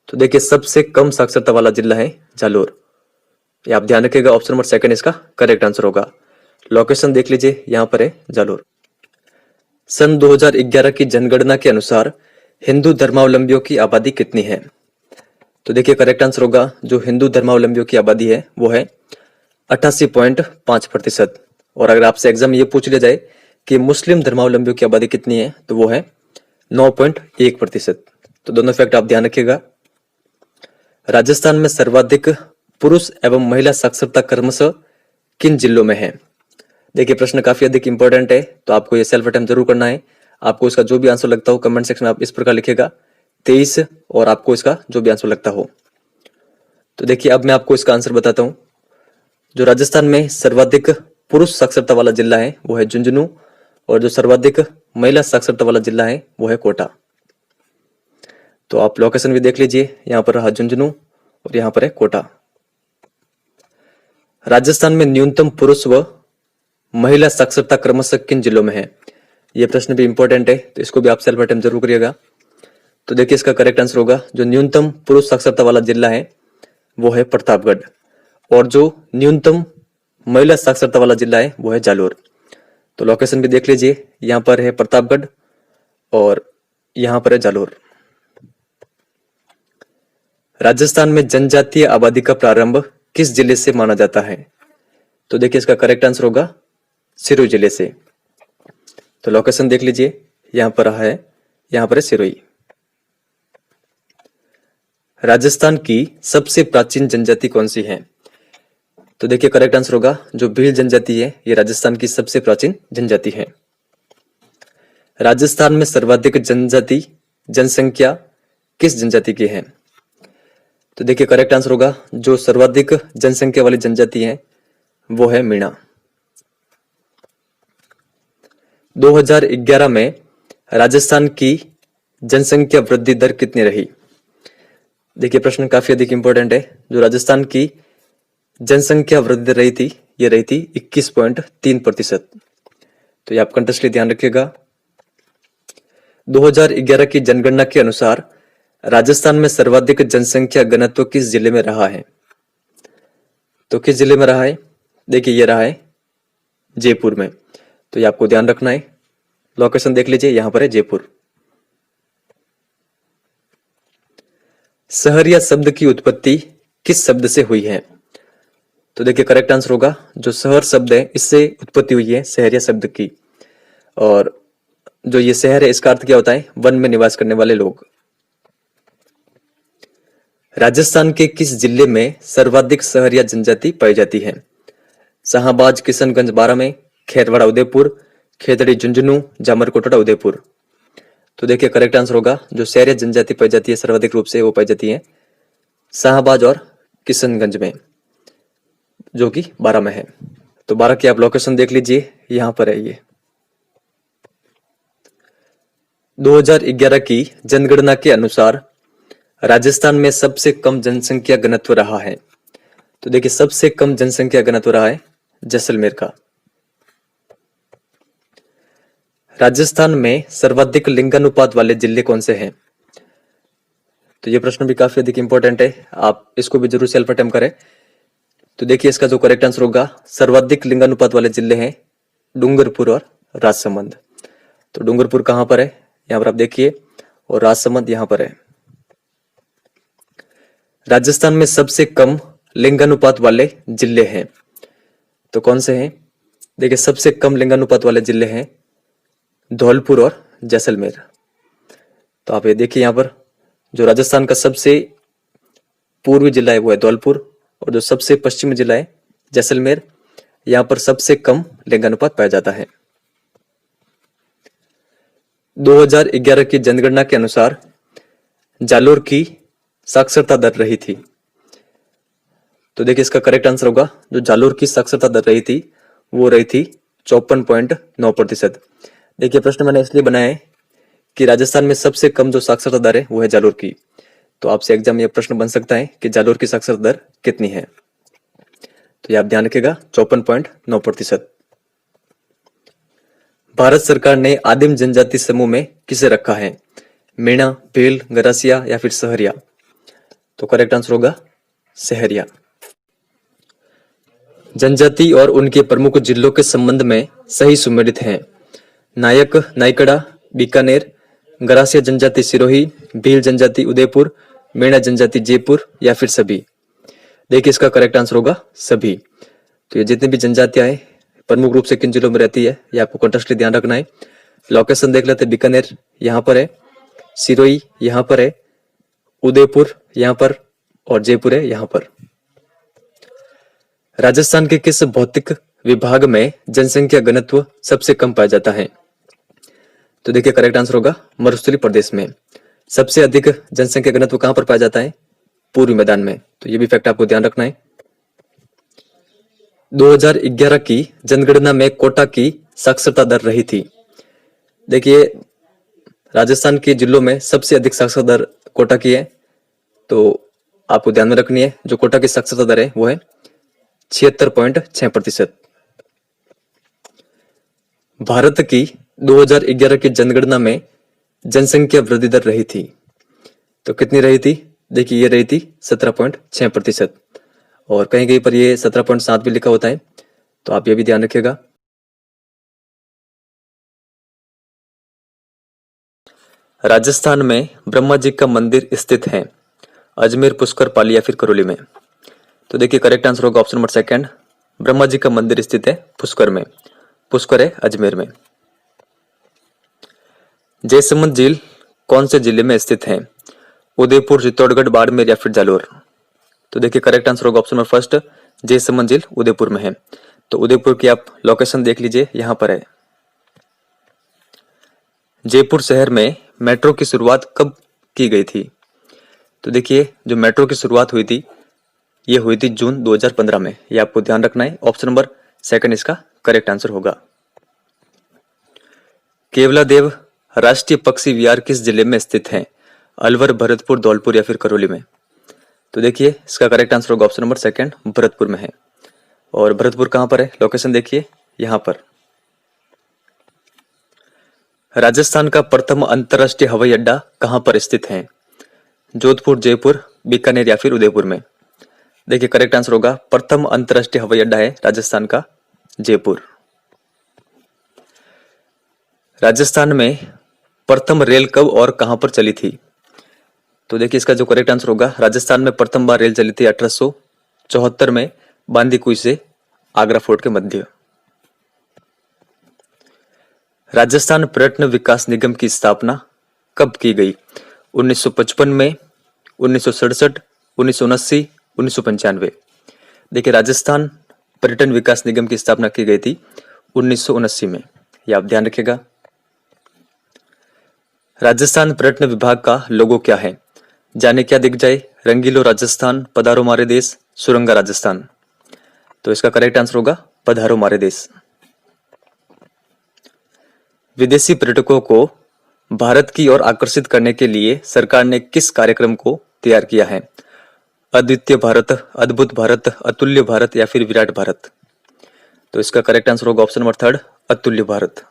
तो देखिए सबसे कम साक्षरता वाला जिला है जालोर। ये आप ध्यान रखिएगा, ऑप्शन नंबर सेकंड इसका करेक्ट आंसर होगा। लोकेशन देख लीजिए, यहां पर है जालोर। सन 2011 की जनगणना के अनुसार हिंदू धर्मावलंबियों की आबादी कितनी है? तो देखिए करेक्ट आंसर होगा जो हिंदू धर्मावलंबियों की आबादी है वो है 88.5%। और अगर आपसे एग्जाम में ये पूछ लिया जाए कि मुस्लिम धर्मावलंबियों की आबादी कितनी है तो वो है 9.1%। तो दोनों फैक्ट आप ध्यान रखिएगा। राजस्थान में सर्वाधिक पुरुष एवं महिला साक्षरता क्रमशः किन जिलों में है? देखिए प्रश्न काफी अधिक इंपॉर्टेंट है, तो आपको ये सेल्फ अटेम्प्ट जरूर करना है। आपको इसका जो भी आंसर लगता हो कमेंट सेक्शन में आप इस प्रकार लिखिएगा 23, और आपको इसका जो भी आंसर लगता हो। तो देखिए अब मैं आपको इसका आंसर बताता हूं। जो राजस्थान में सर्वाधिक पुरुष साक्षरता वाला जिला है वो है झुंझुनू, और जो सर्वाधिक महिला साक्षरता वाला जिला है वो है कोटा। तो आप लोकेशन भी देख लीजिए, यहां पर रहा झुंझुनू और यहां पर है कोटा। राजस्थान में न्यूनतम पुरुष व महिला साक्षरता क्रमशः किन जिलों में है। यह प्रश्न भी इंपॉर्टेंट है, तो इसको भी आप सेल्फ अटेम्प्ट जरूर करिएगा। तो देखिए इसका करेक्ट आंसर होगा, जो न्यूनतम पुरुष साक्षरता वाला जिला है वो है प्रतापगढ़, और जो न्यूनतम महिला साक्षरता वाला जिला है वो है जालोर। तो लोकेशन भी देख लीजिए, यहाँ पर है प्रतापगढ़ और यहाँ पर है जालोर। राजस्थान में जनजातीय आबादी का प्रारंभ किस जिले से माना जाता है। तो देखिए इसका करेक्ट आंसर होगा सिरोही जिले से। तो लोकेशन देख लीजिए, यहाँ पर है सिरोही। राजस्थान की सबसे प्राचीन जनजाति कौन सी है। तो देखिए करेक्ट आंसर होगा, जो भील जनजाति है ये राजस्थान की सबसे प्राचीन जनजाति है। राजस्थान में सर्वाधिक जनसंख्या किस जनजाति की है। तो देखिए करेक्ट आंसर होगा, जो सर्वाधिक जनसंख्या वाली जनजाति है वो है मीणा। 2011 में राजस्थान की जनसंख्या वृद्धि दर कितनी रही। देखिए प्रश्न काफी अधिक इंपॉर्टेंट है। जो राजस्थान की जनसंख्या वृद्धि रही थी, ये रही थी 21.3%। तो ये आप कंटेक्स्टली ध्यान रखिएगा। 2011 की जनगणना के अनुसार राजस्थान में सर्वाधिक जनसंख्या घनत्व किस जिले में रहा है। तो किस जिले में रहा है, देखिए ये रहा है जयपुर में। तो ये आपको ध्यान रखना है। लोकेशन देख लीजिए, यहां पर है जयपुर। सहरिया शब्द की उत्पत्ति किस शब्द से हुई है। तो देखिए करेक्ट आंसर होगा, जो शहर शब्द है इससे उत्पत्ति हुई है सहरिया शब्द की। और जो ये शहर है इसका अर्थ क्या होता है, वन में निवास करने वाले लोग। राजस्थान के किस जिले में सर्वाधिक सहरिया जनजाति पाई जाती है। शाहबाज किशनगंज 12 में, खेरवाड़ा उदयपुर, खेतड़ी झुंझुनू, जामरकोटड़ा उदयपुर। तो देखिए करेक्ट आंसर होगा, जो सहरिया जनजाति पाई जाती है सर्वाधिक रूप से वो पाई जाती है शाहबाज और किशनगंज में, जो कि 12 में है। तो 12 की आप लोकेशन देख लीजिए, यहां पर है ये। 2011 की जनगणना के अनुसार राजस्थान में सबसे कम जनसंख्या घनत्व रहा है। तो देखिए सबसे कम जनसंख्या घनत्व रहा है जैसलमेर का। राजस्थान में सर्वाधिक लिंगानुपात वाले जिले कौन से हैं। तो ये प्रश्न भी काफी अधिक इंपॉर्टेंट है, आप इसको भी जरूर सेल्फ अटेम्प्ट करें। तो देखिए इसका जो करेक्ट आंसर होगा, सर्वाधिक लिंगानुपात वाले जिले हैं डूंगरपुर और राजसमंद। तो डूंगरपुर कहां पर है, यहां पर आप देखिए, और राजसमंद यहां पर है। राजस्थान में सबसे कम लिंगानुपात वाले जिले हैं, तो कौन से हैं। देखिए सबसे कम लिंगानुपात वाले जिले हैं धौलपुर और जैसलमेर। तो आप ये देखिए, यहां पर जो राजस्थान का सबसे पूर्वी जिला है वो है धौलपुर, और जो सबसे पश्चिमी जिला है जैसलमेर, यहां पर सबसे कम लिंगानुपात पाया जाता है। 2011 की जनगणना के अनुसार जालोर की साक्षरता दर रही थी। तो देखिए इसका करेक्ट आंसर होगा, जो जालोर की साक्षरता दर रही थी वो रही थी 54.9%। देखिए प्रश्न मैंने इसलिए बनाया है कि राजस्थान में सबसे कम जो साक्षरता दर है वो है जालोर की। तो आपसे एग्जाम में यह प्रश्न बन सकता है कि जालोर की साक्षरता दर कितनी है। तो ये आप ध्यान रखिएगा, 54.9%। भारत सरकार ने आदिम जनजाति समूह में किसे रखा है, मीणा, भील, गरासिया या फिर सहरिया। तो करेक्ट आंसर होगा सहरिया। जनजाति और उनके प्रमुख जिलों के संबंध में सही सुमेलित हैं नायक नायकड़ा बीकानेर, गरासिया जनजाति सिरोही, भील जनजाति उदयपुर, मीणा जनजाति जयपुर या फिर सभी। देखिए इसका करेक्ट आंसर होगा सभी। तो ये जितनी भी जनजातियां हैं प्रमुख रूप से किन जिलों में रहती है ये आपको कॉन्टेक्स्टली ध्यान रखना है। लोकेशन देख लेते हैं, बीकानेर यहाँ पर है, सिरोही यहाँ पर है, उदयपुर यहाँ पर और जयपुर है यहाँ पर। राजस्थान के किस भौतिक विभाग में जनसंख्या घनत्व सबसे कम पाया जाता है। तो देखिए करेक्ट आंसर होगा मरुस्थलीय प्रदेश में। सबसे अधिक जनसंख्या घनत्व कहां पर पाया जाता है, पूर्वी मैदान में। तो ये भी फैक्ट आपको ध्यान रखना है। 2011 की जनगणना में कोटा की साक्षरता दर रही थी। देखिए राजस्थान के जिलों में सबसे अधिक साक्षरता दर कोटा की है, तो आपको ध्यान में रखनी है। जो कोटा की साक्षरता दर है वो है 76.6%। भारत की 2011 की जनगणना में जनसंख्या वृद्धि दर रही थी, तो कितनी रही थी? देखिए ये रही थी 17.6%। और कहीं कहीं पर ये 17.7 भी लिखा होता है, तो आप ये भी ध्यान रखिएगा। राजस्थान में ब्रह्मा जी का मंदिर स्थित है, अजमेर, पुष्कर, पाली या फिर करौली में? तो देखिए करेक्ट आंसर होगा option number second, Brahma ji का मंदिर स्थित है पुष्कर में। पुष्कर है अजमेर में। जयसमंद झील कौन से जिले में स्थित है? उदयपुर, चित्तौड़गढ़, बाड़मेर या फिर जालोर? तो देखिए करेक्ट आंसर होगा ऑप्शन नंबर फर्स्ट, जयसमंद झील उदयपुर में है। तो उदयपुर की आप लोकेशन देख लीजिए, यहां पर है। जयपुर शहर में मेट्रो की शुरुआत कब की गई थी? तो देखिए जो मेट्रो की शुरुआत हुई थी, ये हुई थी जून 2015 में। ये आपको ध्यान रखना है। ऑप्शन नंबर सेकंड इसका करेक्ट आंसर होगा। केवलादेव राष्ट्रीय पक्षी विहार किस जिले में स्थित है? अलवर, भरतपुर, धौलपुर या फिर करौली में? तो देखिए इसका करेक्ट आंसर होगा ऑप्शन नंबर सेकंड, भरतपुर में है। और भरतपुर कहां पर है? लोकेशन देखिए यहां पर। राजस्थान का प्रथम अंतरराष्ट्रीय हवाई अड्डा कहां पर स्थित है? जोधपुर, जयपुर, बीकानेर या फिर उदयपुर में? देखिए करेक्ट आंसर होगा प्रथम अंतरराष्ट्रीय हवाई अड्डा है राजस्थान का जयपुर। राजस्थान में प्रथम रेल कब और कहां पर चली थी? तो देखिए इसका जो करेक्ट आंसर होगा, राजस्थान में प्रथम बार रेल चली थी 1874 में बांदीकुई से आगरा फोर्ट के मध्य। राजस्थान पर्यटन विकास निगम की स्थापना कब की गई? 1955 में, 1967, 1979, 1995? देखिए राजस्थान पर्यटन विकास निगम की स्थापना की गई थी 1979 में। यह आप ध्यान रखिएगा। राजस्थान पर्यटन विभाग का लोगो क्या है? जाने क्या दिख जाए, रंगीलो राजस्थान, पधारो मारे देश, सुरंगा राजस्थान? तो इसका करेक्ट आंसर होगा पधारो मारे देश। विदेशी पर्यटकों को भारत की ओर आकर्षित करने के लिए सरकार ने किस कार्यक्रम को तैयार किया है? अद्वितीय भारत, अद्भुत भारत, अतुल्य भारत या फिर विराट भारत? तो इसका करेक्ट आंसर होगा ऑप्शन नंबर थर्ड, अतुल्य भारत।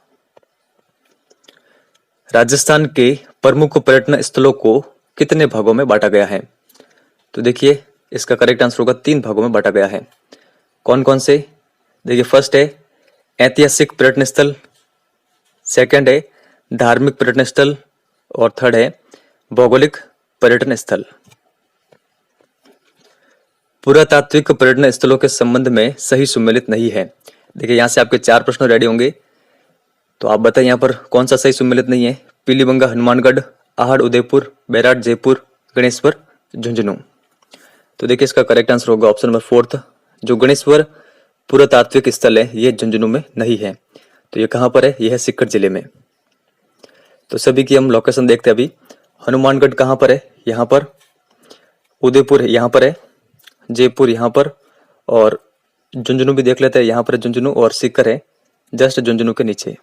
राजस्थान के प्रमुख पर्यटन स्थलों को कितने भागों में बांटा गया है? तो देखिए इसका करेक्ट आंसर होगा 3 भागों में बांटा गया है। कौन कौन से? देखिए फर्स्ट है ऐतिहासिक पर्यटन स्थल, सेकंड है धार्मिक पर्यटन स्थल और थर्ड है भौगोलिक पर्यटन स्थल। पुरातात्विक पर्यटन स्थलों के संबंध में सही सुमेलित नहीं है। देखिए यहां से आपके 4 प्रश्न रेडी होंगे, तो आप बताएं यहाँ पर कौन सा सही सुमेलित नहीं है? पीलीबंगा, हनुमानगढ़, आहड़, उदयपुर, बैराट, जयपुर, गणेश्वर, झुंझुनू? तो देखिए इसका करेक्ट आंसर होगा ऑप्शन नंबर फोर्थ, जो गणेश्वर पुरातात्विक स्थल है ये झुंझुनू में नहीं है। तो ये कहां पर है? यह है सीकर जिले में। तो सभी की हम लोकेशन देखते हैं अभी। हनुमानगढ़ कहां पर है? यहाँ पर। उदयपुर यहाँ पर है, जयपुर यहाँ पर, और झुंझुनू भी देख लेते हैं। यहाँ पर झुंझुनू और सीकर है जस्ट झुंझुनू के नीचे।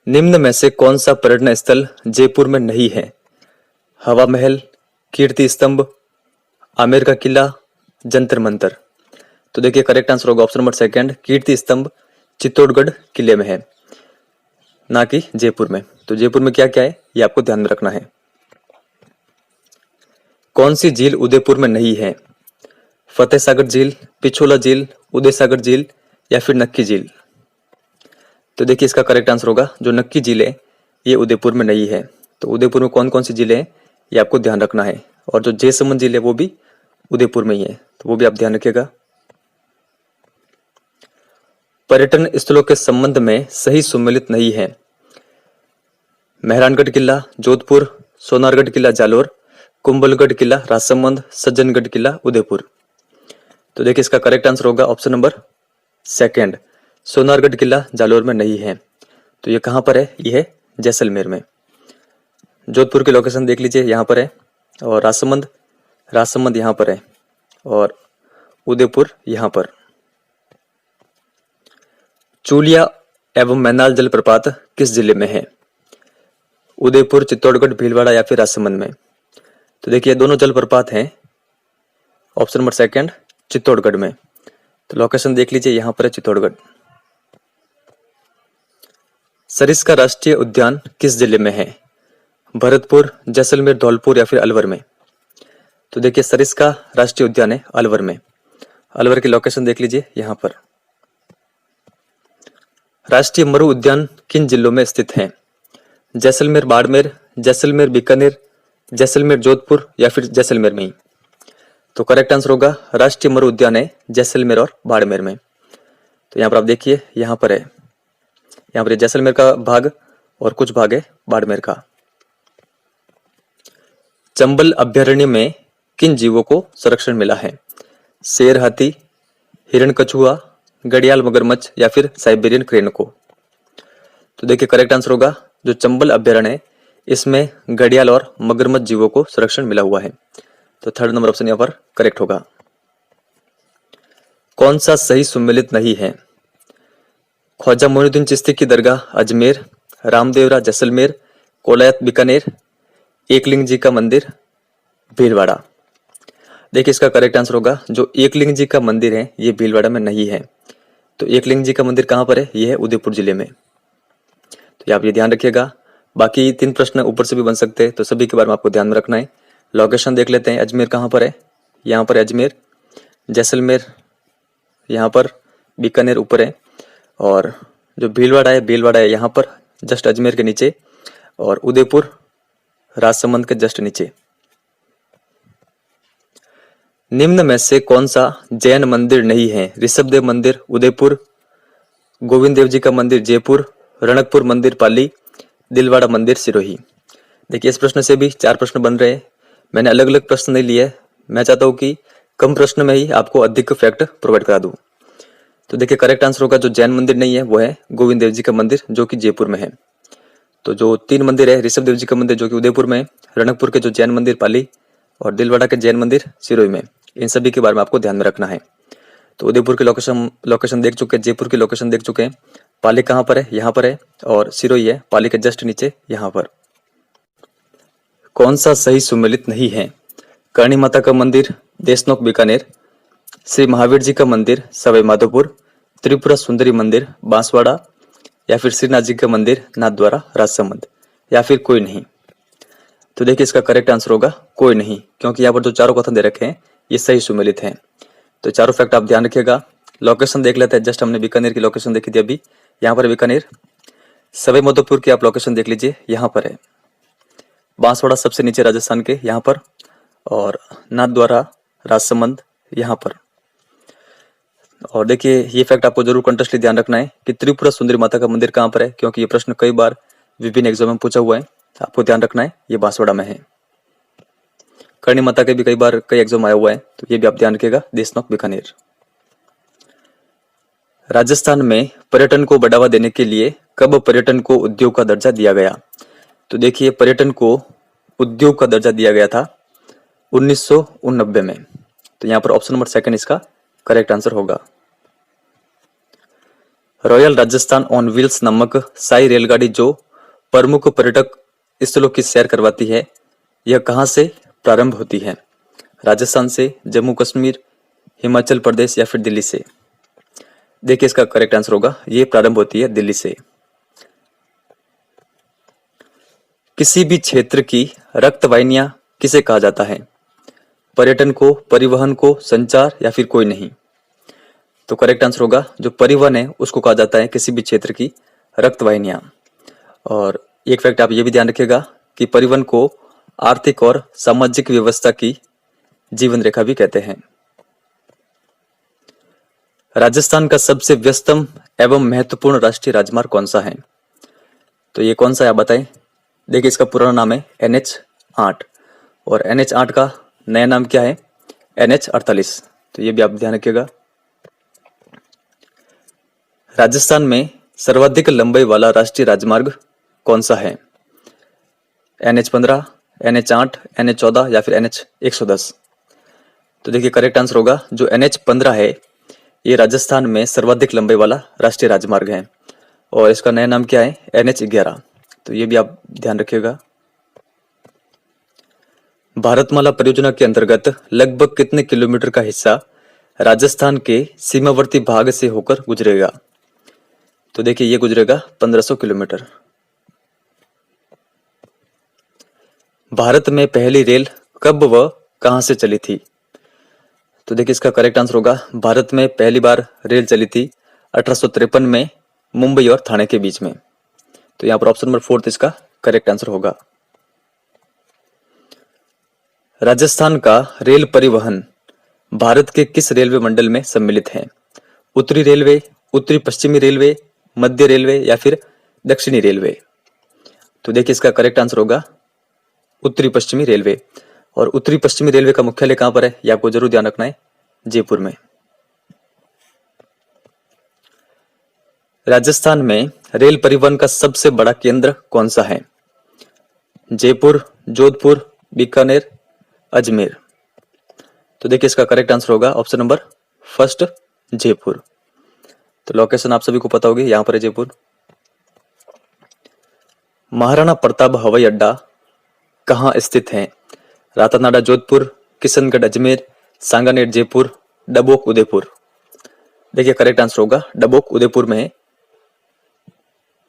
निम्न में से कौन सा पर्यटन स्थल जयपुर में नहीं है? हवा महल, कीर्ति स्तंभ, आमेर का किला, जंतर मंतर? तो देखिए करेक्ट आंसर होगा ऑप्शन नंबर सेकंड, कीर्ति स्तंभ चित्तौड़गढ़ किले में है, ना कि जयपुर में। तो जयपुर में क्या क्या है ये आपको ध्यान में रखना है। कौन सी झील उदयपुर में नहीं है? फतेह सागर झील, पिछोला झील, उदय सागर झील या फिर नक्की झील? तो देखिए इसका करेक्ट आंसर होगा जो नक्की झील है ये उदयपुर में नहीं है। तो उदयपुर में कौन कौन सी झीलें हैं ये आपको ध्यान रखना है। और जो जयसमंद झील है वो भी उदयपुर में ही है, तो वो भी आप ध्यान रखिएगा। पर्यटन स्थलों के संबंध में सही सुमेलित नहीं है। मेहरानगढ़ किला जोधपुर, सोनारगढ़ किला जालोर, कुंभलगढ़ किला राजसमंद, सज्जनगढ़ किला उदयपुर? तो देखिए इसका करेक्ट आंसर होगा ऑप्शन नंबर सेकंड, सोनारगढ़ किला जालोर में नहीं है। तो ये कहां पर है? ये है जैसलमेर में। जोधपुर की लोकेशन देख लीजिए, यहाँ पर है। और राजसमंद यहाँ पर है, और उदयपुर यहाँ पर। चूलिया एवं मैनाल जलप्रपात किस जिले में है? उदयपुर, चित्तौड़गढ़, भीलवाड़ा या फिर राजसमंद में? तो देखिए दोनों जलप्रपात हैं, ऑप्शन नंबर सेकंड चित्तौड़गढ़ में। तो लोकेशन देख लीजिए, यहाँ पर है चित्तौड़गढ़। सरिस्का राष्ट्रीय उद्यान किस जिले में है? भरतपुर, जैसलमेर, धौलपुर या फिर अलवर में? तो देखिए सरिस्का राष्ट्रीय उद्यान है अलवर में। अलवर की लोकेशन देख लीजिए यहाँ पर। राष्ट्रीय मरु उद्यान किन जिलों में स्थित है? जैसलमेर, बाड़मेर, जैसलमेर, बीकानेर, जैसलमेर, जोधपुर या फिर जैसलमेर में ही? तो करेक्ट आंसर होगा राष्ट्रीय मरु उद्यान है जैसलमेर और बाड़मेर में। तो यहाँ पर आप देखिए, यहाँ पर है, यहाँ पर जैसलमेर का भाग और कुछ भाग है बाड़मेर का। चंबल अभ्यारण्य में किन जीवों को संरक्षण मिला है? शेर, हाथी, हिरणकछुआ, घड़ियाल, मगरमच्छ या फिर साइबेरियन क्रेन को? तो देखिए करेक्ट आंसर होगा जो चंबल अभ्यारण्य है इसमें घड़ियाल और मगरमच्छ जीवों को संरक्षण मिला हुआ है। तो थर्ड नंबर ऑप्शन यहाँ पर करेक्ट होगा। कौन सा सही सुमेलित नहीं है? ख्वाजा मोइनुद्दीन चिश्ती की दरगाह अजमेर, रामदेवरा जैसलमेर, कोलायत बीकानेर, एकलिंग जी का मंदिर भीलवाड़ा? देखिए इसका करेक्ट आंसर होगा जो एकलिंग जी का मंदिर है ये भीलवाड़ा में नहीं है। तो एकलिंग जी का मंदिर कहाँ पर है? ये है उदयपुर जिले में। तो आप ये ध्यान रखिएगा। बाकी 3 प्रश्न ऊपर से भी बन सकते हैं, तो सभी के बारे में आपको ध्यान में रखना है। लोकेशन देख लेते हैं, अजमेर कहाँ पर है? यहाँ पर अजमेर, जैसलमेर यहाँ पर, बीकानेर ऊपर है, और जो भीलवाड़ा है यहाँ पर जस्ट अजमेर के नीचे, और उदयपुर राजसमंद के जस्ट नीचे। निम्न में से कौन सा जैन मंदिर नहीं है? ऋषभदेव मंदिर उदयपुर, गोविंद देव जी का मंदिर जयपुर, रणकपुर मंदिर पाली, दिलवाड़ा मंदिर सिरोही? देखिए इस प्रश्न से भी 4 प्रश्न बन रहे हैं। मैंने अलग अलग प्रश्न नहीं लिए, मैं चाहता हूँ कि कम प्रश्न में ही आपको अधिक फैक्ट प्रोवाइड करा दूं। तो देखिए करेक्ट आंसर होगा जो जैन मंदिर नहीं है वो है गोविंद देव जी का मंदिर जो कि जयपुर में है। तो जो 3 मंदिर है, ऋषभ देव जी का मंदिर जो कि उदयपुर में है, रणकपुर के जो जैन मंदिर पाली और दिलवाड़ा के जैन मंदिर सिरोही में, इन सभी के बारे में आपको ध्यान में रखना है। तो उदयपुर की लोकेशन देख चुके हैं, जयपुर की लोकेशन देख चुके हैं, पाली कहाँ पर है? यहाँ पर है, और सिरोही है पाली के जस्ट नीचे यहाँ पर। कौन सा सही सुमेलित नहीं है? करणी माता का मंदिर देशनोक बीकानेर, श्री महावीर जी का मंदिर सवाई माधोपुर, त्रिपुरा सुंदरी मंदिर बांसवाड़ा या फिर श्रीनाथ जी का मंदिर नाथद्वारा राजसमंद, या फिर कोई नहीं? तो देखिए इसका करेक्ट आंसर होगा कोई नहीं, क्योंकि यहाँ पर जो चारों कथन दे रखे हैं ये सही सुमेलित हैं। तो चारों फैक्ट आप ध्यान रखिएगा। लोकेशन देख लेते हैं, जस्ट हमने बीकानेर की लोकेशन देखी थी अभी, यहाँ पर बीकानेर। सवाई माधोपुर की आप लोकेशन देख लीजिए, यहाँ पर है। बांसवाड़ा सबसे नीचे राजस्थान के यहाँ पर, और नाथद्वारा राजसमंद यहाँ पर। और देखिए ये फैक्ट आपको जरूर कंटेस्टली ध्यान रखना है कि त्रिपुरा सुंदरी माता का मंदिर कहाँ पर है, क्योंकि ये प्रश्न कई बार विभिन्न एग्जाम में पूछा हुआ है। आपको ध्यान रखना है ये बांसवाड़ा में है। करणी माता के भी कई बार कई एग्जाम आया हुआ है, तो ये भी आप ध्यान रखिएगा, देशनोक बीकानेर। राजस्थान में पर्यटन को बढ़ावा देने के लिए कब पर्यटन को उद्योग का दर्जा दिया गया? तो देखिए पर्यटन को उद्योग का दर्जा दिया गया था 1989 में। तो यहाँ पर ऑप्शन नंबर 2 इसका करेक्ट आंसर होगा। रॉयल राजस्थान ऑन व्हील्स नामक शाही रेलगाड़ी जो प्रमुख पर्यटक स्थलों की सैर करवाती है, यह कहां से प्रारंभ होती है? राजस्थान से, जम्मू कश्मीर, हिमाचल प्रदेश या फिर दिल्ली से? देखिए इसका करेक्ट आंसर होगा ये प्रारंभ होती है दिल्ली से। किसी भी क्षेत्र की रक्तवाहिनियां किसे कहा जाता है? पर्यटन को, परिवहन को, संचार या फिर कोई नहीं? तो करेक्ट आंसर होगा जो परिवहन है उसको कहा जाता है किसी भी क्षेत्र की रक्तवाहिनियां। और एक फैक्ट आप ये भी ध्यान रखिएगा कि परिवहन को आर्थिक और सामाजिक व्यवस्था की जीवन रेखा भी कहते हैं। राजस्थान का सबसे व्यस्तम एवं महत्वपूर्ण राष्ट्रीय राजमार्ग कौन सा है? तो ये कौन सा है आप बताएं। देखिए इसका पुराना नाम है NH8 और NH8 का नया नाम क्या है? NH48। तो ये भी आप ध्यान रखिएगा। राजस्थान में सर्वाधिक लंबाई वाला राष्ट्रीय राजमार्ग कौन सा है? NH15, NH8, NH14 या फिर NH110? तो देखिए करेक्ट आंसर होगा जो NH15 है ये राजस्थान में सर्वाधिक लंबाई वाला राष्ट्रीय राजमार्ग है, और इसका नया नाम क्या है? NH11। तो ये भी आप ध्यान रखिएगा। भारतमाला परियोजना के अंतर्गत लगभग कितने किलोमीटर का हिस्सा राजस्थान के सीमावर्ती भाग से होकर गुजरेगा? तो देखिए ये गुजरेगा 1500 किलोमीटर। भारत में पहली रेल कब व कहां से चली थी? तो देखिए इसका करेक्ट आंसर होगा, भारत में पहली बार रेल चली थी 1853 में मुंबई और ठाणे के बीच में। तो यहां पर ऑप्शन नंबर 4 इसका करेक्ट आंसर होगा। राजस्थान का रेल परिवहन भारत के किस रेलवे मंडल में सम्मिलित है? उत्तरी रेलवे, उत्तरी पश्चिमी रेलवे, मध्य रेलवे या फिर दक्षिणी रेलवे? तो देखिए इसका करेक्ट आंसर होगा उत्तरी पश्चिमी रेलवे। और उत्तरी पश्चिमी रेलवे का मुख्यालय कहां पर है, ये आपको जरूर ध्यान रखना है, जयपुर में। राजस्थान में रेल परिवहन का सबसे बड़ा केंद्र कौन सा है? जयपुर, जोधपुर, बीकानेर, अजमेर? तो देखिए इसका करेक्ट आंसर होगा ऑप्शन नंबर 1 जयपुर। तो लोकेशन आप सभी को पता होगी, यहां पर है जयपुर। महाराणा प्रताप हवाई अड्डा कहां स्थित है? रातानाडा जोधपुर, किशनगढ़ अजमेर, सांगानेर जयपुर, डबोक उदयपुर? देखिए करेक्ट आंसर होगा डबोक उदयपुर में है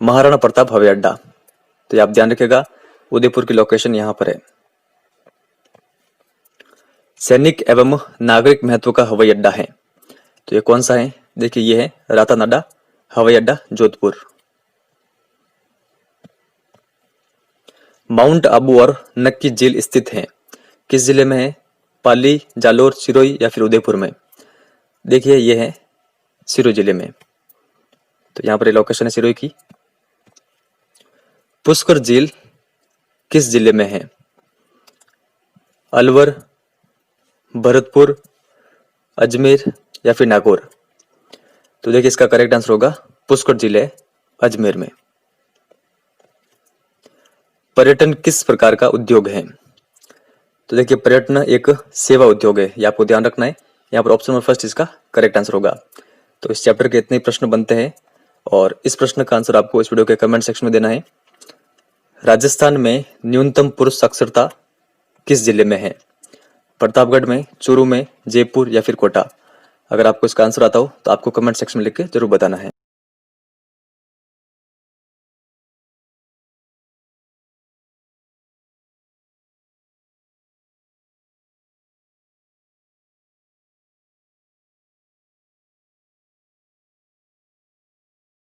महाराणा प्रताप हवाई अड्डा। तो ये आप ध्यान रखिएगा, उदयपुर की लोकेशन यहां पर है। सैनिक एवं नागरिक महत्व का हवाई अड्डा है, तो ये कौन सा है? देखिए ये है रातानाडा हवाई अड्डा जोधपुर। माउंट आबू और नक्की झील स्थित है किस जिले में है? पाली, जालोर, सिरोही या फिर उदयपुर में? देखिए ये है सिरोही जिले में। तो यहां पर लोकेशन है सिरोही की। पुष्कर झील किस जिले में है? अलवर, भरतपुर, अजमेर या फिर नागौर? तो देखिए इसका करेक्ट आंसर होगा पुष्कर झील है अजमेर में। पर्यटन किस प्रकार का उद्योग है? तो देखिए पर्यटन एक सेवा उद्योग है, ये आपको ध्यान रखना है। यहाँ पर ऑप्शन नंबर 1 इसका करेक्ट आंसर होगा। तो इस चैप्टर के इतने प्रश्न बनते हैं और इस प्रश्न का आंसर आपको इस वीडियो के कमेंट सेक्शन में देना है। राजस्थान में न्यूनतम पुरुष साक्षरता किस जिले में है? प्रतापगढ़ में, चूरू में, जयपुर या फिर कोटा? अगर आपको इसका आंसर आता हो तो आपको कमेंट सेक्शन में लिख के जरूर बताना है।